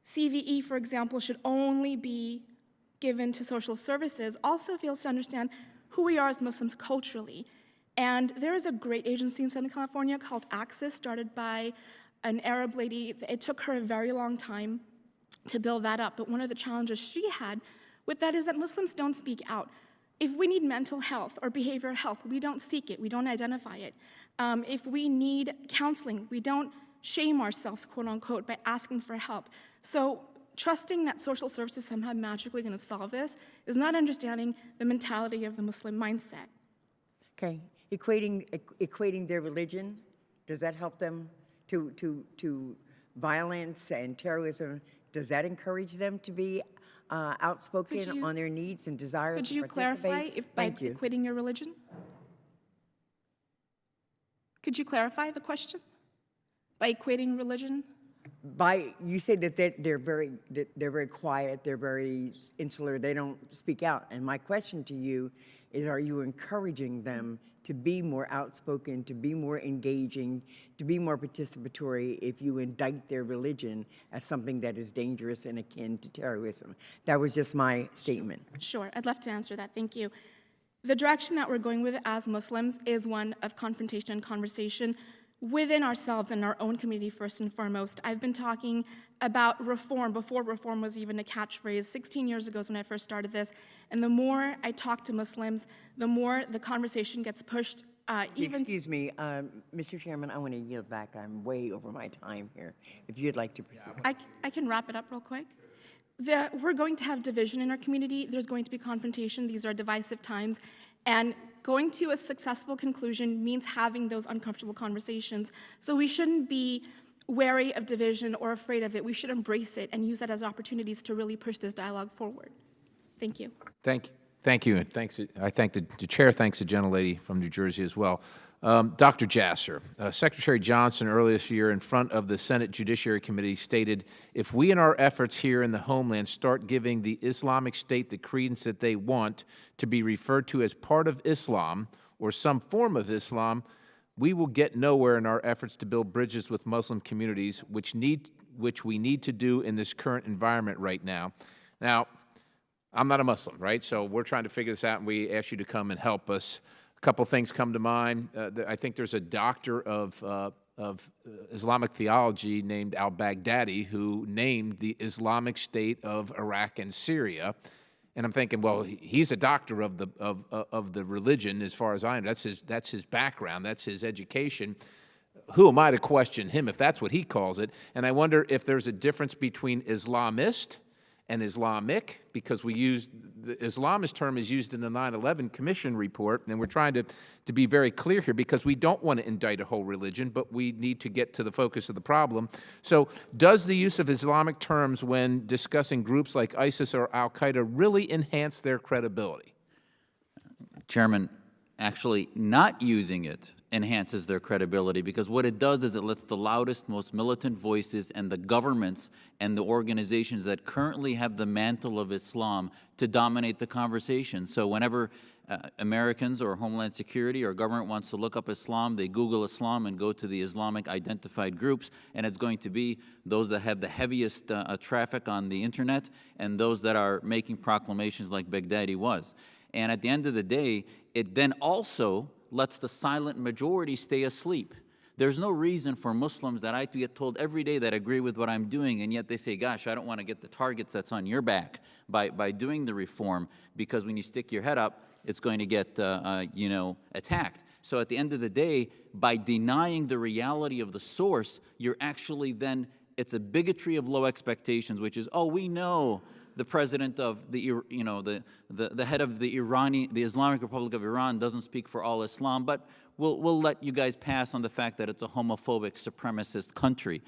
CVE, for example, should only be given to social services also fails to understand who we are as Muslims culturally. And there is a great agency in Southern California called Axis, started by an Arab lady. It took her a very long time to build that up, but one of the challenges she had with that is that Muslims don't speak out. If we need mental health or behavioral health, we don't seek it, we don't identify it. If we need counseling, we don't shame ourselves, quote unquote, by asking for help. So trusting that social services somehow magically going to solve this is not understanding the mentality of the Muslim mindset. Okay, equating their religion, does that help them to violence and terrorism? Does that encourage them to be outspoken on their needs and desires Could to you participate? clarify by equating your religion? Could you clarify the question? By equating religion? You say that they're very quiet, they're very insular, they don't speak out. And my question to you is, are you encouraging them to be more outspoken, to be more engaging, to be more participatory if you indict their religion as something that is dangerous and akin to terrorism? That was just my statement. Sure, I'd love to answer that, thank you. The direction that we're going with as Muslims is one of confrontation and conversation within ourselves and our own community first and foremost. I've been talking about reform before reform was even a catchphrase. 16 years ago is when I first started this, and the more I talk to Muslims, the more the conversation gets pushed. Excuse me, Mr. Chairman, I want to yield back. I'm way over my time here. If you'd like to proceed. I can wrap it up real quick. We're going to have division in our community. There's going to be confrontation. These are divisive times. And going to a successful conclusion means having those uncomfortable conversations. So we shouldn't be wary of division or afraid of it. We should embrace it and use that as opportunities to really push this dialogue forward. Thank you. Thank you, and thanks. I thank the chair. Thanks the gentlelady from New Jersey as well. Dr. Jasser, Secretary Johnson earlier this year in front of the Senate Judiciary Committee stated, if we in our efforts here in the Homeland start giving the Islamic State the credence that they want to be referred to as part of Islam or some form of Islam, we will get nowhere in our efforts to build bridges with Muslim communities, which we need to do in this current environment right now. Now, I'm not a Muslim, right? So we're trying to figure this out, and we ask you to come and help us. A couple things come to mind. I think there's a doctor of Islamic theology named al-Baghdadi who named the Islamic State of Iraq and Syria. And I'm thinking, well, he's a doctor of the religion, as far as I know. That's his background. That's his education. Who am I to question him if that's what he calls it? And I wonder if there's a difference between Islamist and Islamic, because we use the Islamist term is used in the 9/11 Commission report, and we're trying to be very clear here because we don't want to indict a whole religion, but we need to get to the focus of the problem. So does the use of Islamic terms when discussing groups like ISIS or al-Qaeda really enhance their credibility? Chairman, actually not using it enhances their credibility, because what it does is it lets the loudest, most militant voices and the governments and the organizations that currently have the mantle of Islam to dominate the conversation. So whenever Americans or Homeland Security or government wants to look up Islam, they Google Islam and go to the Islamic identified groups, and it's going to be those that have the heaviest traffic on the internet and those that are making proclamations like Baghdadi was. And at the end of the day, it then also lets the silent majority stay asleep. There's no reason for Muslims that I get told every day that agree with what I'm doing, and yet they say, gosh, I don't want to get the targets that's on your back by doing the reform, because when you stick your head up, it's going to get, attacked. So at the end of the day, by denying the reality of the source, you're actually then, it's a bigotry of low expectations, which is, oh, we know the president of the head of the Islamic Republic of Iran doesn't speak for all Islam, but we'll let you guys pass on the fact that it's a homophobic, supremacist country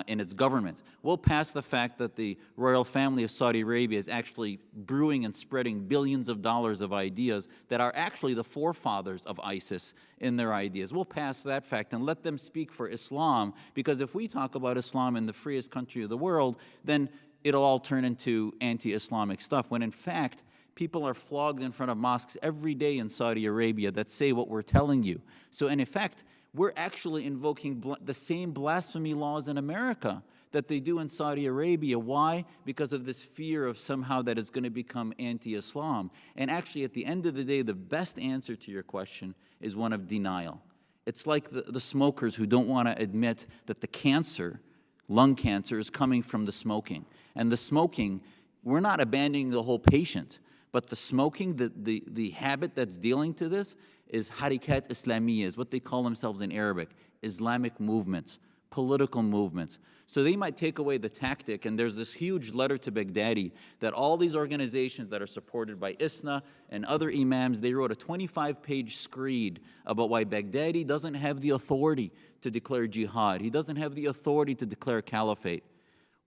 in its government. We'll pass the fact that the royal family of Saudi Arabia is actually brewing and spreading billions of dollars of ideas that are actually the forefathers of ISIS in their ideas. We'll pass that fact and let them speak for Islam, because if we talk about Islam in the freest country of the world, then it'll all turn into anti-Islamic stuff, when in fact, people are flogged in front of mosques every day in Saudi Arabia that say what we're telling you. So in effect, we're actually invoking the same blasphemy laws in America that they do in Saudi Arabia. Why? Because of this fear of somehow that it's going to become anti-Islam. And actually, at the end of the day, the best answer to your question is one of denial. It's like the smokers who don't want to admit that the cancer, lung cancer, is coming from the smoking. And the smoking, we're not abandoning the whole patient, but the smoking, the habit that's dealing to this is harikat Islamiyya, is what they call themselves in Arabic, Islamic movements, political movements. So they might take away the tactic, and there's this huge letter to Baghdadi that all these organizations that are supported by ISNA and other imams, they wrote a 25-page screed about why Baghdadi doesn't have the authority to declare jihad. He doesn't have the authority to declare caliphate.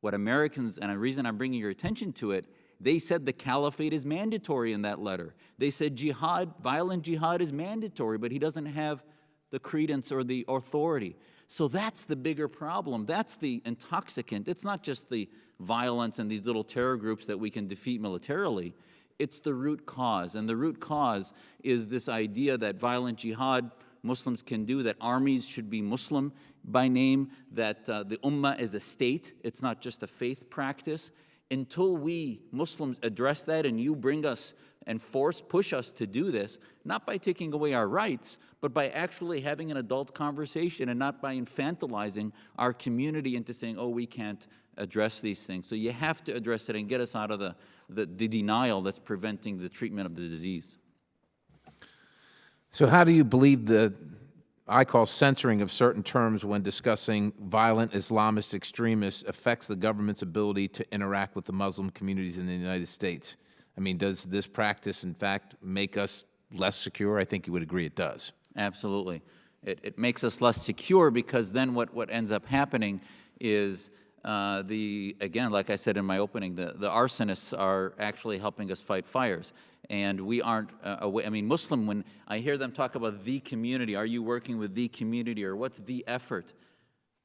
What Americans, and the reason I'm bringing your attention to it, they said the caliphate is mandatory in that letter. They said jihad, violent jihad is mandatory, but he doesn't have the credence or the authority. So that's the bigger problem. That's the intoxicant. It's not just the violence and these little terror groups that we can defeat militarily. It's the root cause. And the root cause is this idea that violent jihad Muslims can do, that armies should be Muslim by name, that the ummah is a state. It's not just a faith practice. Until we Muslims address that and you bring us and push us to do this, not by taking away our rights, but by actually having an adult conversation and not by infantilizing our community into saying, oh, we can't address these things. So you have to address it and get us out of the denial that's preventing the treatment of the disease. So how do you believe the, I call censoring of certain terms when discussing violent Islamist extremists affects the government's ability to interact with the Muslim communities in the United States? I mean, does this practice, in fact, make us less secure? I think you would agree it does. Absolutely. It makes us less secure, because then what ends up happening is again, like I said in my opening, the arsonists are actually helping us fight fires. And we aren't aware. I mean, Muslim, when I hear them talk about the community, are you working with the community, or what's the effort?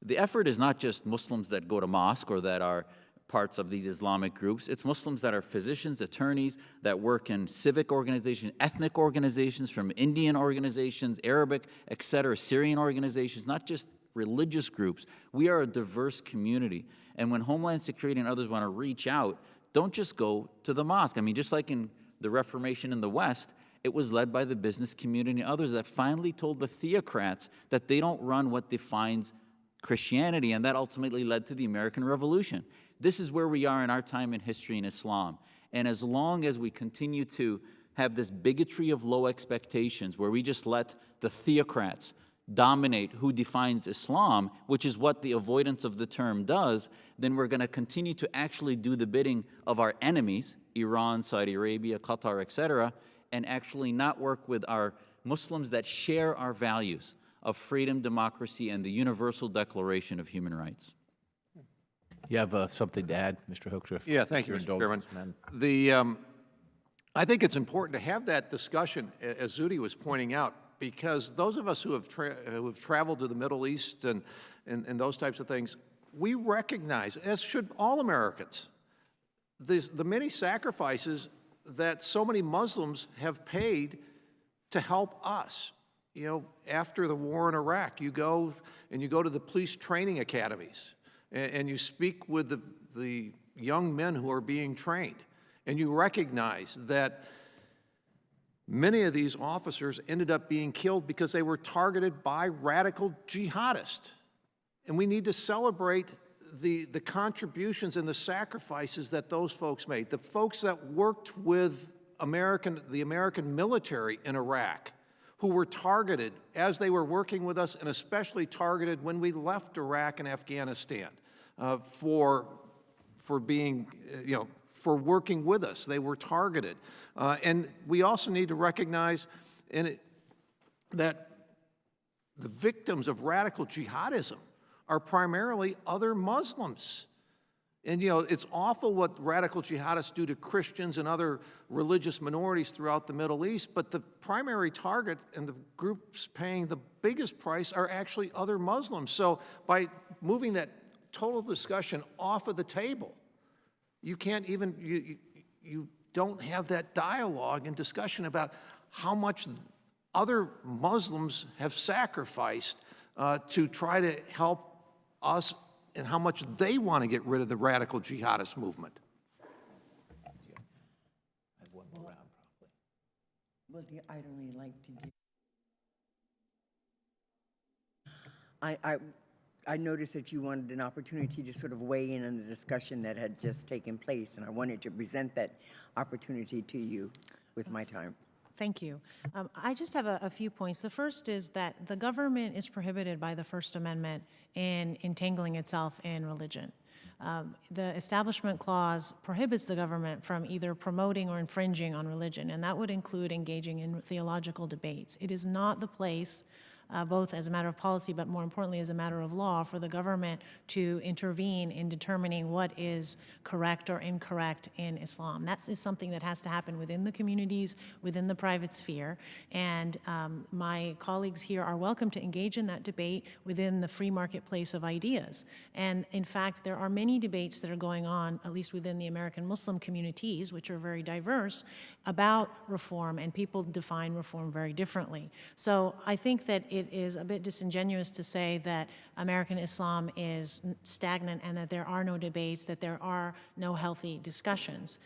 The effort is not just Muslims that go to mosque or that are parts of these Islamic groups. It's Muslims that are physicians, attorneys, that work in civic organizations, ethnic organizations, from Indian organizations, Arabic, etc., Syrian organizations, not just religious groups. We are a diverse community. And when Homeland Security and others want to reach out, don't just go to the mosque. I mean, just like in the Reformation in the West, it was led by the business community and others that finally told the theocrats that they don't run what defines Christianity, and that ultimately led to the American Revolution. This is where we are in our time in history in Islam. And as long as we continue to have this bigotry of low expectations, where we just let the theocrats dominate who defines Islam, which is what the avoidance of the term does, then we're going to continue to actually do the bidding of our enemies, Iran, Saudi Arabia, Qatar, etc., and actually not work with our Muslims that share our values of freedom, democracy, and the Universal Declaration of Human Rights. You have something to add, Mr. Hoekstra? Yeah, thank you, Mr. Chairman. I think it's important to have that discussion, as Zuhdi was pointing out. because those of us who have traveled to the Middle East and those types of things, we recognize, as should all Americans, the many sacrifices that so many Muslims have paid to help us. You know, after the war in Iraq, you go to the police training academies, and you speak with the young men who are being trained, and you recognize that many of these officers ended up being killed because they were targeted by radical jihadists. And we need to celebrate the contributions and the sacrifices that those folks made. The folks that worked with the American military in Iraq, who were targeted as they were working with us, and especially targeted when we left Iraq and Afghanistan for being, for working with us. They were targeted. And we also need to recognize that the victims of radical jihadism are primarily other Muslims. And, it's awful what radical jihadists do to Christians and other religious minorities throughout the Middle East, but the primary target and the groups paying the biggest price are actually other Muslims. So by moving that total discussion off of the table, you can't even, you don't have that dialogue and discussion about how much other Muslims have sacrificed to try to help us, and how much they want to get rid of the radical jihadist movement. Well, I'd only like to give... I noticed that you wanted an opportunity to sort of weigh in on the discussion that had just taken place, and I wanted to present that opportunity to you with my time. Thank you. I just have a few points. The first is that the government is prohibited by the First Amendment in entangling itself in religion. The Establishment Clause prohibits the government from either promoting or infringing on religion, and that would include engaging in theological debates. It is not the place, both as a matter of policy, but more importantly as a matter of law, for the government to intervene in determining what is correct or incorrect in Islam. That is something that has to happen within the communities, within the private sphere, and my colleagues here are welcome to engage in that debate within the free marketplace of ideas. And in fact, there are many debates that are going on, at least within the American Muslim communities, which are very diverse, about reform, and people define reform very differently. So I think that it is a bit disingenuous to say that American Islam is stagnant and that there are no debates, that there are no healthy discussions.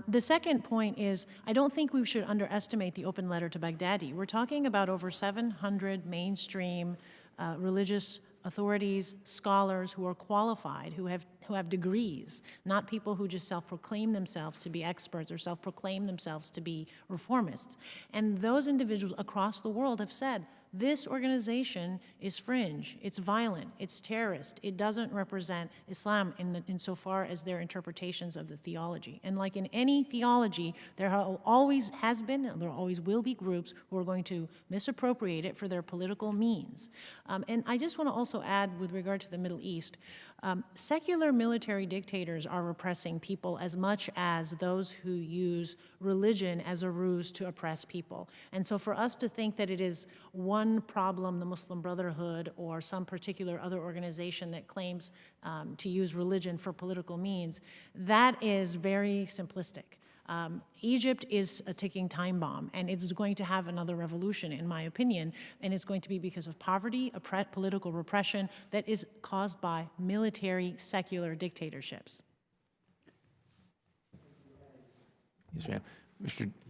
The second point is, I don't think we should underestimate the open letter to Baghdadi. We're talking about over 700 mainstream religious authorities, scholars who are qualified, who have degrees, not people who just self-proclaim themselves to be experts or self-proclaim themselves to be reformists. And those individuals across the world have said, this organization is fringe, it's violent, it's terrorist, it doesn't represent Islam insofar as their interpretations of the theology. And like in any theology, there always has been, and there always will be groups who are going to misappropriate it for their political means. And I just want to also add, with regard to the Middle East, secular military dictators are repressing people as much as those who use religion as a ruse to oppress people. And so for us to think that it is one problem, the Muslim Brotherhood or some particular other organization that claims to use religion for political means, that is very simplistic. Egypt is a ticking time bomb, and it's going to have another revolution, in my opinion, and it's going to be because of poverty, political repression that is caused by military secular dictatorships. Yes, ma'am.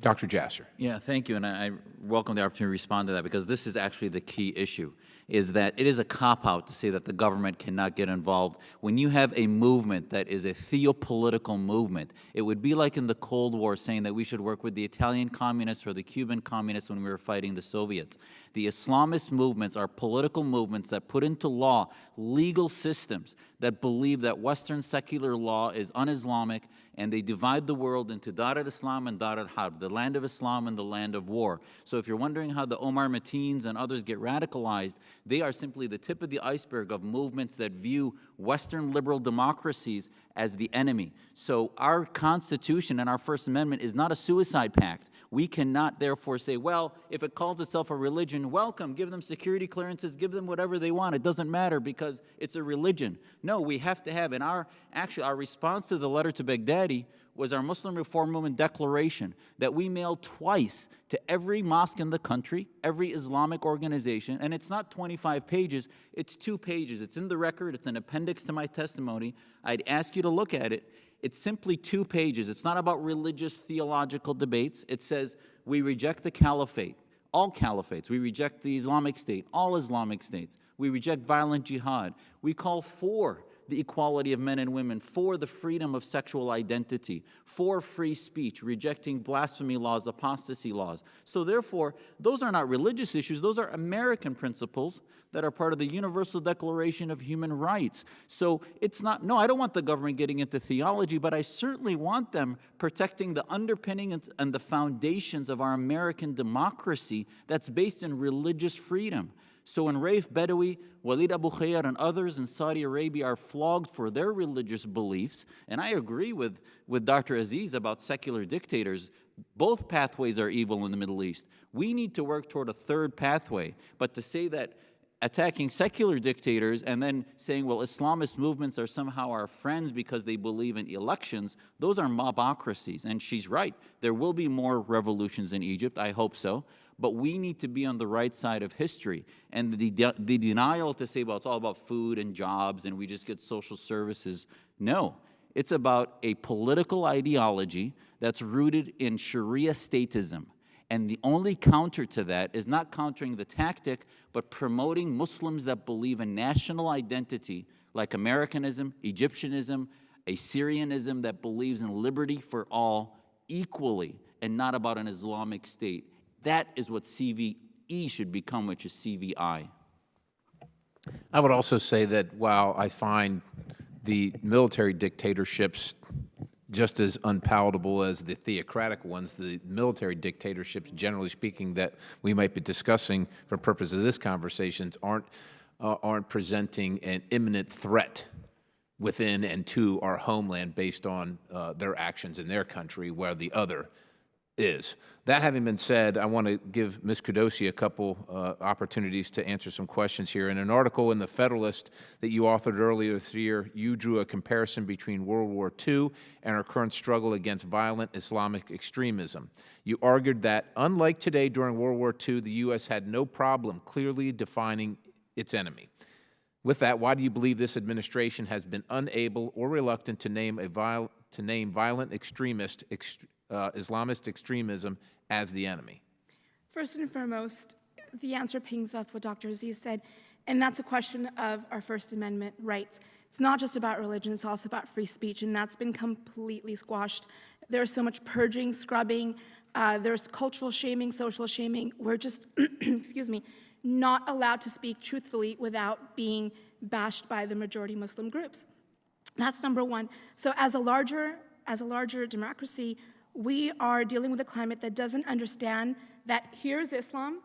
Dr. Jasser. Yeah, thank you, and I welcome the opportunity to respond to that, because this is actually the key issue, is that it is a cop-out to say that the government cannot get involved. When you have a movement that is a theopolitical movement, it would be like in the Cold War saying that we should work with the Italian communists or the Cuban communists when we were fighting the Soviets. The Islamist movements are political movements that put into law legal systems that believe that Western secular law is un-Islamic, and they divide the world into Dar al-Islam and Dar Dar al-Harb, the land of Islam and the land of war. So if you're wondering how the Omar Mateens and others get radicalized, they are simply the tip of the iceberg of movements that view Western liberal democracies as the enemy. So our Constitution and our First Amendment is not a suicide pact. We cannot therefore say, well, if it calls itself a religion, welcome, give them security clearances, give them whatever they want. It doesn't matter because it's a religion. No, we have to have, and our response to the letter to Baghdadi was our Muslim Reform Movement declaration that we mailed twice to every mosque in the country, every Islamic organization, and it's not 25 pages, it's 2 pages. It's in the record, it's an appendix to my testimony. I'd ask you to look at it. It's simply 2 pages. It's not about religious theological debates. It says we reject the caliphate, all caliphates. We reject the Islamic State, all Islamic states. We reject violent jihad. We call for the equality of men and women, for the freedom of sexual identity, for free speech, rejecting blasphemy laws, apostasy laws. So therefore, those are not religious issues. Those are American principles that are part of the Universal Declaration of Human Rights. So it's not, no, I don't want the government getting into theology, but I certainly want them protecting the underpinning and the foundations of our American democracy that's based in religious freedom. So when Raif Badawi, Walid Abu Khayyar, and others in Saudi Arabia are flogged for their religious beliefs, and I agree with Dr. Aziz about secular dictators, both pathways are evil in the Middle East. We need to work toward a third pathway. But to say that attacking secular dictators and then saying, well, Islamist movements are somehow our friends because they believe in elections, those are mobocracies. And she's right. There will be more revolutions in Egypt. I hope so. But we need to be on the right side of history. And the denial to say, well, it's all about food and jobs and we just get social services. No, it's about a political ideology that's rooted in Sharia statism. And the only counter to that is not countering the tactic, but promoting Muslims that believe in national identity, like Americanism, Egyptianism, a Syrianism that believes in liberty for all equally, and not about an Islamic state. That is what CVE should become, which is CVI. I would also say that while I find the military dictatorships just as unpalatable as the theocratic ones, the military dictatorships, generally speaking, that we might be discussing for purposes of this conversation aren't presenting an imminent threat within and to our homeland based on their actions in their country, where the other is. That having been said, I want to give Ms. Kudosi a couple opportunities to answer some questions here. In an article in The Federalist that you authored earlier this year, you drew a comparison between World War II and our current struggle against violent Islamic extremism. You argued that, unlike today during World War II, the U.S. had no problem clearly defining its enemy. With that, why do you believe this administration has been unable or reluctant to name violent extremist Islamist extremism as the enemy? First and foremost, the answer pings off what Dr. Aziz said, and that's a question of our First Amendment rights. It's not just about religion, it's also about free speech, and that's been completely squashed. There's so much purging, scrubbing, there's cultural shaming, social shaming. We're just, excuse me, not allowed to speak truthfully without being bashed by the majority Muslim groups. That's number one. So as a larger democracy, we are dealing with a climate that doesn't understand that here's Islam,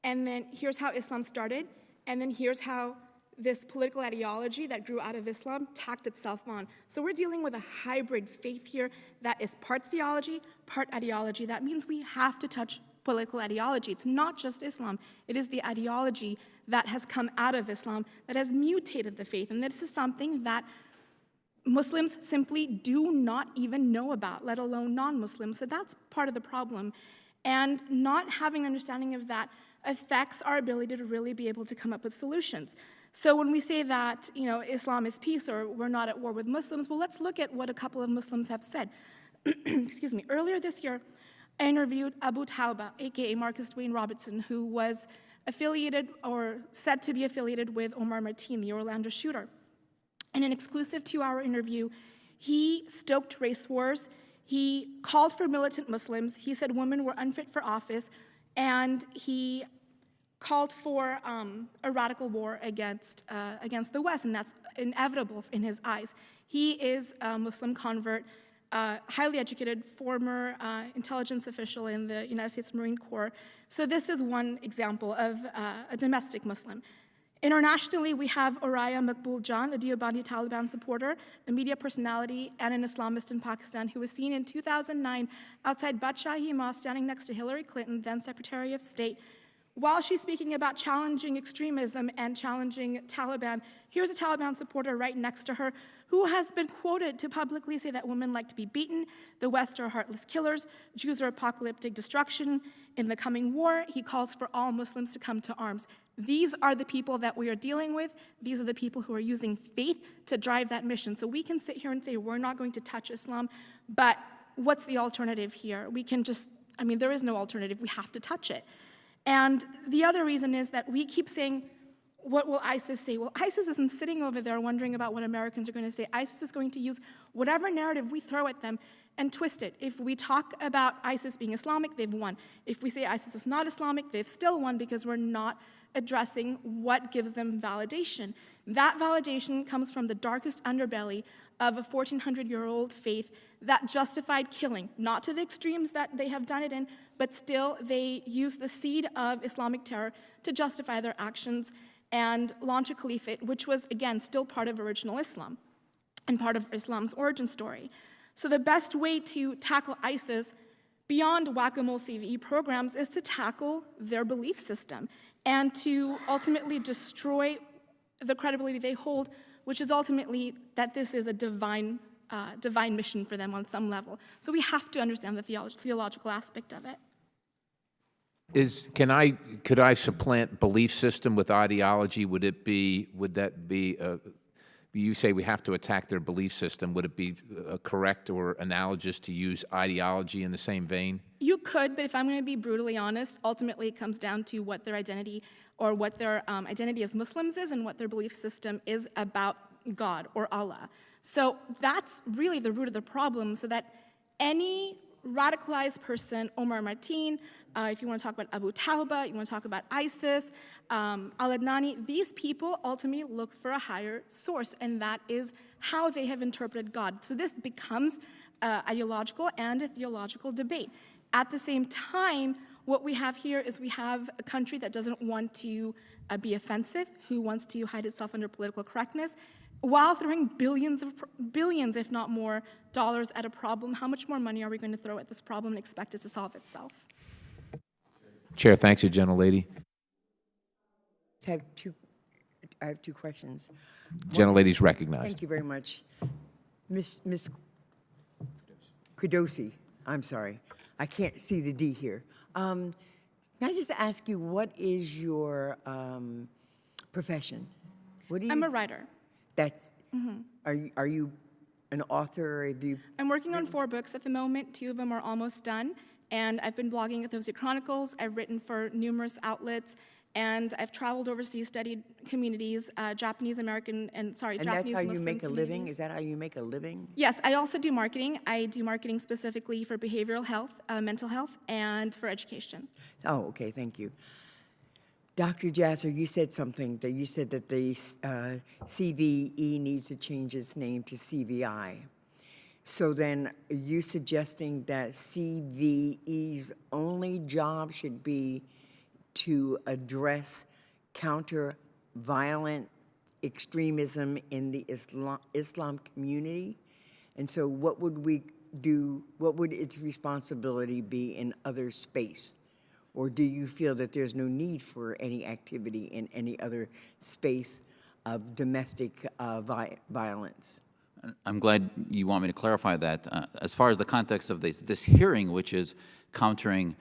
and then here's how Islam started, and then here's how this political ideology that grew out of Islam tacked itself on. So we're dealing with a hybrid faith here that is part theology, part ideology. That means we have to touch political ideology. It's not just Islam. It is the ideology that has come out of Islam that has mutated the faith, and this is something that Muslims simply do not even know about, let alone non-Muslims. So that's part of the problem. And not having an understanding of that affects our ability to really be able to come up with solutions. So when we say that, Islam is peace or we're not at war with Muslims, well, let's look at what a couple of Muslims have said. Excuse me. Earlier this year, I interviewed Abu Tauba, aka Marcus Dwayne Robertson, who was affiliated or said to be affiliated with Omar Mateen, the Orlando shooter. In an exclusive 2-hour interview, he stoked race wars. He called for militant Muslims. He said women were unfit for office. And he called for a radical war against the West, and that's inevitable in his eyes. He is a Muslim convert. highly educated former intelligence official in the United States Marine Corps. So this is one example of a domestic Muslim. Internationally, we have Oraya Maqbool Jan, a Deobandi Taliban supporter, a media personality, and an Islamist in Pakistan who was seen in 2009 outside Badshahi Mosque standing next to Hillary Clinton, then Secretary of State. While she's speaking about challenging extremism and challenging Taliban, here's a Taliban supporter right next to her who has been quoted to publicly say that women like to be beaten, the West are heartless killers, Jews are apocalyptic destruction. In the coming war, he calls for all Muslims to come to arms. These are the people that we are dealing with. These are the people who are using faith to drive that mission. So we can sit here and say, we're not going to touch Islam, but what's the alternative here? We can just, I mean, there is no alternative. We have to touch it. And the other reason is that we keep saying, what will ISIS say? Well, ISIS isn't sitting over there wondering about what Americans are going to say. ISIS is going to use whatever narrative we throw at them and twist it. If we talk about ISIS being Islamic, they've won. If we say ISIS is not Islamic, they've still won because we're not addressing what gives them validation. That validation comes from the darkest underbelly of a 1,400-year-old faith that justified killing, not to the extremes that they have done it in, but still they use the seed of Islamic terror to justify their actions and launch a caliphate, which was, again, still part of original Islam and part of Islam's origin story. So the best way to tackle ISIS beyond whack-a-mole CVE programs is to tackle their belief system and to ultimately destroy the credibility they hold, which is ultimately that this is a divine mission for them on some level. So we have to understand the theological aspect of it. Could I supplant belief system with ideology? Would that be, you say we have to attack their belief system. Would it be correct or analogous to use ideology in the same vein? You could, but if I'm going to be brutally honest, ultimately it comes down to what their identity or what their identity as Muslims is and what their belief system is about God or Allah. So that's really the root of the problem, so that any radicalized person, Omar Martin, if you want to talk about Abu Tawba, you want to talk about ISIS, al-Adnani, these people ultimately look for a higher source, and that is how they have interpreted God. So this becomes ideological and a theological debate. At the same time, what we have here is we have a country that doesn't want to be offensive, who wants to hide itself under political correctness, while throwing billions, if not more, dollars at a problem. How much more money are we going to throw at this problem and expect it to solve itself? Chair, thanks you, gentlelady. I have two questions. Gentlelady's recognized. Thank you very much. Ms. Kudosi, I'm sorry. I can't see the D here. Can I just ask you, what is your profession? What do you? I'm a writer. That's. Are you an author? Or have you? I'm working on 4 books at the moment. 2 of them are almost done, and I've been blogging at those Chronicles. I've written for numerous outlets, and I've traveled overseas, studied communities, Japanese American and Japanese that's how you Muslim make a living? communities. Is that how you make a living? Yes, I also do marketing. I do marketing specifically for behavioral health, mental health, and for education. Oh, okay, thank you. Dr. Jasser, you said something, that you said that the CVE needs to change its name to CVI. So then, are you suggesting that CVE's only job should be to address counter-violent extremism in the Islam community? And so what would we do, what would its responsibility be in other space? Or do you feel that there's no need for any activity in any other space of domestic violence? I'm glad you want me to clarify that. As far as the context of this hearing, which is countering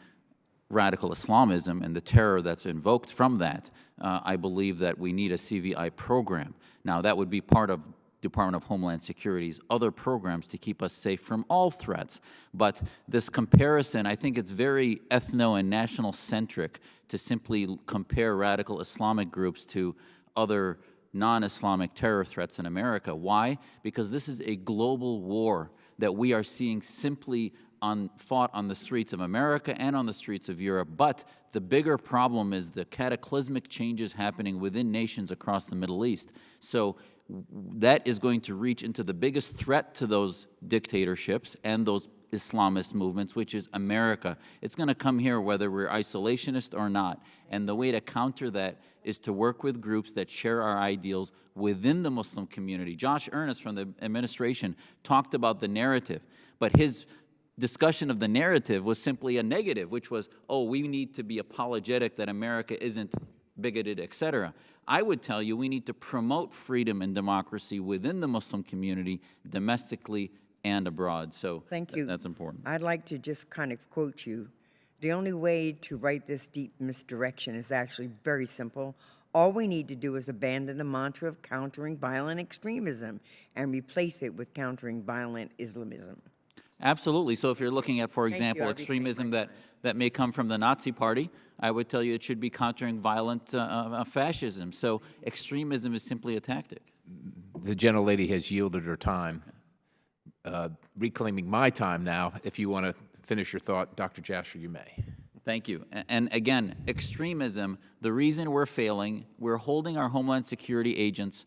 radical Islamism and the terror that's invoked from that, I believe that we need a CVI program. Now, that would be part of Department of Homeland Security's other programs to keep us safe from all threats. But this comparison, I think it's very ethno and national-centric to simply compare radical Islamic groups to other non-Islamic terror threats in America. Why? Because this is a global war that we are seeing simply fought on the streets of America and on the streets of Europe. But the bigger problem is the cataclysmic changes happening within nations across the Middle East. So that is going to reach into the biggest threat to those dictatorships and those Islamist movements, which is America. It's going to come here whether we're isolationist or not. And the way to counter that is to work with groups that share our ideals within the Muslim community. Josh Earnest from the administration talked about the narrative, but his discussion of the narrative was simply a negative, which was, oh, we need to be apologetic that America isn't bigoted, etc. I would tell you we need to promote freedom and democracy within the Muslim community, domestically and abroad. So Thank you. That's important. I'd like to just kind of quote you. The only way to right this deep misdirection is actually very simple. All we need to do is abandon the mantra of countering violent extremism and replace it with countering violent Islamism. Absolutely. So if you're looking at, for Thank you. example, I'll be extremism taking my that may come from the Nazi Party, I would tell you it should be countering violent fascism. So extremism is simply a tactic. The gentlelady has yielded her time. Reclaiming my time now, if you want to finish your thought, Dr. Jasser, you may. Thank you. And again, extremism, the reason we're failing, we're holding our Homeland Security agents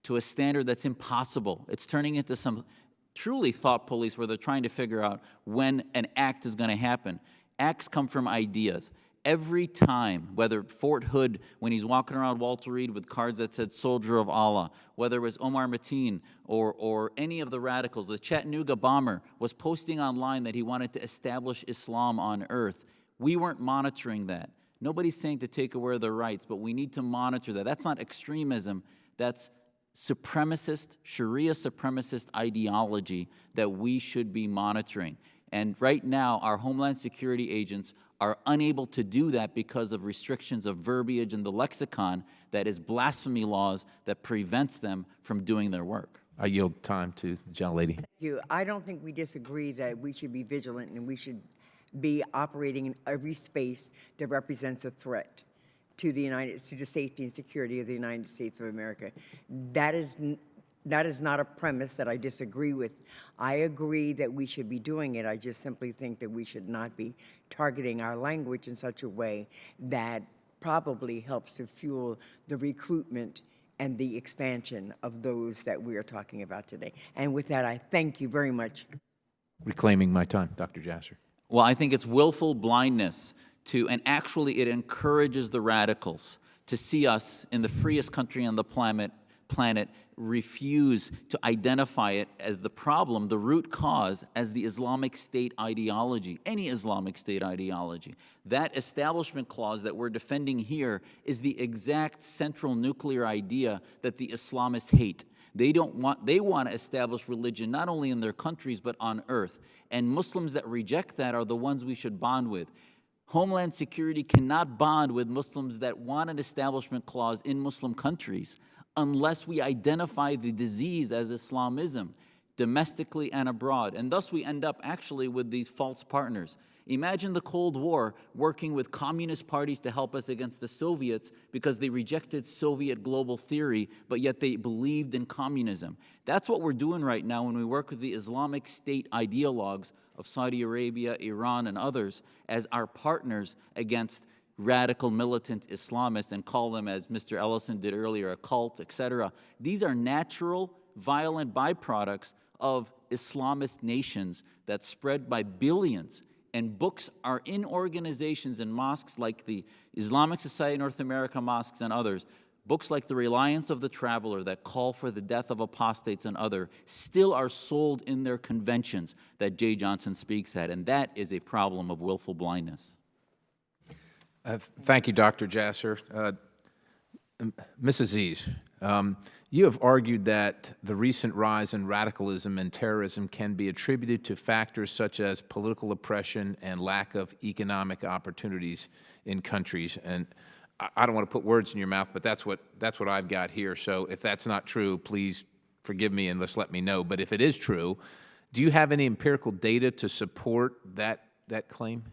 to a standard that's impossible. It's turning into some truly thought police where they're trying to figure out when an act is going to happen. Acts come from ideas. Every time, whether Fort Hood, when he's walking around Walter Reed with cards that said Soldier of Allah, whether it was Omar Mateen or any of the radicals, the Chattanooga bomber was posting online that he wanted to establish Islam on earth. We weren't monitoring that. Nobody's saying to take away their rights, but we need to monitor that. That's not extremism. That's supremacist, Sharia supremacist ideology that we should be monitoring. And right now, our Homeland Security agents are unable to do that because of restrictions of verbiage in the lexicon that is blasphemy laws that prevents them from doing their work. I yield time to the gentlelady. Thank you. I don't think we disagree that we should be vigilant and we should be operating in every space that represents a threat to the safety and security of the United States of America. That is not a premise that I disagree with. I agree that we should be doing it. I just simply think that we should not be targeting our language in such a way that probably helps to fuel the recruitment and the expansion of those that we are talking about today. And with that, I thank you very much. Reclaiming my time, Dr. Jasser. Well, I think it's willful blindness to, and actually it encourages the radicals to see us in the freest country on the planet refuse to identify it as the problem, the root cause, as the Islamic State ideology, any Islamic State ideology. That establishment clause that we're defending here is the exact central nuclear idea that the Islamists hate. They want to establish religion not only in their countries but on earth. And Muslims that reject that are the ones we should bond with. Homeland Security cannot bond with Muslims that want an establishment clause in Muslim countries unless we identify the disease as Islamism, domestically and abroad. And thus we end up actually with these false partners. Imagine the Cold War working with communist parties to help us against the Soviets because they rejected Soviet global theory, but yet they believed in communism. That's what we're doing right now when we work with the Islamic State ideologues of Saudi Arabia, Iran, and others as our partners against radical militant Islamists and call them, as Mr. Ellison did earlier, a cult, etc. These are natural, violent byproducts of Islamist nations that spread by billions. And books are in organizations and mosques like the Islamic Society of North America mosques and others. Books like The Reliance of the Traveler that call for the death of apostates and others still are sold in their conventions that Jay Johnson speaks at, and that is a problem of willful blindness. Thank you, Dr. Jasser. Ms. Aziz, you have argued that the recent rise in radicalism and terrorism can be attributed to factors such as political oppression and lack of economic opportunities in countries. And I don't want to put words in your mouth, but that's what I've got here. So if that's not true, please forgive me and let me know. But if it is true, do you have any empirical data to support that claim?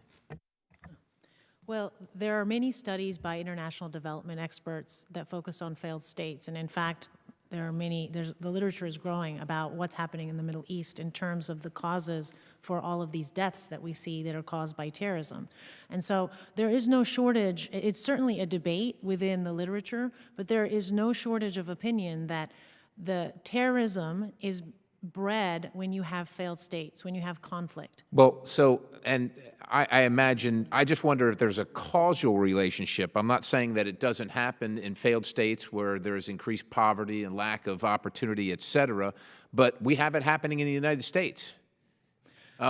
Well, there are many studies by international development experts that focus on failed states, and in fact, the literature is growing about what's happening in the Middle East in terms of the causes for all of these deaths that we see that are caused by terrorism. And so there is no shortage. It's certainly a debate within the literature, but there is no shortage of opinion that The terrorism is bred when you have failed states, when you have conflict. Well, so, and I imagine, I just wonder if there's a causal relationship. I'm not saying that it doesn't happen in failed states where there's increased poverty and lack of opportunity, et cetera, but we have it happening in the United States.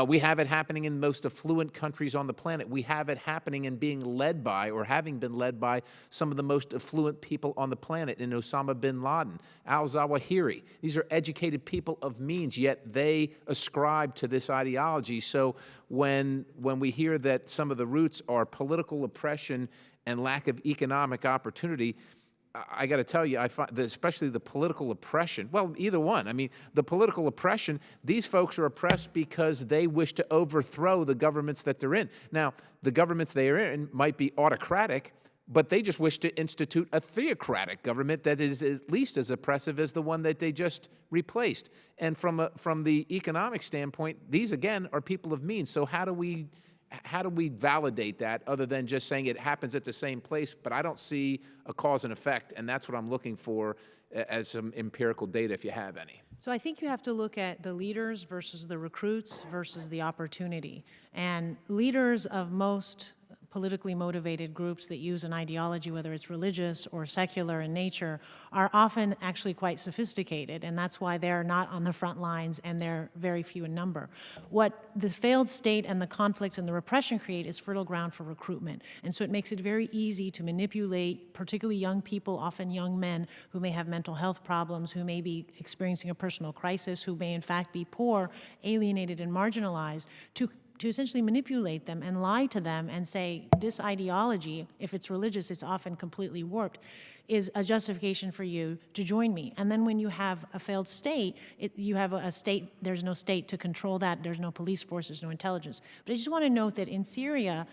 We have it happening in the most affluent countries on the planet. We have it happening and being led by, or having been led by, some of the most affluent people on the planet in Osama bin Laden, al-Zawahiri. These are educated people of means, yet they ascribe to this ideology. So when we hear that some of the roots are political oppression and lack of economic opportunity, I got to tell you, I find that especially the political oppression, well, either one. I mean, the political oppression, these folks are oppressed because they wish to overthrow the governments that they're in. Now, the governments they are in might be autocratic, but they just wish to institute a theocratic government that is at least as oppressive as the one that they just replaced. And from the economic standpoint, these, again, are people of means. So how do we validate that other than just saying it happens at the same place? But I don't see a cause and effect, and that's what I'm looking for as some empirical data, if you have any. So I think you have to look at the leaders versus the recruits versus the opportunity. And leaders of most politically motivated groups that use an ideology, whether it's religious or secular in nature, are often actually quite sophisticated, and that's why they're not on the front lines and they're very few in number. What the failed state and the conflicts and the repression create is fertile ground for recruitment, and so it makes it very easy to manipulate particularly young people, often young men, who may have mental health problems, who may be experiencing a personal crisis, who may in fact be poor, alienated, and marginalized, to essentially manipulate them and lie to them and say, this ideology, if it's religious, it's often completely warped, is a justification for you to join me. And then when you have a failed state, you have a state, there's no state to control that, there's no police forces, no intelligence. But I just want to note that in Syria,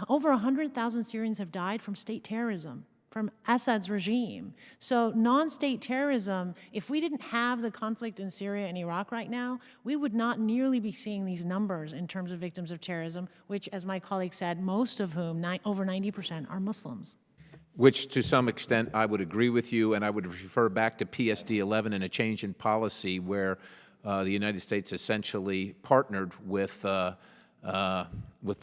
over 100,000 Syrians have died from state terrorism, from Assad's regime. So non-state terrorism, if we didn't have the conflict in Syria and Iraq right now, we would not nearly be seeing these numbers in terms of victims of terrorism, which, as my colleague said, most of whom, over 90%, are Muslims. Which, to some extent, I would agree with you, and I would refer back to PSD 11 and a change in policy where the United States essentially partnered with the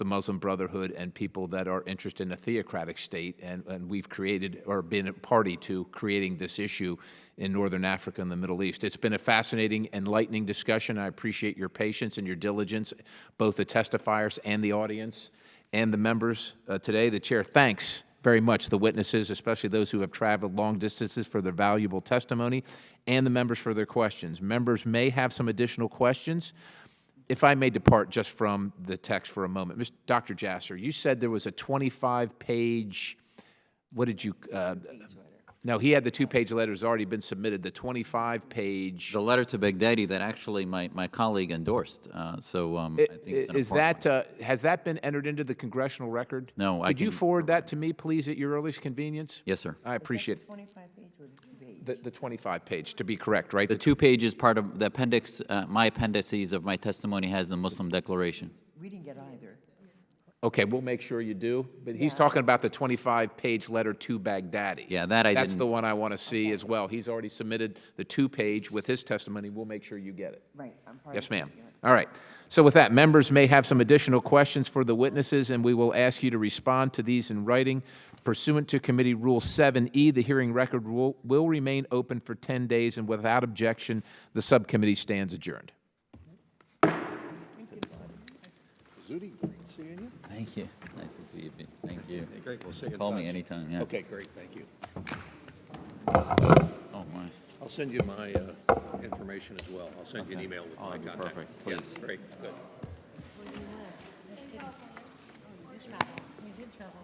Muslim Brotherhood and people that are interested in a theocratic state, and we've created or been a party to creating this issue in Northern Africa and the Middle East. It's been a fascinating, enlightening discussion. I appreciate your patience and your diligence, both the testifiers and the audience and the members today. The chair thanks very much the witnesses, especially those who have traveled long distances, for their valuable testimony, and the members for their questions. Members may have some additional questions. If I may depart just from the text for a moment. Dr. Jasser, you said there was a 25-page, what did you, no, he had the 2-page letter has already been submitted, the 25-page. The letter to Baghdadi that actually my colleague endorsed, I think it's is that, has that been entered into the congressional record? No, Could you forward that to me, please, at your earliest convenience? Yes, sir. I appreciate it. 25-page or the 2-page? The 25-page, to be correct, right? The 2 pages part of the appendix, my appendices of my testimony has the Muslim Declaration. We didn't get either. Okay, we'll make sure you do. But he's talking about the 25-page letter to Baghdadi. Yeah, that I That's didn't. the one I want to see as well. He's already submitted the 2-page with his testimony. We'll make sure you get it. Right. I'm part Yes, of it, ma'am. yeah. All right. So with that, members may have some additional questions for the witnesses, and we will ask you to respond to these in writing. Pursuant to Committee Rule 7E, the hearing record will remain open for 10 days, and without objection, the subcommittee stands adjourned. Zudi, seeing you. Thank you. Nice to see you. Thank you. Hey, great. We'll see you in Call me touch. anytime. Yeah. Okay, great. Thank you. Oh my. I'll send you my information as well. I'll send you an email with Oh, my that'd be contact. perfect, Yeah, please. great. Good. We did travel